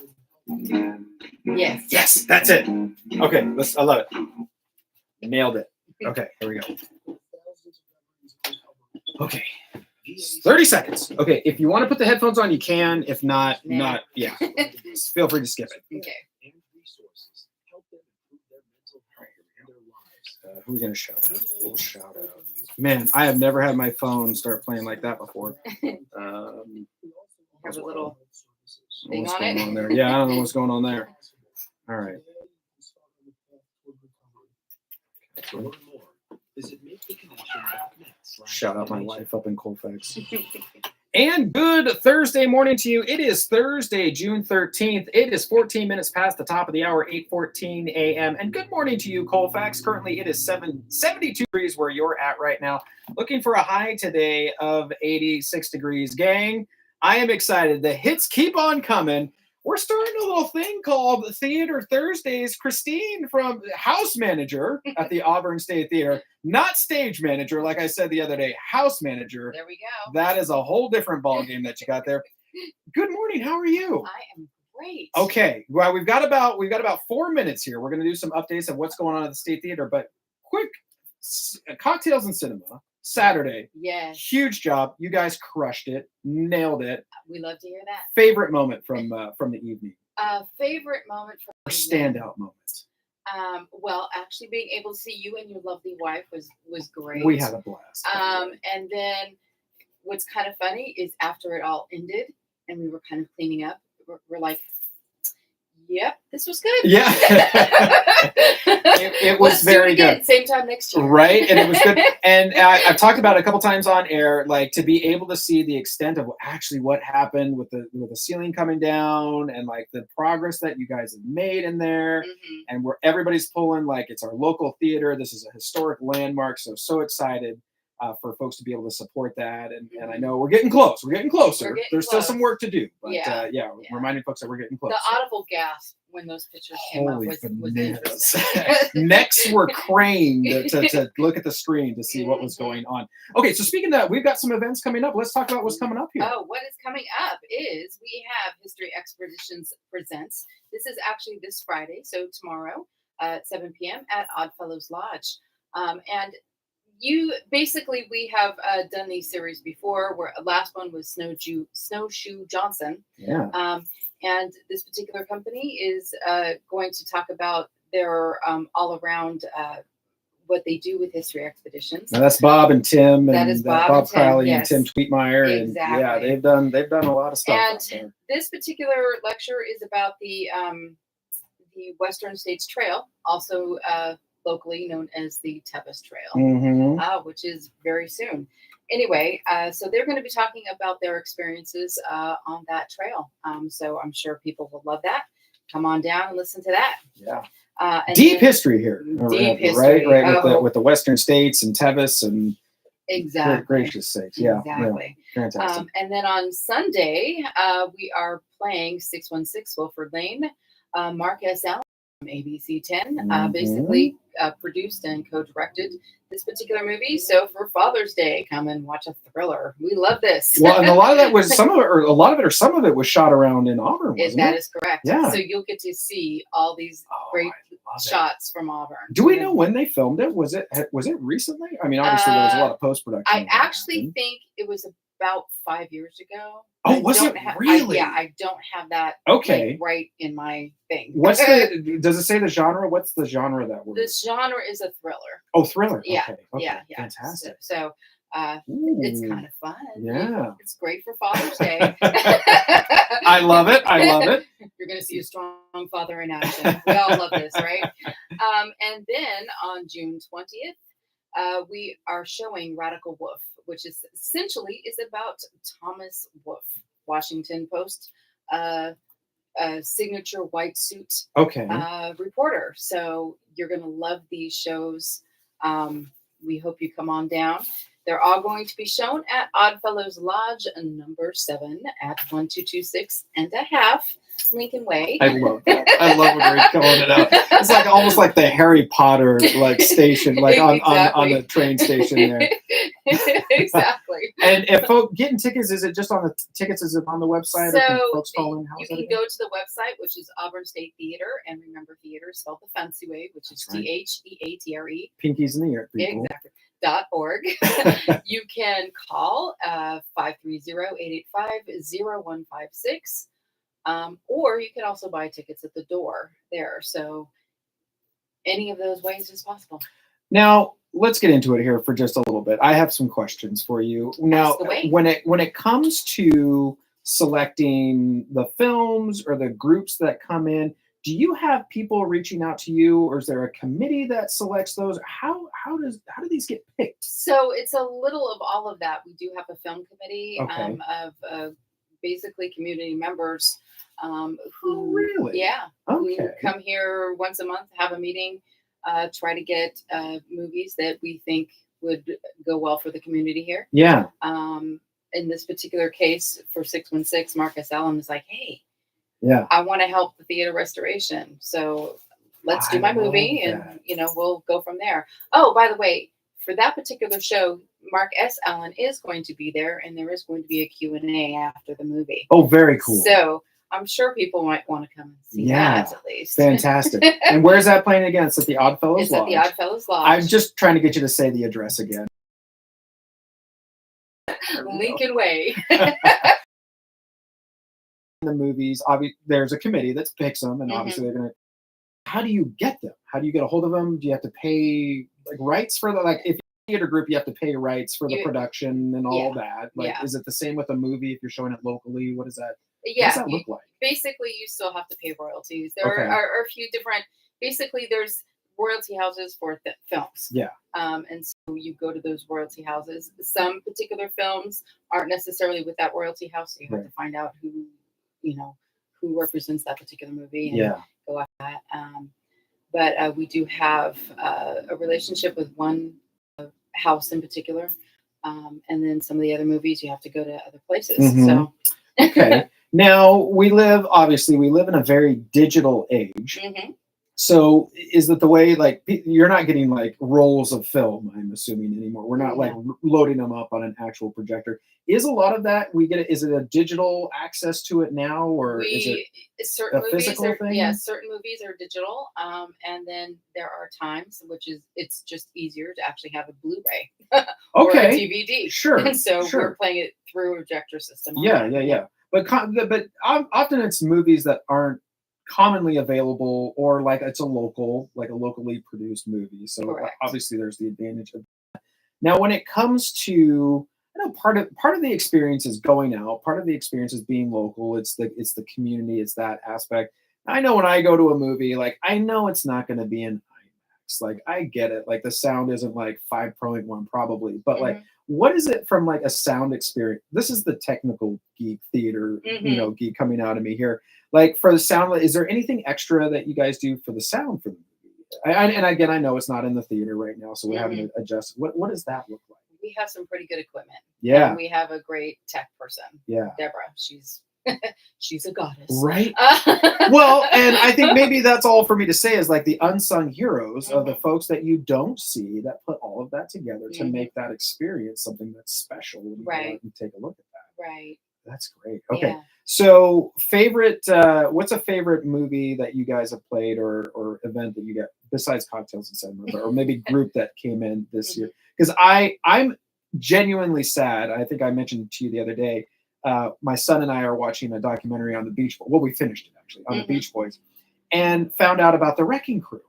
Yes. Yes, that's it. Okay, I love it. Nailed it. Okay, here we go. Okay. 30 seconds. Okay, if you want to put the headphones on, you can. If not, yeah. Feel free to skip it. Okay. Who are we going to shout out? We'll shout out. Man, I have never had my phone start playing like that before. Have a little thing what's on going it. on there? Yeah, I don't know what's going on there. All right. Shout out my wife up in Colfax. And good Thursday morning to you. It is Thursday, June 13th. It is 14 minutes past the top of the hour, 8:14 a.m. And good morning to you, Colfax. Currently, it is 72 degrees where you're at right now. Looking for a high today of 86 degrees. Gang, I am excited. The hits keep on coming. We're starting a little thing called Theater Thursdays. Christine from house manager at the Auburn State Theater, not stage manager, like I said the other day, house manager. There we go. That is a whole different ball game that you got there. Good morning. How are you? I am great. Okay. Well, we've got about 4 minutes here. We're going to do some updates of what's going on at the State Theater, but quick Cocktails and Cinema Saturday. Yes. Huge job. You guys crushed it. Nailed it. We love to hear that. Favorite moment from the evening? Favorite moment from Or standout moment? Well, actually being able to see you and your lovely wife was great. We had a blast. And then what's kind of funny is after it all ended and we were kind of cleaning up, we're like, Yep, this was good. Yeah. it was Let's do very it again, good. Same time next year. Right, and it was good. And I've talked about it a couple times on air, like to be able to see the extent of actually what happened with the ceiling coming down, and like the progress that you guys have made in there, and where everybody's pulling. Like it's our local theater. This is a historic landmark, so excited for folks to be able to support that. And I know we're getting close. We're getting closer. There's still some work to do, but reminding folks that we're getting close. The audible gasp when those pictures came up was interesting. Necks were craned to look at the screen to see what was going on. Okay, so speaking of that, we've got some events coming up. Let's talk about what's coming up here. Oh, what is coming up is we have History Expeditions Presents. This is actually this Friday, so tomorrow at 7 p.m. at Oddfellows Lodge. And we have done these series before. Where last one was Snowshoe Johnson. Yeah. And this particular company is going to talk about their all around what they do with history expeditions. Now that's Bob and Tim, and that is Bob Crowley and Tim Tweetmeyer. Exactly. And yeah, they've done a lot of stuff. And this particular lecture is about the Western States Trail, also locally known as the Tevis Trail, which is very soon. Anyway, so they're going to be talking about their experiences on that trail. So I'm sure people will love that. Come on down and listen to that. Yeah. Deep history here. Deep history. Right, with the Western States and Tevis and exactly. Gracious sakes. Yeah. Exactly. Yeah, fantastic. And then on Sunday, we are playing 616 Wilford Lane. Mark S. Allen from ABC 10 basically produced and co-directed this particular movie. So for Father's Day, come and watch a thriller. We love this. Well, and a lot of that was some of it was shot around in Auburn. That is correct. Yeah. So you'll get to see all these great shots from Auburn. Do we know when they filmed it? Was it recently? I mean, obviously there was a lot of post production. I actually think it was about 5 years ago. Oh, was it really? I don't have that right in my thing. Does it say the genre? What's the genre that we're? This genre is a thriller. Oh, thriller. Yeah. Okay. Yeah. Fantastic. So it's kind of fun. Yeah. It's great for Father's Day. I love it. You're going to see a strong father in action. We all love this, right? And then on June 20th, we are showing Radical Wolf, which is essentially about Thomas Wolfe, Washington Post, signature white suit reporter. So you're going to love these shows. We hope you come on down. They're all going to be shown at Oddfellows Lodge, number 7 at 1226 and a half Lincoln Way. I love that. I love when you're calling it out. It's like almost like the Harry Potter station, like on the train station there. Exactly. And if folks getting tickets, is it just on the tickets? Is it on the website? So folks call in? You can go to the website, which is Auburn State Theater, and remember theater spelled the fancy way, which is THEATRE. Pinkies in the air, people. Exactly. .org. You can call 530-885-0156. Or you can also buy tickets at the door there. So any of those ways is possible. Now, let's get into it here for just a little bit. I have some questions for you. Now, when it comes to selecting the films or the groups that come in, do you have people reaching out to you, or is there a committee that selects those? How do these get picked? So it's a little of all of that. We do have a film committee of basically community members who come here once a month, have a meeting, try to get movies that we think would go well for the community here. Yeah. In this particular case for 616, Marcus Allen was like, hey, I want to help the theater restoration. So let's do my movie and, we'll go from there. Oh, by the way, for that particular show, Mark S. Allen is going to be there, and there is going to be a Q&A after the movie. Oh, very cool. So I'm sure people might want to come and see that at least. Fantastic. And where's that playing again? It's at the Oddfellows Lodge. It's at the Oddfellows Lodge. I'm just trying to get you to say the address again. Lincoln Way. The movies, there's a committee that picks them, and obviously they're gonna. How do you get them? How do you get a hold of them? Do you have to pay rights for the if you're a theater group, you have to pay rights for the production and all that? Is it the same with a movie if you're showing it locally? What is that? Yeah, What does that look like? basically you still have to pay royalties. There Okay. are a few different. Basically, there's royalty houses for films. Yeah. And so you go to those royalty houses. Some particular films aren't necessarily with that royalty house, so you have to find out who, who represents that particular movie and go after that. But we do have a relationship with one house in particular, and then some of the other movies you have to go to other places. Mhm. So Okay. Now we live in a very digital age. Mhm. So is it the way, like, you're not getting like rolls of film, I'm assuming, anymore? We're not like loading them up on an actual projector. Is a lot of that we get it? Is it a digital access to it now, or is it certain a movies physical are thing? certain movies are digital, and then there are times it's just easier to actually have a Blu-ray or a Okay. DVD. Sure, And so sure. we're playing it through a projector system. on Yeah, that. yeah. But often it's movies that aren't commonly available, or like it's a locally produced movie. So Correct. obviously there's the advantage of that. Now, when it comes to, I know part of the experience is going out. Part of the experience is being local. It's the community. It's that aspect. I know when I go to a movie, like I know it's not going to be in IMAX. Like I get it. Like the sound isn't like 5.1 probably, but like what is it from like a sound experience? This is the technical geek theater, geek coming out of me here. Like for the sound, is there anything extra that you guys do for the sound for the movie? And again, I know it's not in the theater right now, so we're having to adjust. What does that look like? We have some pretty good equipment. Yeah. And we have a great tech person. Yeah. Deborah. She's a goddess. Right. Well, and I think maybe that's all for me to say is like the unsung heroes of the folks that you don't see that put all of that together to make that experience something that's special when you go out and take a look at that. Right. That's great. Okay. Yeah. So what's a favorite movie that you guys have played or event that you get besides Cocktails and Cinema, or maybe group that came in this year? Because I'm genuinely sad. I think I mentioned to you the other day, my son and I are watching a documentary on the Beach Boys. Well, we finished it actually on the Beach Boys, and found out about the Wrecking Crew.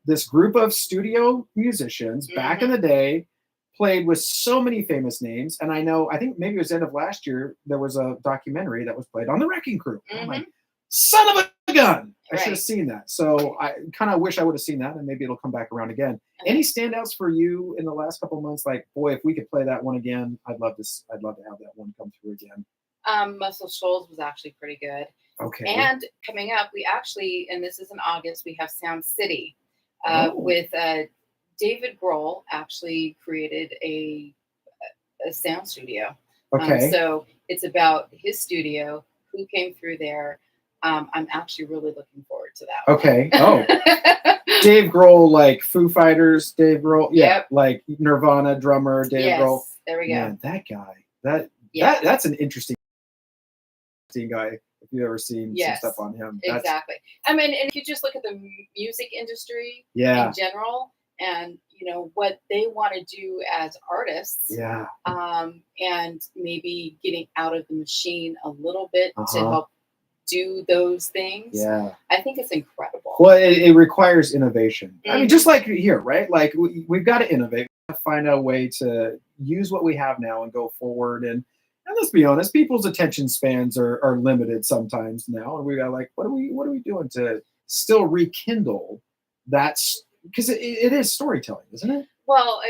This group of studio musicians back in the day played with so many famous names. And I think maybe it was the end of last year, there was a documentary that was played on the Wrecking Crew. I'm like, son of a gun! I should have seen that. So I kind of wish I would have seen that, and maybe it'll come back around again. Any standouts for you in the last couple of months? Like, boy, if we could play that one again, I'd love to have that one come through again. Muscle Shoals was actually pretty good. Okay. And coming up, we actually, and this is in August, we have Sound City with David Grohl actually created a sound studio. Okay. So it's about his studio, who came through there. I'm actually really looking forward to that. Okay. Oh, Dave Grohl, like Foo Fighters, Dave Grohl. Yeah. Like Nirvana drummer, Dave Grohl. There we go. Man, that guy. That's an interesting guy. If you've ever seen some stuff on him. Exactly. I mean, and if you just look at the music industry in general, and what they want to do as artists, and maybe getting out of the machine a little bit to help do those things. I think it's incredible. Well, it requires innovation. I mean, just like here, right? Like we've got to innovate. We've got to find a way to use what we have now and go forward. And let's be honest, people's attention spans are limited sometimes now, and we got like, what are we doing to still rekindle that? Because it is storytelling, isn't it? Well,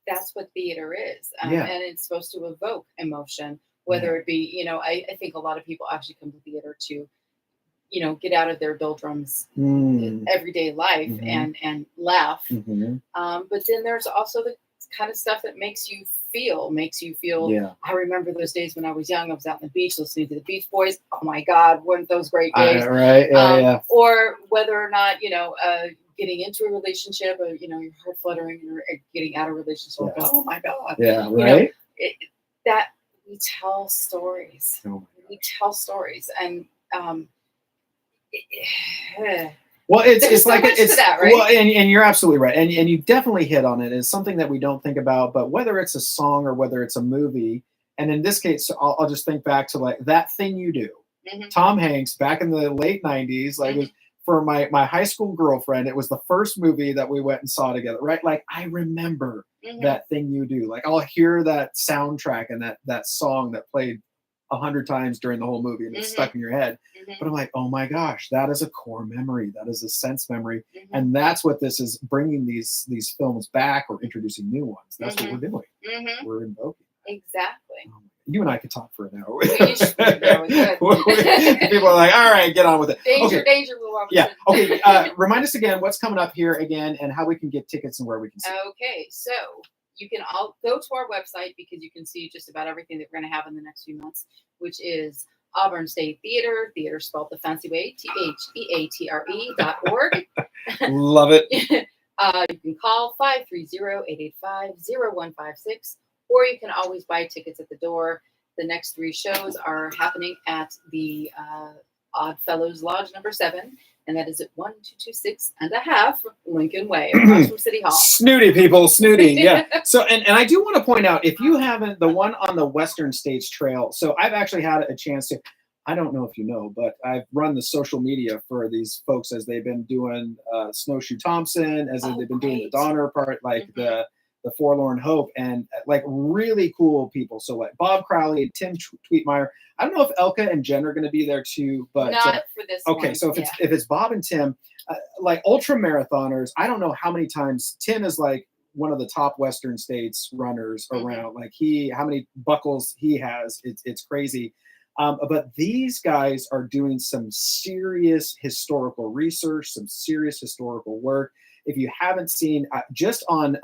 that's what theater is, and it's supposed to evoke emotion. Whether it be, I think a lot of people actually come to theater to, get out of their doldrums everyday life and laugh. But then there's also the kind of stuff that makes you feel. I remember those days when I was young. I was out on the beach listening to the Beach Boys. Oh my God, weren't those great days? Right. Yeah. Or whether or not getting into a relationship, or your heart fluttering, or getting out of a relationship. Oh my God. Yeah. Right. That we tell stories. We tell stories, and well, it's so like much it's to that, right? Well, and you're absolutely right, and you definitely hit on it. It's something that we don't think about, but whether it's a song or whether it's a movie, and in this case, I'll just think back to like That Thing You Do. Tom Hanks back in the late '90s, like it was for my high school girlfriend. It was the first movie that we went and saw together, right? Like I remember That Thing You Do. Like I'll hear that soundtrack and that song that played 100 times during the whole movie and it's stuck in your head. But I'm like, oh my gosh, that is a core memory. That is a sense memory. And that's what this is, bringing these films back or introducing new ones. That's what we're doing. We're invoking. Exactly. You and I could talk for an hour. We should. Yeah, we could. People are like, all right, get on with it. Danger, Okay. danger, Will Robinson. Yeah. Okay. Remind us again what's coming up here again and how we can get tickets and where we can see. Okay, so you can all go to our website because you can see just about everything that we're going to have in the next few months, which is Auburn State Theater, theater spelled the fancy way, theatre.org. Love it. You can call 530-885-0156, or you can always buy tickets at the door. The next 3 shows are happening at the Oddfellows Lodge number 7, and that is at 1226 and a half Lincoln Way, across from City Hall. Snooty people, snooty. Yeah. So, and I do want to point out, if you haven't, the one on the Western States Trail. So I've actually had a chance to, I don't know if you know, but I've run the social media for these folks as they've been doing Snowshoe Thompson, as they've been doing the Donner part, like the Forlorn Hope, and like really cool people. So like Bob Crowley, Tim Tweetmeyer. I don't know if Elka and Jen are going to be there too, but not for this okay. one. So if it's Bob and Tim, like ultra marathoners, I don't know how many times Tim is like one of the top Western States runners around. Like how many buckles he has, it's crazy. But these guys are doing some serious historical research, some serious historical work. If you haven't seen, just on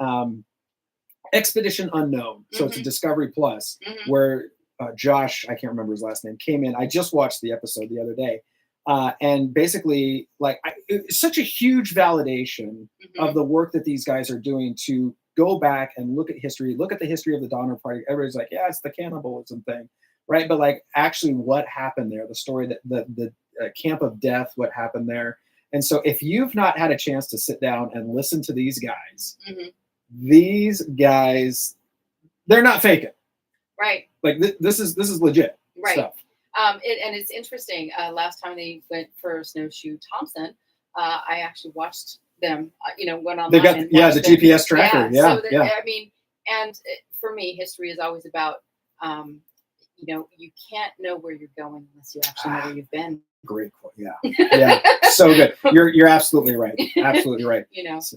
Expedition Unknown, so it's a Discovery Plus, where Josh, I can't remember his last name, came in. I just watched the episode the other day, and basically, like, it's such a huge validation of the work that these guys are doing to go back and look at history, look at the history of the Donner Party. Everybody's like, yeah, it's the cannibalism thing, right? But like, actually, what happened there? The story that the Camp of Death, what happened there? And so, if you've not had a chance to sit down and listen to these guys. These guys, they're not faking. Right. Like this is legit stuff. And it's interesting. Last time they went for Snowshoe Thompson, I actually watched them. Went online. They got the GPS tracker. Yeah. I mean, and for me, history is always about. You can't know where you're going unless you actually know where you've been. Great quote. Yeah. Yeah. So good. You're absolutely right. Absolutely right.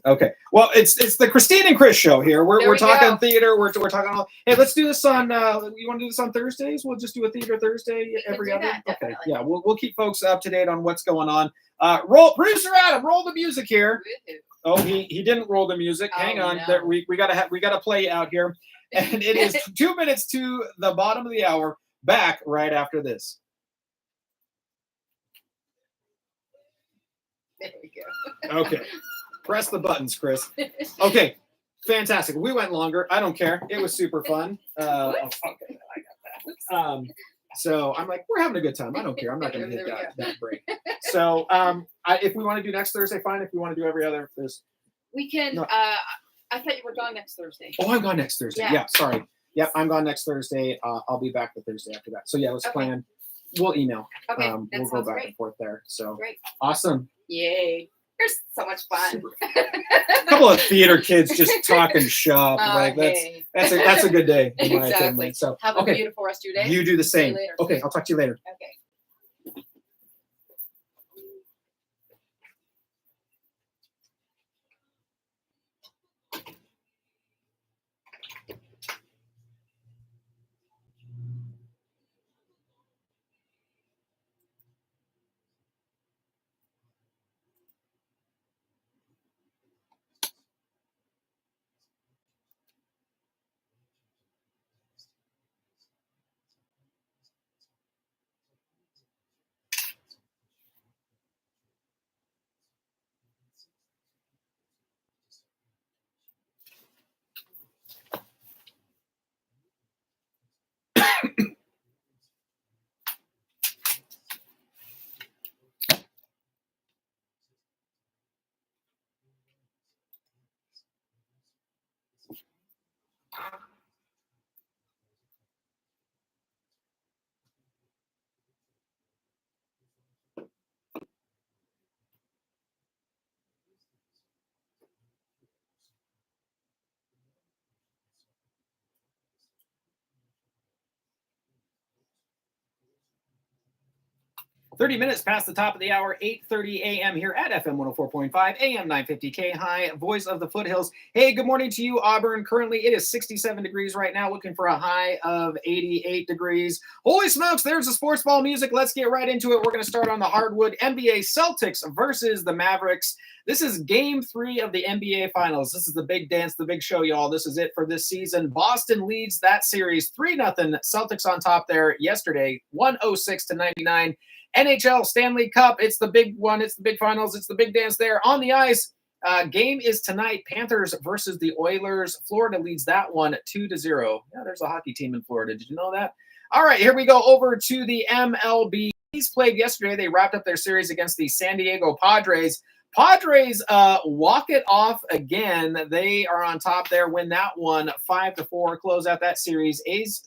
Okay. Well, it's the Christine and Chris show here. We're talking theater. We're talking all. Hey, let's do this on. You want to do this on Thursdays? We'll just do a theater Thursday every other. Okay. Yeah. We'll keep folks up to date on what's going on. Producer Adam, roll the music here. Oh, he didn't roll the music. Hang on. No. We gotta play out here. And it is 2 minutes to the bottom of the hour. Back right after this. There we go. Okay. Press the buttons, Chris. Okay. Fantastic. We went longer. I don't care. It was super fun. Okay, I got that. So I'm like, we're having a good time. I don't care. I'm not going to hit that break. So if we want to do next Thursday, fine. If we want to do every other, we can. No. I thought you were gone next Thursday. Oh, I'm gone next Thursday. Yeah, sorry. Yep, I'm gone next Thursday. I'll be back the Thursday after that. So yeah, let's plan. We'll email. Okay, we'll go back and forth there. So great. Awesome. Yay. There's so much fun. A couple of theater kids just talking shop. Like that's a good day. In my opinion. So have a beautiful rest of your day. You do the same. Okay, I'll talk to you later. Okay. 30 minutes past the top of the hour, 8:30 a.m. here at FM 104.5, AM 950 KAHI, voice of the foothills. Hey, good morning to you, Auburn. Currently, it is 67 degrees right now, looking for a high of 88 degrees. Holy smokes, there's the sports ball music. Let's get right into it. We're going to start on the hardwood. NBA Celtics versus the Mavericks. This is game 3 of the NBA Finals. This is the big dance, the big show, y'all. This is it for this season. Boston leads that series 3-0. Celtics on top there yesterday, 106-99. NHL Stanley Cup. It's the big one. It's the big finals. It's the big dance there on the ice. Game is tonight. Panthers versus the Oilers. Florida leads that one 2-0. Yeah, there's a hockey team in Florida. Did you know that? All right, here we go over to the MLB. These played yesterday. They wrapped up their series against the San Diego Padres. Padres walk it off again. They are on top there. Win that one 5-4. Close out that series. A's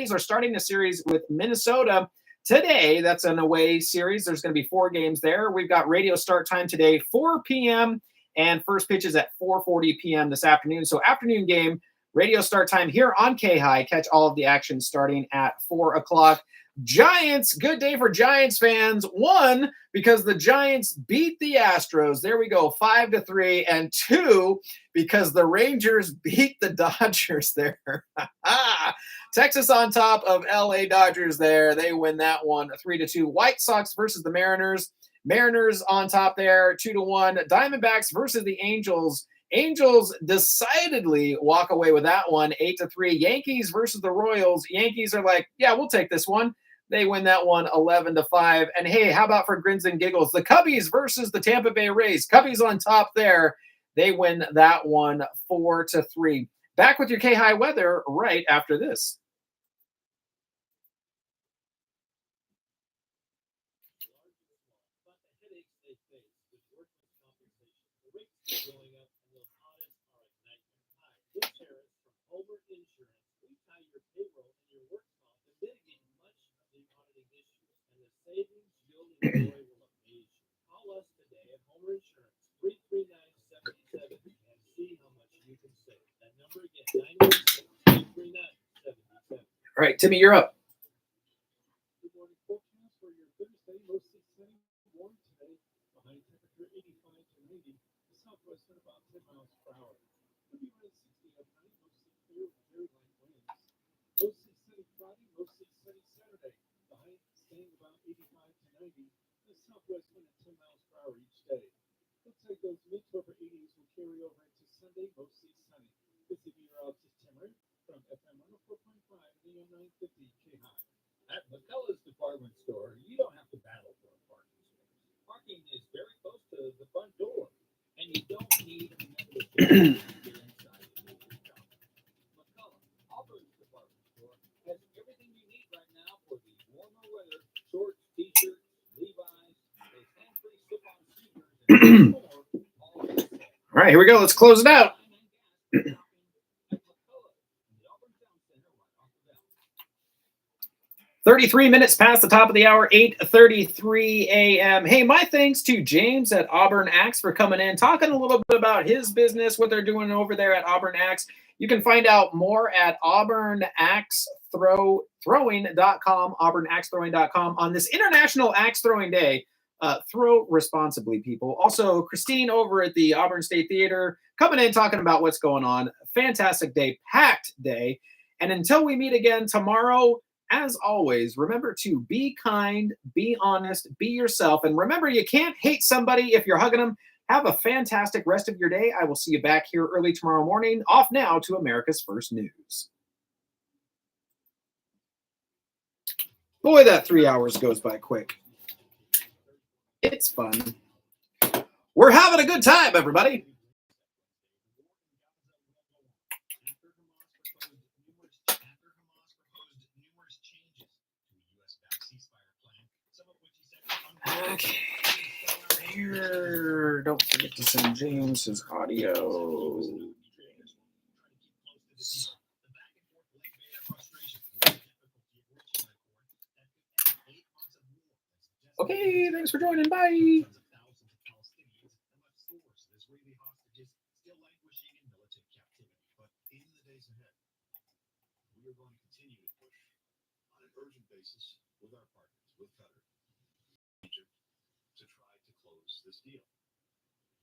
are starting the series with Minnesota today. That's an away series. There's going to be 4 games there. We've got radio start time today, 4 p.m. and first pitch is at 4:40 p.m. this afternoon. So afternoon game, radio start time here on KAHI. Catch all of the action starting at 4 o'clock. Giants, good day for Giants fans. 1, because the Giants beat the Astros. There we go, 5-3. And 2, because the Rangers beat the Dodgers there. Texas on top of LA Dodgers there. They win that one 3-2. White Sox versus the Mariners. Mariners on top there 2-1. Diamondbacks versus the Angels. Angels decidedly walk away with that one 8-3. Yankees versus the Royals. Yankees are like, yeah, we'll take this one. They win that one 11-5. And hey, how about for grins and giggles? The Cubbies versus the Tampa Bay Rays. Cubbies on top there. They win that one 4-3. Back with your KAHI weather right after this. All right, Timmy, you're up. Good morning forecast for your Thursday. Mostly sunny, warm today. A high temperature 85 to 90. The southwest wind about 10 miles per hour. Could be around 60 overnight. Mostly clear with very light winds. Mostly sunny Friday. Mostly sunny Saturday. The high staying about 85 to 90. The southwest wind at 10 miles per hour each day. Looks like those mid to upper 80s will carry over into Sunday. Mostly sunny. This is meteorologist Timmer from FM 104.5 AM 950 KAHI. At McCullough's department store, you don't have to battle for a parking space. Parking is very close to the front door, and you don't need a membership to get inside and make your shop. McCullough, Auburn's department store, has everything you need right now for the warmer weather: shorts, t-shirts, Levi's, those hand-free slip-on sneakers, and more. All right, here we go. Let's close it out. 33 minutes past the top of the hour, 8:33 a.m. Hey, my thanks to James at Auburn Axe for coming in, talking a little bit about his business, what they're doing over there at Auburn Axe. You can find out more at auburnaxethrowing.com, auburnaxethrowing.com on this International Axe Throwing Day. Throw responsibly, people. Also, Christine over at the Auburn State Theater coming in, talking about what's going on. Fantastic day, packed day. And until we meet again tomorrow, as always, remember to be kind, be honest, be yourself. And remember, you can't hate somebody if you're hugging them. Have a fantastic rest of your day. I will see you back here early tomorrow morning. Off now to America's First News. Boy, that 3 hours goes by quick. It's fun. We're having a good time, everybody. Okay. Here, don't forget to send James his audio. Okay, thanks for joining. Bye. With our partners, with Qatar. this deal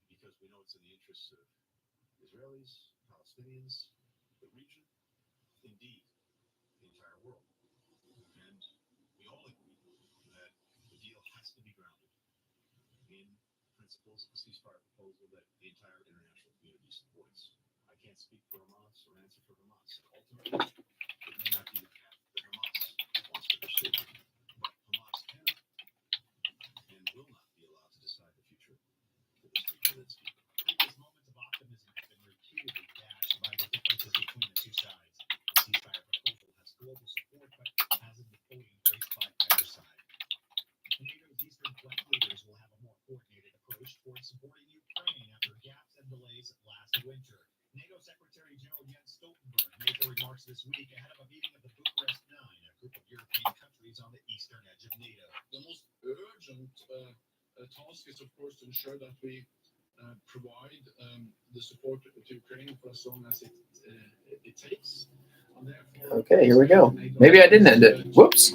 because we know it's in the interests of Israelis, Palestinians, the region, indeed, the entire world. And we all agree that the deal has to be grounded in principles of a ceasefire proposal that the entire international community supports. I can't speak for Hamas or answer for Hamas. Ultimately, it may not be the path that Hamas wants to pursue, but Hamas cannot and will not be allowed to decide the future for this region and its people. Previous moments of optimism have been repeatedly dashed by the differences between the two sides. The ceasefire proposal has global support, but hasn't been fully embraced by either side. NATO's Eastern flank leaders will have a more coordinated approach towards supporting Ukraine after gaps and delays last winter. NATO Secretary General Jens Stoltenberg made the remarks this week ahead of a meeting of the Bucharest Nine, a group of European countries on the eastern edge of NATO. The most urgent task is, of course, to ensure that we provide the support to Ukraine for as long as it takes. Okay, here we go. Maybe I didn't end it. Whoops.